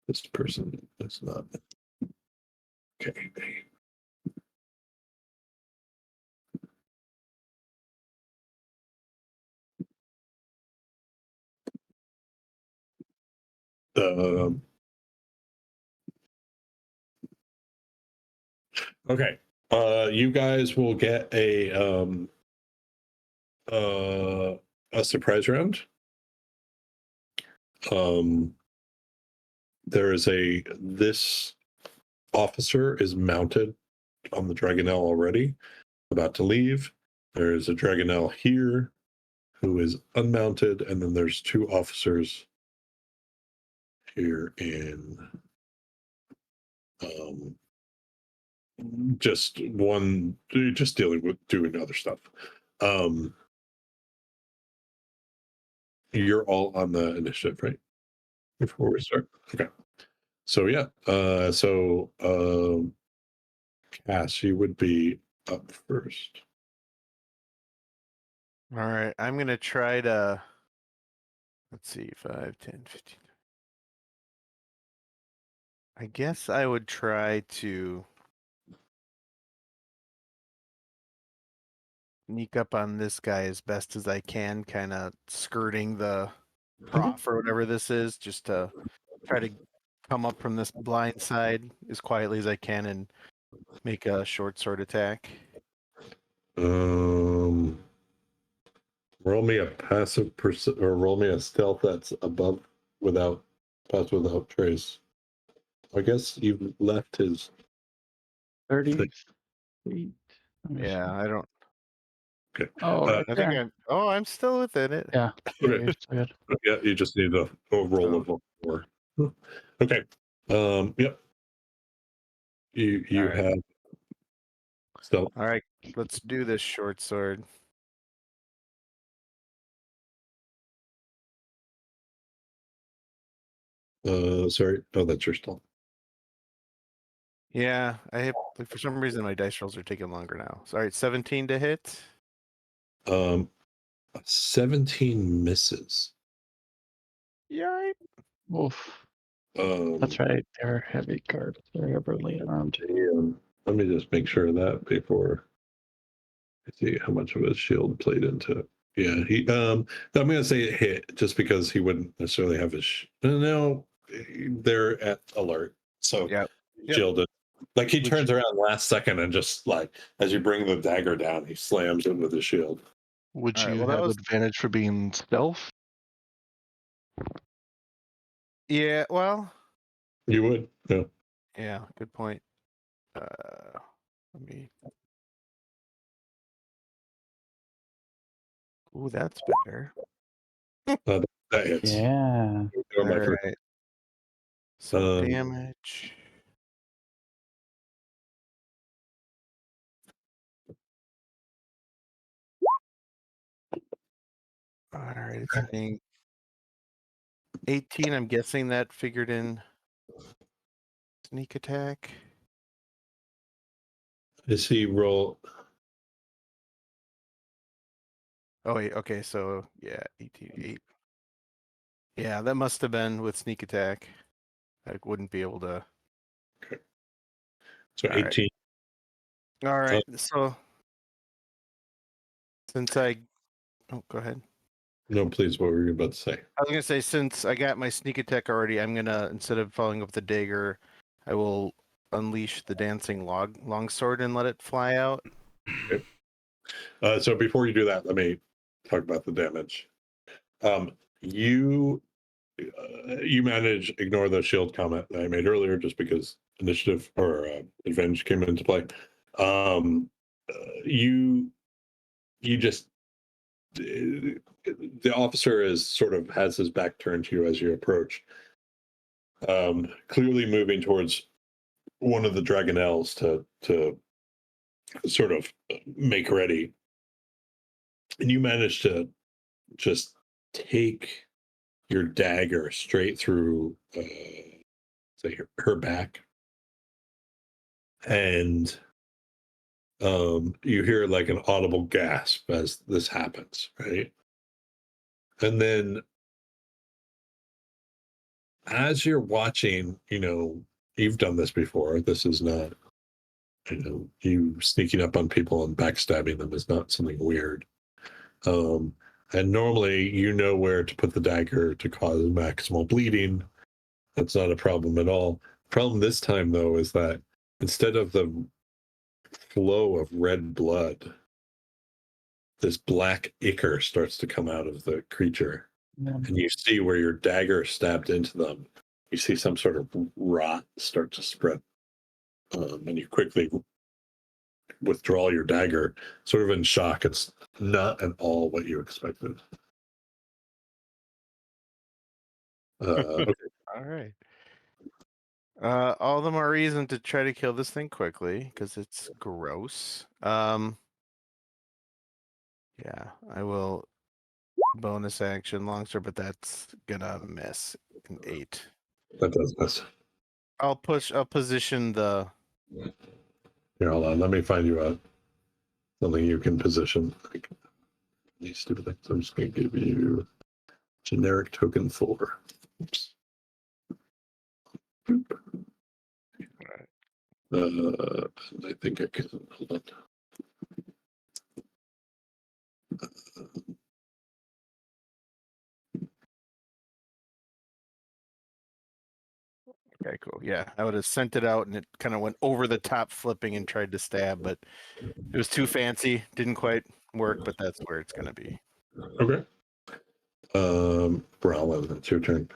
This person is not. Okay. Okay. You guys will get a surprise round. There is this officer is mounted on the Dragonelle already, about to leave. There is a Dragonelle here who is unmounted, and then there's 2 officers here in just one, just dealing with doing other stuff. You're all on the initiative, right? Before we start. Okay. So yeah. Cass, you would be up first. All right. I'm going to try to. Let's see. 5, 10, 15. I guess I would try to sneak up on this guy as best as I can, kind of skirting the prof or whatever this is, just to try to come up from this blind side as quietly as I can and make a short sword attack. Roll me a passive or roll me a stealth that's above without trace. I guess you've left his 30 feet. Yeah, I don't. Okay. Oh, right I think there. I'm still within it. Yeah. Okay. You're still good. Yeah, you just need a roll of 4. Okay. Yep. You All right. have stealth. All right, let's do this short sword. Sorry. Oh, that's your stealth. Yeah, I have, like, for some reason my dice rolls are taking longer now. So, all right, 17 to hit. 17 misses. Yeah. Oof. Um, That's right. They're heavy cards. They're heavily armed. let me just make sure of that before I see how much of his shield played into it. Yeah, I'm gonna say it hit just because he wouldn't necessarily have his. No, they're at alert, so Yep. shielded. Like he Would turns around last second and just like as you bring the dagger down, he slams in with his shield. Would All right, you well, that have was- advantage for being stealth? Yeah. Well. You would, yeah. Yeah. Good point. Let me. Ooh, that's better. That hits. Yeah. Going by All first. right. So Um, damage. All right, it's saying 18. I'm guessing that figured in sneak attack. Is he roll? Oh wait, okay, so yeah, 18, 8. Yeah, that must have been with sneak attack. I wouldn't be able to. So All right. 18. All right, so since I, oh, go ahead. No, please. What were you about to say? I was gonna say since I got my sneak attack already, I'm gonna instead of following up the dagger, I will unleash the dancing longsword and let it fly out. So before you do that, let me talk about the damage. You manage ignore the shield comment that I made earlier, just because initiative or advantage came into play. You just the officer is sort of has his back turned to you as you approach, clearly moving towards one of the dragonelles to sort of make ready, and you manage to just take your dagger straight through say her back, and you hear like an audible gasp as this happens, right? And then as you're watching, you've done this before. This is not, you sneaking up on people and backstabbing them is not something weird. And normally you know where to put the dagger to cause maximal bleeding. That's not a problem at all. Problem this time, though, is that instead of the flow of red blood, this black ichor starts to come out of the creature. Yeah. And you see where your dagger stabbed into them. You see some sort of rot start to spread. And you quickly withdraw your dagger, sort of in shock. It's not at all what you expected. Okay. All right. All the more reason to try to kill this thing quickly because it's gross. Yeah, I will bonus action longsword, but that's gonna miss an 8. That does miss. I'll position the. Here, hold on. Let me find you something you can position. Like, these stupid things. I'm just going to give you generic token 4. Oops. Boop. I think I can. Hold on. Okay, cool. Yeah, I would have sent it out and it kind of went over the top, flipping and tried to stab, but it was too fancy. Didn't quite work, but that's where it's gonna be. Okay. Bralin, it's your turn.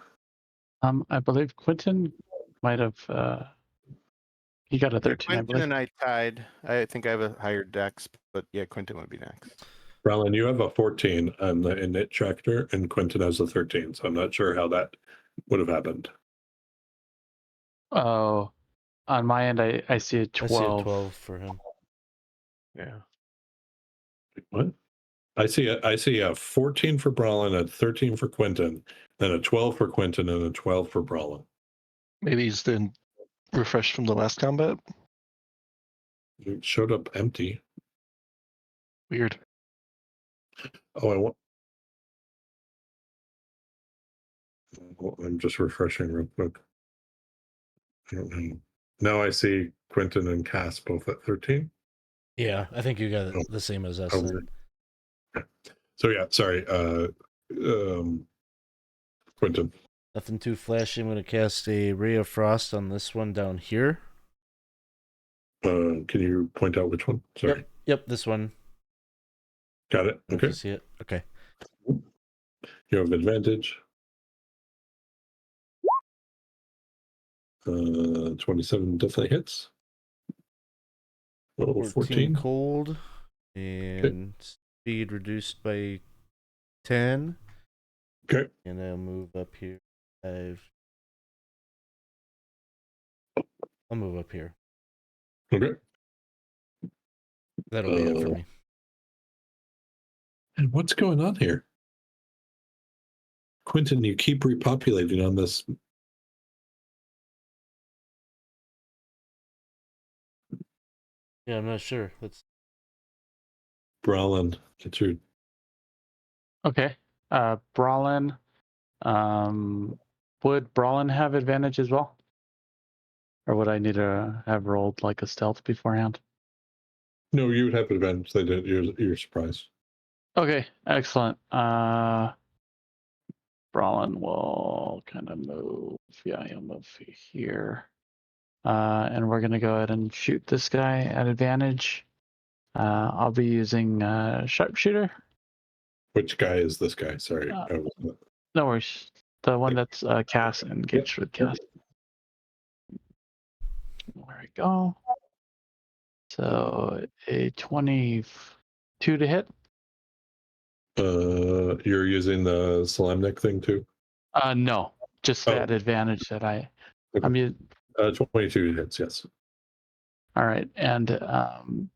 I believe Quentin might have. He got a 13, I Quentin believe. and I tied. I think I have a higher dex, but yeah, Quentin would be next. Bralin, you have a 14 on the innate tractor, and Quentin has a 13. So I'm not sure how that would have happened. Oh, on my end, I see a 12. I see a 12 for him. Yeah. What? I see a 14 for Bralin, a 13 for Quentin, then a 12 for Quentin, and a 12 for Bralin. Maybe he's been refreshed from the last combat. It showed up empty. Weird. Oh, I'm just refreshing real quick. I don't know. Now I see Quentin and Cass both at 13. Yeah, I think you got Oh. the same as us. Oh, Then. weird. So yeah, sorry. Quentin. Nothing too flashy. I'm going to cast a Ray of Frost on this one down here. Can you point out which one? Sorry. Yep, this one. Got it. If Okay. you see it. Okay. You have advantage. 27 definitely hits. Oh, 14. cold. And speed reduced by 10. Okay. And I'll move up here. I'll move up here. Okay. That'll be it for me. And what's going on here? Quentin, you keep repopulating on this. Yeah, I'm not sure. Let's. Brawlin, get your. Okay. Brawlin. Would Brawlin have advantage as well? Or would I need to have rolled like a stealth beforehand? No, you would have advantage. They did. You're surprised. Okay, excellent. Brawlin will kind of move. Yeah, he'll move here. And we're gonna go ahead and shoot this guy at advantage. I'll be using sharpshooter. Which guy is this guy? Sorry. No worries. The one that's Cass engaged with Cass. There we go. So a 22 to hit. You're using the Solemnic thing too? No, just that advantage that Okay. I'm using. 22 hits, yes. All right, and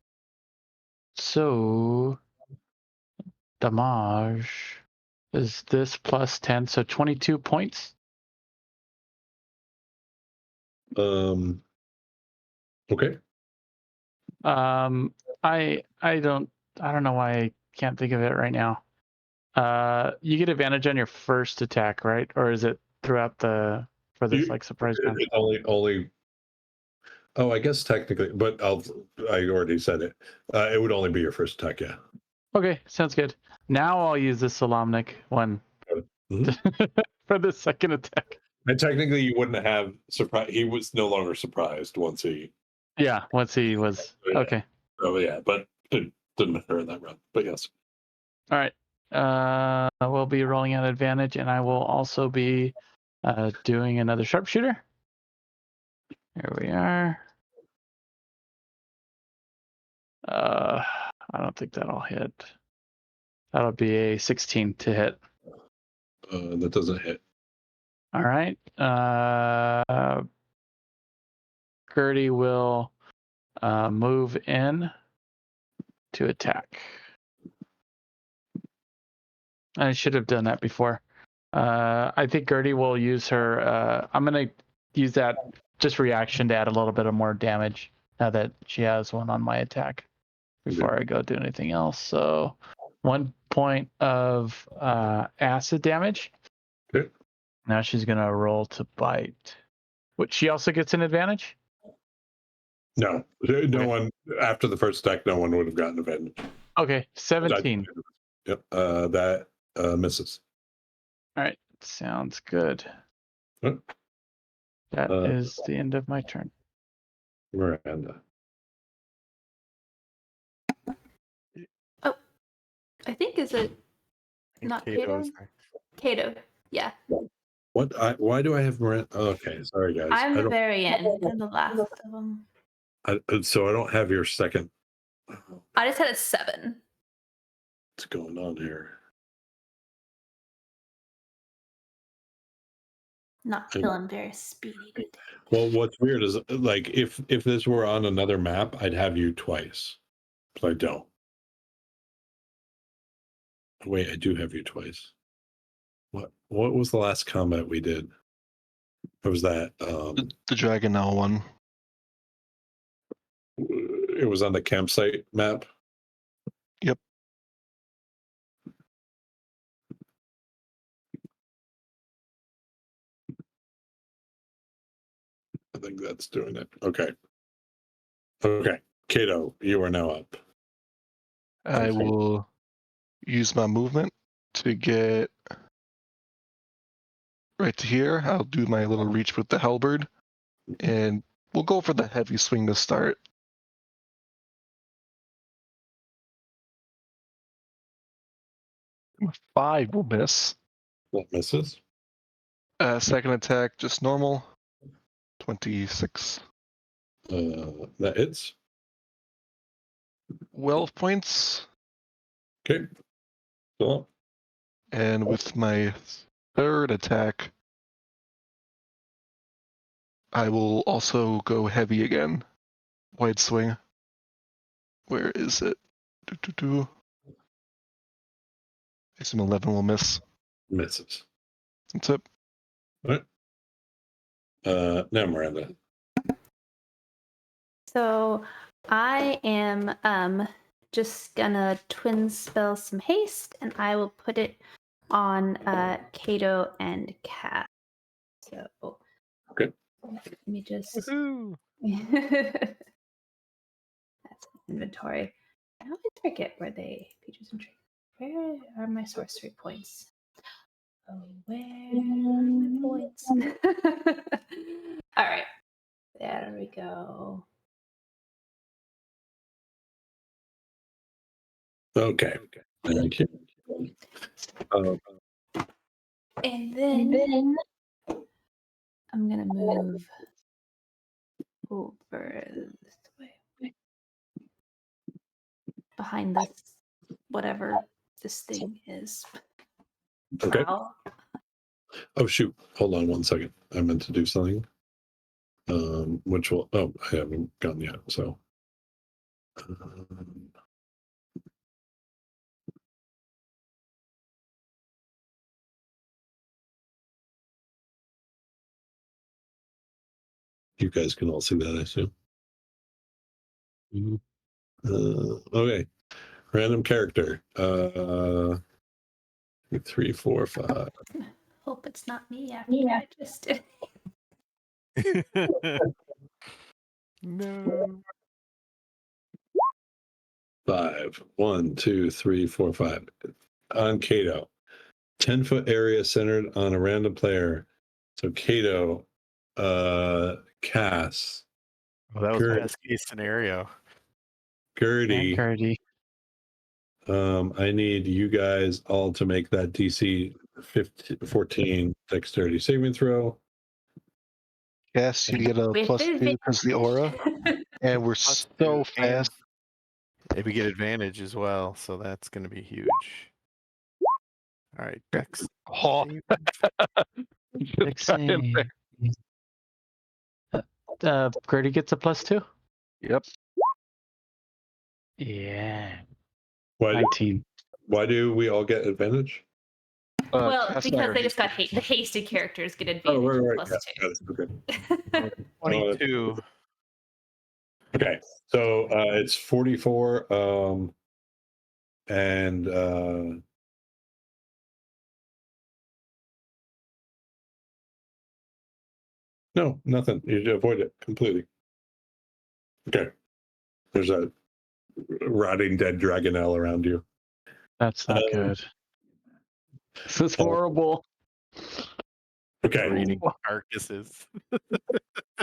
so damage is this plus 10, so 22 points. Okay. I don't know why I can't think of it right now. You get advantage on your first attack, right? Or is it throughout for this like surprise round? Only. Oh, I guess technically, but I already said it. It would only be your first attack, yeah. Okay, sounds good. Now I'll use the Solemnic one for the second attack. And technically, you wouldn't have surprise. He was no longer surprised once he. Yeah, once he was okay. Oh yeah, but it didn't matter in that round. But yes. All right. We'll be rolling at advantage, and I will also be doing another sharpshooter. Here we are. I don't think that'll hit. That'll be a 16 to hit. That doesn't hit. All right. Gertie will move in to attack. I should have done that before. I think Gertie will use her. I'm going to use that just reaction to add a little bit of more damage now that she has one on my attack before I go do anything else. So 1 point of acid damage. Okay. Now she's going to roll to bite. Which she also gets an advantage? No one after the first attack. No one would have gotten advantage. Okay, 17. Yep. That misses. All right, sounds good. Huh? That is the end of my turn. Miranda. Oh, I think is it not Cato? Cato, yeah. What? Why do I have Miranda? Oh, okay, sorry guys. I'm the very end and the last of them. So I don't have your second. I just had a 7. What's going on here? Not feeling very speedy today. Well, what's weird is like if this were on another map, I'd have you twice. So I don't. Wait, I do have you twice. What was the last combat we did? What was that? The Dragonlance one. It was on the campsite map. Yep. I think that's doing it. Okay. Okay. Cato, you are now up. I will use my movement to get right to here. I'll do my little reach with the halberd, and we'll go for the heavy swing to start. 5 will miss. That misses. Second attack, just normal. 26. That hits. 12 points. Okay. So And with my third attack, I will also go heavy again. Wide swing. Where is it? I assume 11 will miss. Misses. That's it. All right. Now Miranda. So I am just gonna twin spell some haste, and I will put it on Kato and Cat. So Okay. let me just Woohoo! that's inventory. I always forget where they features and traits. Where are my sorcery points? Oh, where are my points? All right, there we go. Okay. Thank you. And then I'm gonna move over this way, behind this, whatever this thing is. Okay. Wow. Oh shoot! Hold on 1 second. I meant to do something. Which will. Oh, I haven't gotten yet. So. You guys can all see that, I assume. Okay. Random character. 3, 4, 5. Hope it's not me after I just did. No. 5. 1, 2, 3, 4, 5. On Kato. 10-foot area centered on a random player. So Kato, Cass, Well, that was Gertie, best case scenario. And Gertie. Gertie. I need you guys all to make that DC 14 dexterity saving throw. Yes, you get a With +2 because of the aura. And we're Plus so 2, and fast. we get advantage as well, so that's going to be huge. All right, Dex. Oh, Big save. Gertie gets a +2? Yep. Yeah. Why 19. do we all get advantage? Well, Cass and I because are they just got equal. the hasted characters get Oh, advantage right. plus Yeah, okay. 2. 22. Okay. So it's 44. And no, nothing. You avoid it completely. Okay. There's a rotting dead dragonelle around you. That's not good. This is horrible. Okay. Breeding carcasses.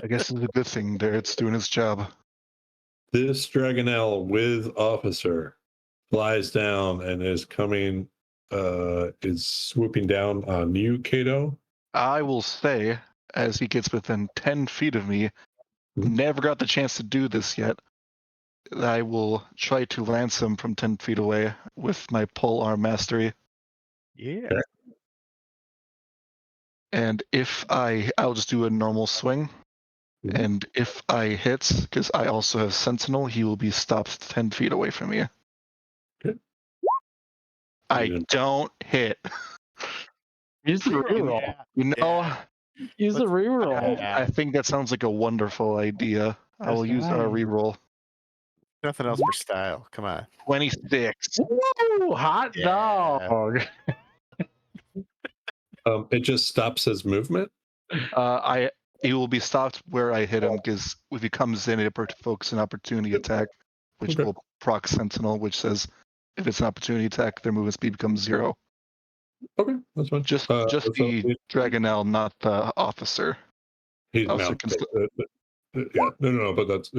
I guess it's a good thing there. It's doing its job. This dragonelle with officer flies down and is coming, is swooping down on you, Kato. I will say, as he gets within 10 feet of me, never got the chance to do this yet. I will try to lance him from 10 feet away with my pole arm mastery. Yeah. Okay. And if I'll just do a normal swing. Mhm. And if I hit, because I also have Sentinel, he will be stopped 10 feet away from me. Okay. I Yeah. don't hit. Use the reroll. Yeah. You know, Yeah. Use the reroll. Yeah. I think that sounds like a wonderful idea. I will That's use our right. reroll. Nothing else for style. Come on. 26. Woo! Hot Yeah. dog. It just stops his movement. He will be stopped where I hit him because if he comes in, it provokes an opportunity attack, which Okay. will proc Sentinel, which says if it's an opportunity attack, their movement speed becomes 0. Okay, that's fine. Just So the Dragonelle, not the officer. he's Officer now. can Yeah, no, but that's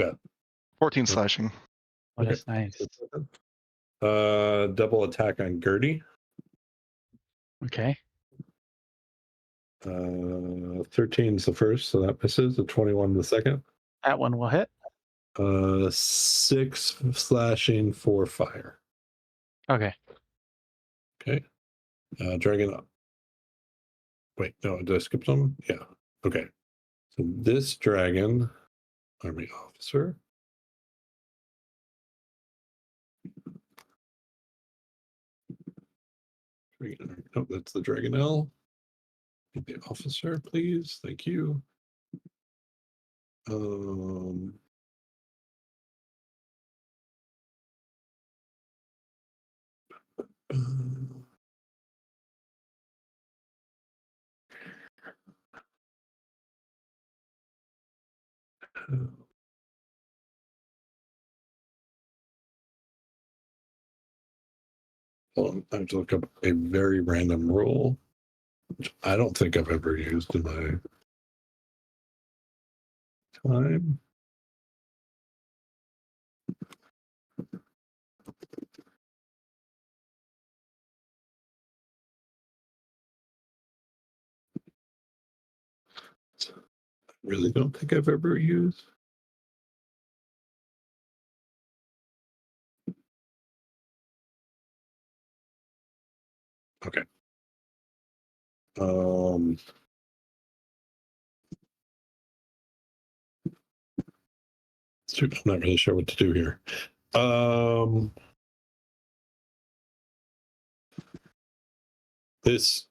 14 slashing. Oh, that's nice. Double attack on Gertie. Okay. 13 is the first, so that misses. A 21 the second. That one will hit. 6 slashing for fire. Okay. Okay. Dragon. Wait, no, did I skip some? Yeah. Okay. So this dragon, army officer. Oh, that's the Dragonel. The officer, please. Thank you. Um, hold on, I have to look up a very random rule, which I don't think I've ever used in my time. I really don't think I've ever used. Okay. I'm not really sure what to do here. This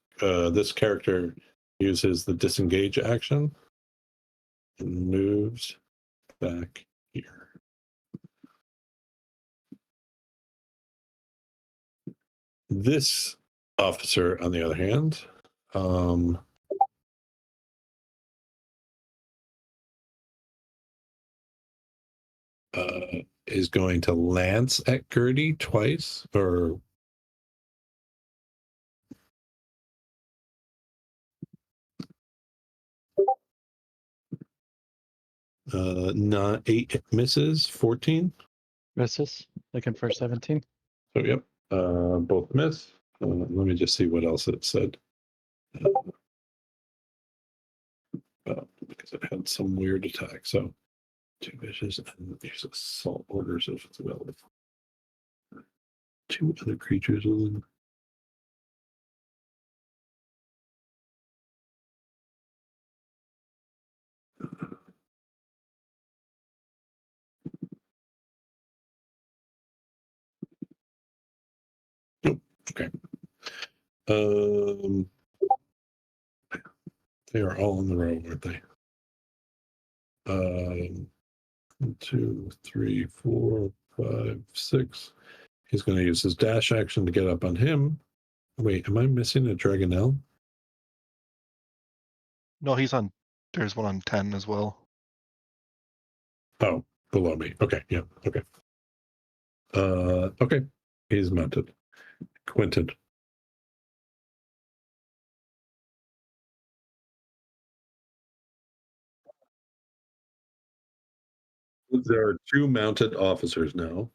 character uses the disengage action and moves back here. This officer, on the other hand, is going to lance at Gertie twice, or not 8 misses, 14. Misses. Looking for 17. So yep, both miss. Let me just see what else it said. Because it had some weird attack. So 2 vicious and there's assault orders if it's available. 2 other creatures within. Nope. Okay. They are all in the row, aren't they? 1, 2, 3, 4, 5, 6. He's going to use his dash action to get up on him. Wait, am I missing a Dragonel? No, he's on. There's one on 10 as well. Oh, below me. Okay, yeah, okay. Okay, he's mounted. Quentin. There are 2 mounted officers now.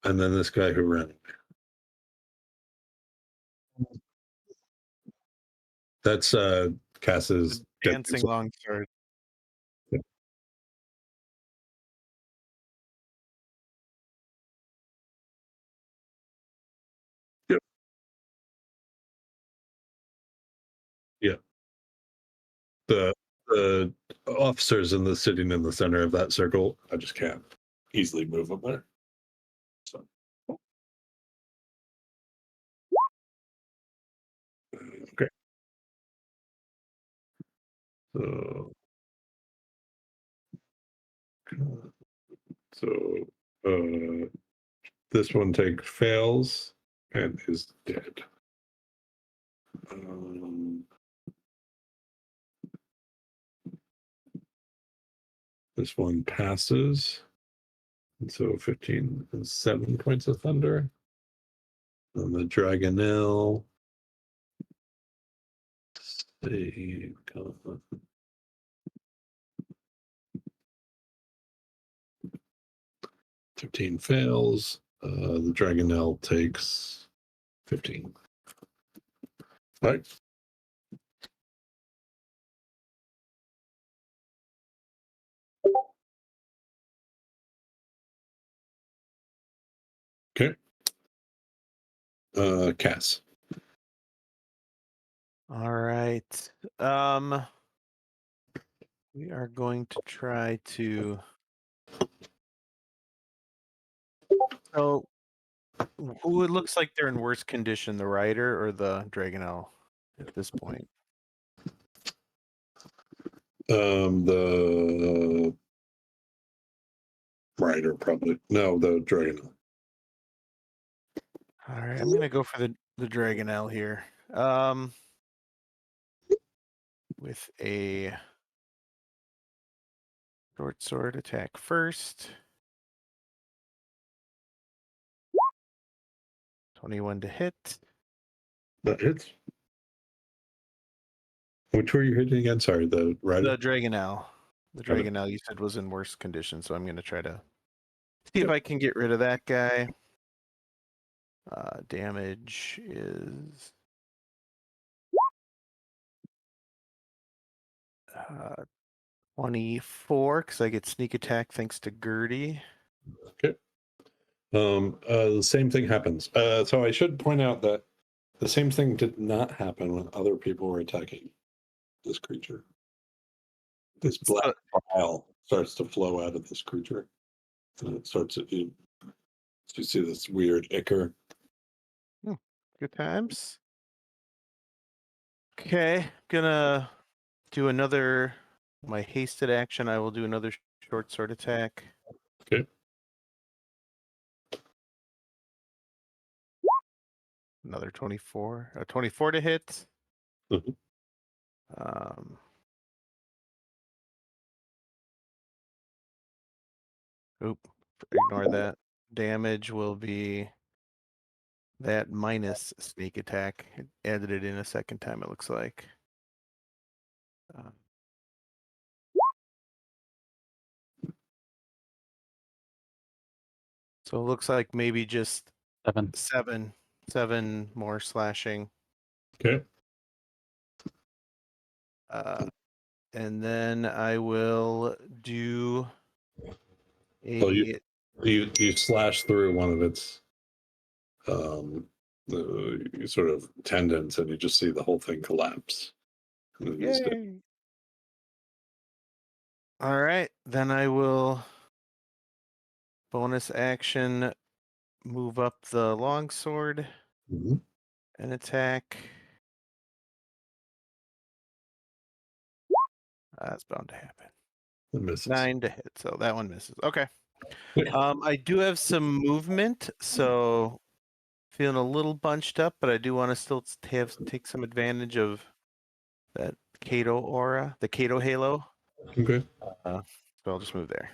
And then this guy who ran. That's Cass's Dancing longsword. Yeah. Yep. Yeah. The officers sitting in the center of that circle, I just can't easily move them there. So. Okay. So this one fails and is dead. This one passes. And so 15 is 7 points of thunder. And the Dragonel. Save. 15 fails. The Dragonel takes 15. All right. Okay. Cass. All right. We are going to try to. So, who it looks like they're in worse condition, the rider or the Dragonel at this point? The rider probably. No, the dragon. All right, I'm gonna go for the Dragonel here. With a short sword attack first. 21 to hit. That hits. Which were you hitting again? Sorry, the rider. The Dragonel. The Got it. Dragonel you said was in worse condition, so I'm gonna try to see if I can get rid of that guy. Damage is 24 because I get sneak attack thanks to Gertie. Okay. The same thing happens. So I should point out that the same thing did not happen when other people were attacking this creature. This black bile starts to flow out of this creature, and it starts to. You see this weird ichor. Good times. Okay, gonna do another. My hasted action. I will do another short sword attack. Okay. Another 24. 24 to hit. Mhm. Oop. Ignore that. Damage will be that minus sneak attack. It added it in a second time, it looks like. So it looks like maybe just 7 more slashing. Okay. And then I will do a. So you slash through one of its sort of tendons, and you just see the whole thing collapse. And then it's dead. Yay! All right, then I will bonus action move up the longsword Mhm. and attack. That's bound to happen. It misses. 9 to hit, so that one misses. Okay. Yeah. I do have some movement, so feeling a little bunched up, but I do want to still take some advantage of that Kato aura, the Kato halo. Okay. So I'll just move there.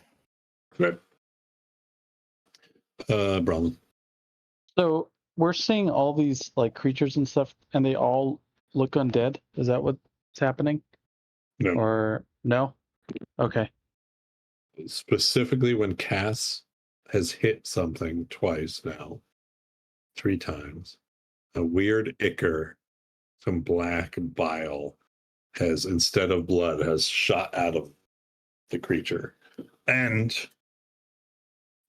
Good. Bronwyn. So we're seeing all these like creatures and stuff, and they all look undead. Is that what's happening? No. Or no? Okay. Specifically when Cass has hit something twice now, 3 times, a weird ichor, some black bile has, instead of blood, has shot out of the creature. And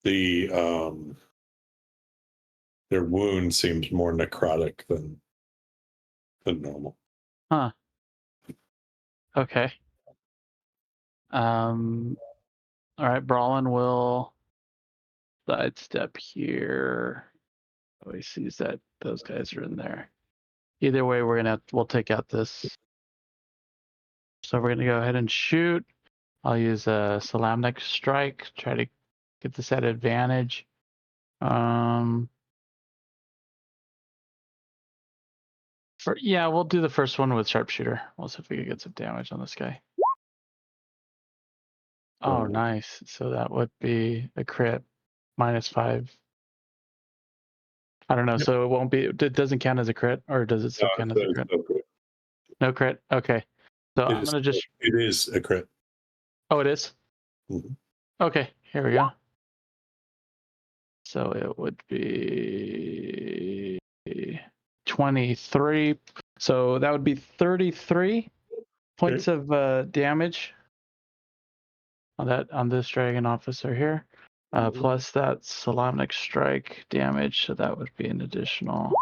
the their wound seems more necrotic than normal. Huh. Okay. All right, Brawlin will sidestep here. Oh, he sees that those guys are in there. Either way, we'll take out this. So we're gonna go ahead and shoot. I'll use a Salamnic strike, try to get this at advantage. We'll do the first one with sharpshooter. We'll see if we can get some damage on this guy. Oh, nice. So that would be a crit, -5. I don't know. Yep. So it won't be. It doesn't count as a crit, or does it still count as a crit? No crit. Okay. So I'm gonna just. It is a crit. Oh, it is? Mhm. Okay. Here we go. So it would be 23. So that would be 33 points of damage on this dragon officer here. Plus that Salamnic strike damage. So that would be an additional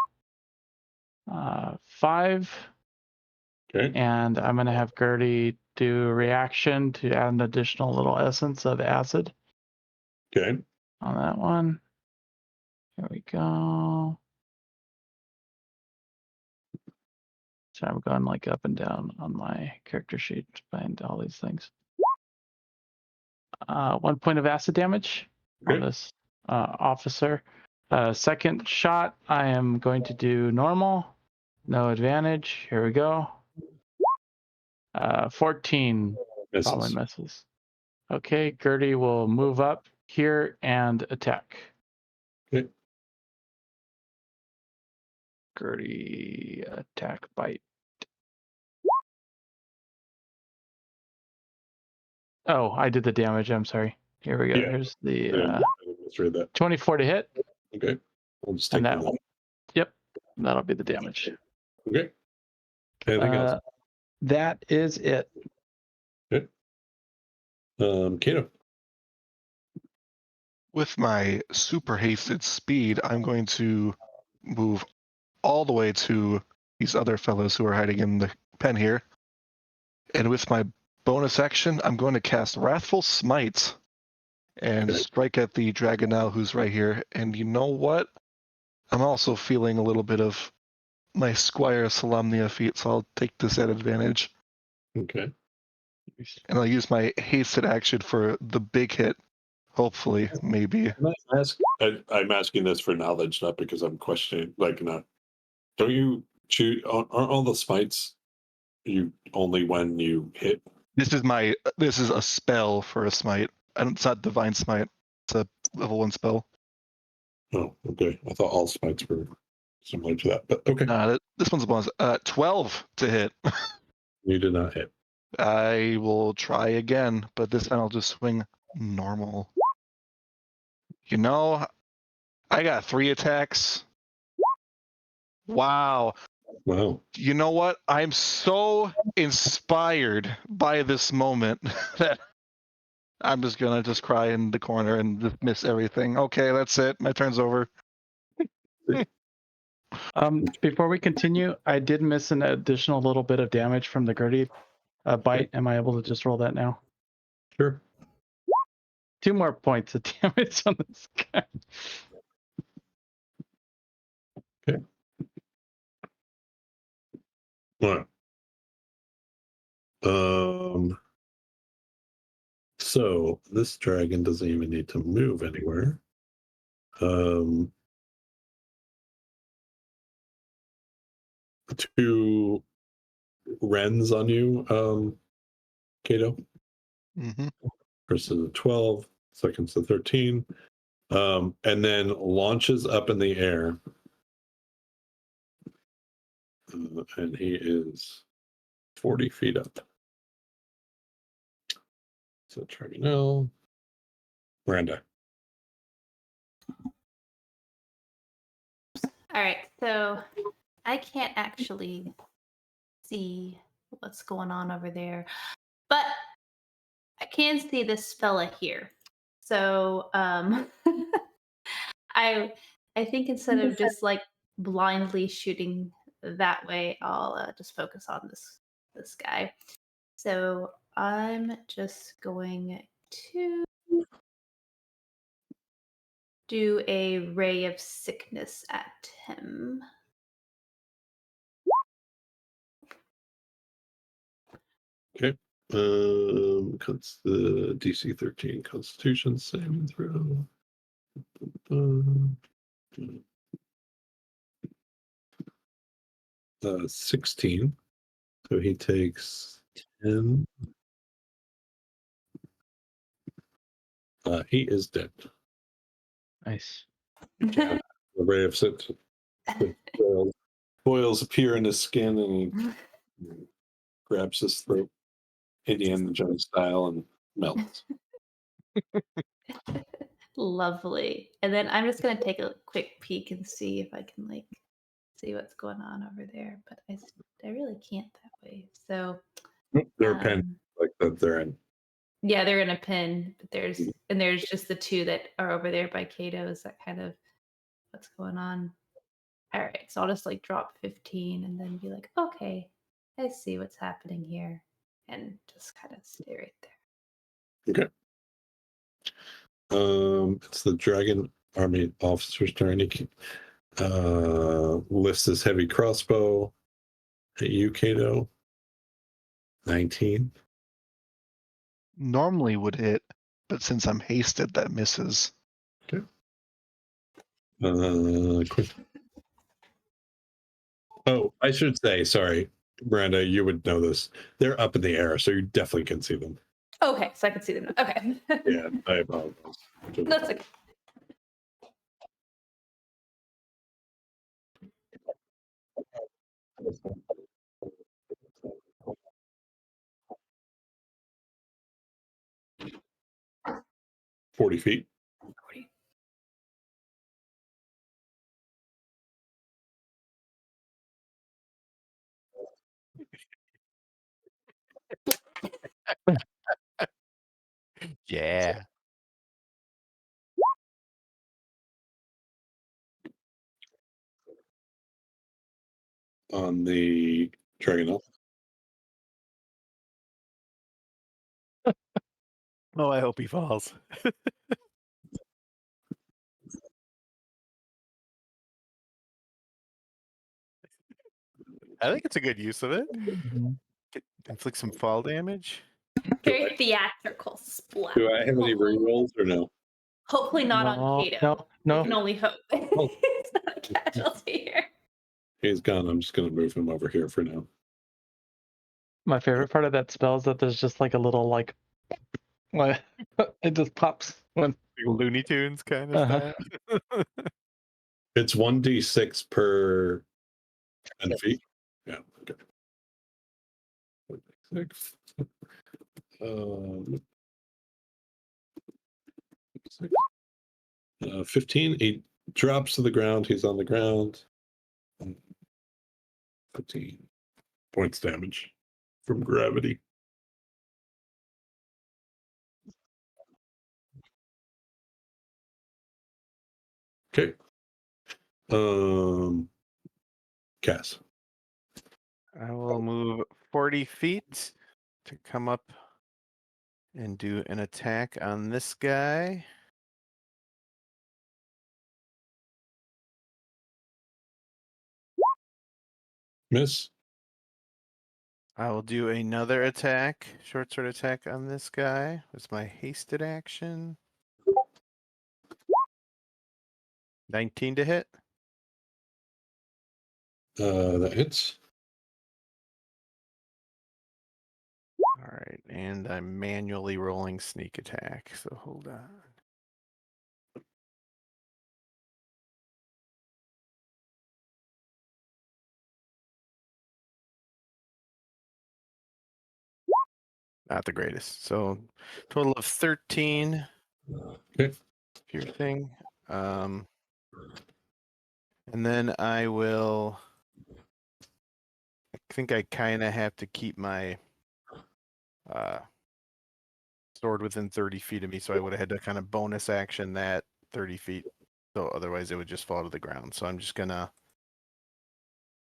5. Okay. And I'm going to have Gertie do a reaction to add an additional little essence of acid Okay. on that one. Here we go. So I'm going like up and down on my character sheet to find all these things. 1 point of acid damage on Okay. this officer. Second shot, I am going to do normal. No advantage. Here we go. 14 probably Misses. misses. Okay, Gertie will move up here and attack. Okay. Gertie attack bite. Oh, I did the damage. I'm sorry. Here we go. Yeah. Here's I the misread that. 24 to hit. Okay. We'll just take And that that. Yep, that'll be the damage. Okay. Anything else? That is it. Okay. Kato. With my super hasted speed, I'm going to move all the way to these other fellows who are hiding in the pen here. And with my bonus action, I'm going to cast Wrathful Smite and Okay. strike at the Dragonal who's right here. And you know what? I'm also feeling a little bit of my Squire Solemnia feat, so I'll take this at advantage. Okay. And I'll use my hasted action for the big hit. Hopefully, maybe. Can I ask? I'm asking this for knowledge, not because I'm questioning. Like, not. Don't you choose? Aren't all the smites you only when you hit? This is a spell for a smite. And it's not divine smite. It's a level 1 spell. Oh, okay. I thought all smites were similar to that, but okay. This one's a bonus. 12 to hit. You did not hit. I will try again, but this time I'll just swing normal. You know, I got 3 attacks. Wow. Wow. You know what? I'm so inspired by this moment that I'm just gonna just cry in the corner and just miss everything. Okay, that's it. My turn's over. Before we continue, I did miss an additional little bit of damage from the Gertie bite. Am I able to just roll that now? Sure. 2 more points of damage on this guy. All right. So this dragon doesn't even need to move anywhere. 2 Wrens on you, Kato. Mm-hmm. First is a 12, second's the 13. And then launches up in the air. And he is 40 feet up. So Dragonel. Miranda. All right, so I can't actually see what's going on over there, but I can see this fella here. So I think instead of just like blindly shooting that way, I'll just focus on this guy. So I'm just going to do a ray of sickness at him. Okay. The DC 13 Constitution saving throw. 16. So he takes 10. He is dead. Nice. The ray of soot. Boils appear in his skin, and he grabs his throat, Indiana Jones style, and melts. Lovely. And then I'm just gonna take a quick peek and see if I can like see what's going on over there. But I really can't that way. So They're a pen like that they're in. yeah, they're in a pin, but there's just the 2 that are over there by Kato. Is that kind of what's going on? All right, so I'll just like drop 15 and then be like, okay, I see what's happening here. And just kind of stay right there. Okay. It's the dragon army officer's turn. He lifts his heavy crossbow at you, Kato. 19. Normally would hit, but since I'm hasted, that misses. Okay. Quick. Oh, I should say, sorry, Miranda, you would know this. They're up in the air, so you definitely can see them. Okay, so I can see them. Okay. Yeah, I apologize. That's okay. $40 feet. Yeah. On the Dragonlance. Oh, I hope he falls. I think it's a good use of it. Inflict some fall damage. Very theatrical splat. Do I have any rerolls or no? Hopefully not on Kato. No, We can only hope. It's not a casualty here. He's gone. I'm just going to move him over here for now. My favorite part of that spell is that there's just like a little like it just pops when Looney Tunes kind of Uh-huh. style. It's 1d6 per 10 feet. Yeah. Okay. 1d6. 15. He drops to the ground. He's on the ground. 15 points damage from gravity. Okay. Cass. I will move 40 feet to come up and do an attack on this guy. Miss. I will do another attack, short sword attack on this guy. It's my hasted action. 19 to hit. That hits. All right, and I'm manually rolling sneak attack, so hold on. Not the greatest. So total of 13 Okay. piercing. And then I will. I think I kind of have to keep my sword within 30 feet of me, so I would have had to kind of bonus action that 30 feet. So otherwise it would just fall to the ground. So I'm just gonna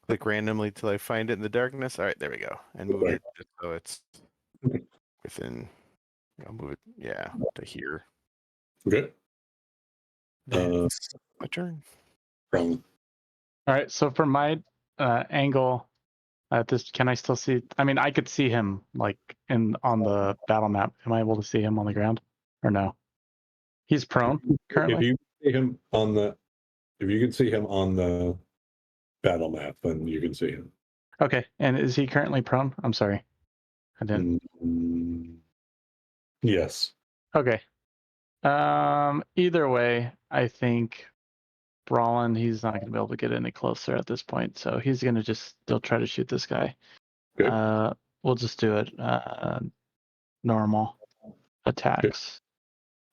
click randomly till I find it in the darkness. All right, there we go. And move it just so it's within, I'll move it, yeah, to here. Okay. That's my turn. Wrong. All right, so from my angle at this, can I still see? I mean, I could see him like on the battle map. Am I able to see him on the ground or no? He's prone If currently. you see him on the, if you can see him on the battle map, then you can see him. Okay, and is he currently prone? I'm sorry, I didn't. Yes. Okay. Either way, I think Brawlin, he's not going to be able to get any closer at this point, so he's going to just still try to shoot this guy. Okay. We'll just do it. Normal attacks.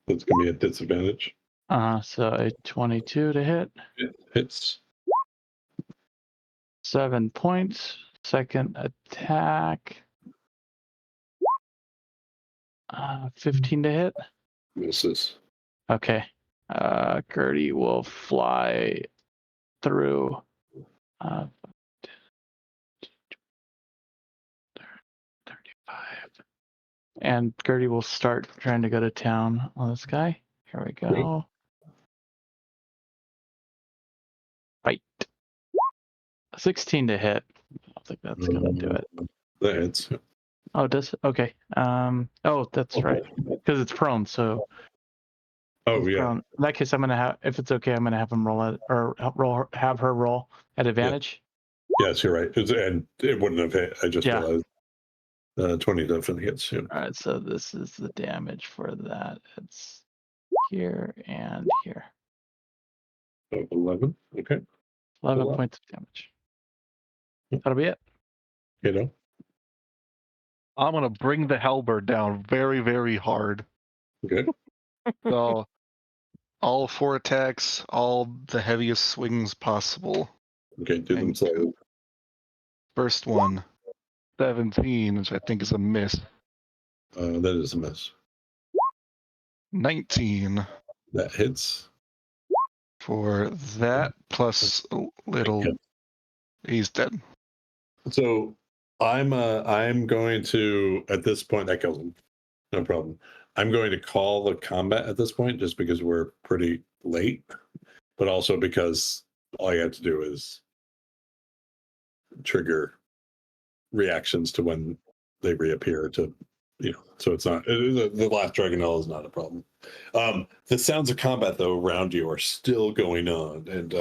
That's going to be a disadvantage. So a 22 to hit. It hits. 7 points. Second attack. 15 to hit. Misses. Okay. Gertie will fly through. and Gertie will start trying to go to town on this guy. Here we go. Fight. 16 to hit. I don't think that's gonna do it. That hits. Oh, does it? Okay. Oh, that's right. Because it's prone, so. Oh it's yeah. prone. In that case, I'm gonna have. If it's okay, I'm gonna have him roll it, or have her roll at advantage. Yes, you're right. And it wouldn't have hit. I just Yeah. realized. 20 definitely hits. Yeah. All right. So this is the damage for that. It's here and here. 11. Okay. 11 Wow. points of damage. That'll be it. You know. I'm gonna bring the halberd down very, very hard. Good. So all 4 attacks, all the heaviest swings possible. Okay. Do them And slowly. First one, 17, which I think is a miss. That is a miss. 19 That hits. for that, plus a little. Okay. He's dead. So I'm going to, at this point, that kills him. No problem. I'm going to call the combat at this point just because we're pretty late, but also because all you have to do is trigger reactions to when they reappear to, so it's not, the last Dragonelle is not a problem. The sounds of combat though around you are still going on, and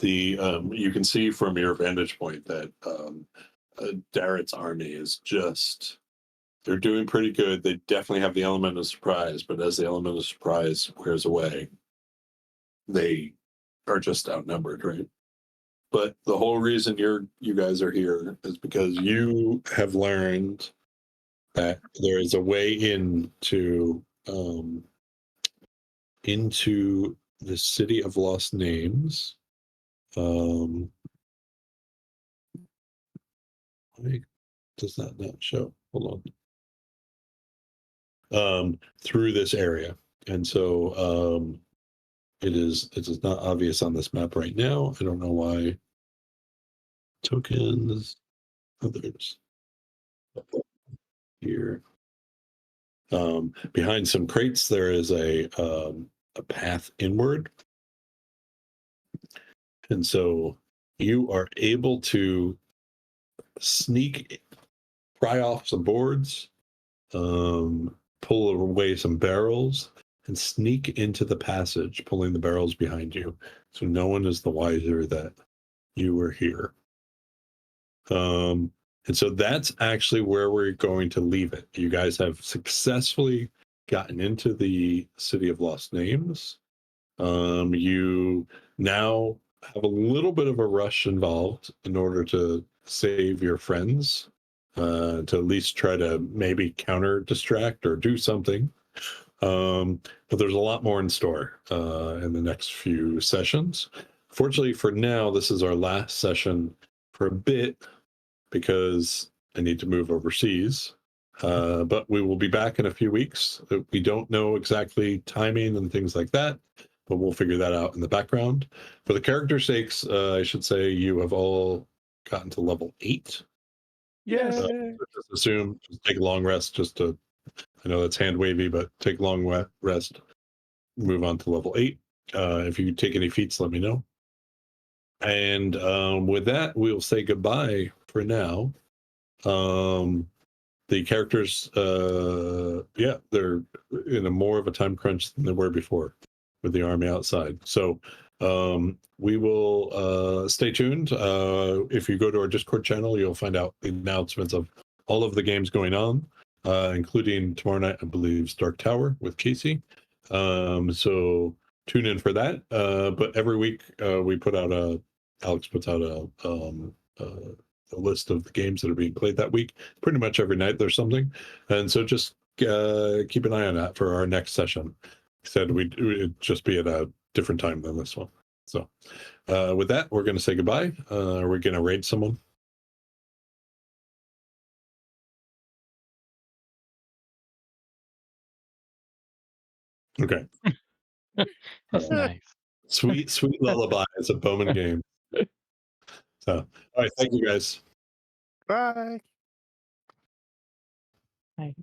you can see from your vantage point that Darrett's army is just, they're doing pretty good. They definitely have the element of surprise, but as the element of surprise wears away, they are just outnumbered, right? But the whole reason you guys are here is because you have learned that there is a way into the city of lost names. Why does that not show? Hold on. Through this area, and so it is not obvious on this map right now. I don't know why. Tokens, others here. Behind some crates, there is a path inward, and so you are able to pry off some boards, pull away some barrels, and sneak into the passage, pulling the barrels behind you, so no one is the wiser that you were here. And so that's actually where we're going to leave it. You guys have successfully gotten into the City of Lost Names. You now have a little bit of a rush involved in order to save your friends, to at least try to maybe counter distract or do something. But there's a lot more in store in the next few sessions. Fortunately for now, this is our last session for a bit, because I need to move overseas. But we will be back in a few weeks. We don't know exactly timing and things like that, but we'll figure that out in the background. For the character sakes, I should say you have all gotten to level 8. Yes. Just assume, just take a long rest, I know that's hand wavy, but take a long rest, move on to level 8. If you take any feats, let me know. And with that, we'll say goodbye for now. The characters, they're in a more of a time crunch than they were before with the army outside. So we will stay tuned. If you go to our Discord channel, you'll find out the announcements of all of the games going on, including tomorrow night, I believe, Dark Tower with Casey. So tune in for that. But every week we put out Alex puts out a list of the games that are being played that week. Pretty much every night there's something, and so just keep an eye on that for our next session. Said we'd just be at a different time than this one. So with that, we're going to say goodbye. We're going to raid someone. Okay. That's nice. Sweet lullaby. It's a Bowman game. So, all right. Thank you guys. Bye. Bye.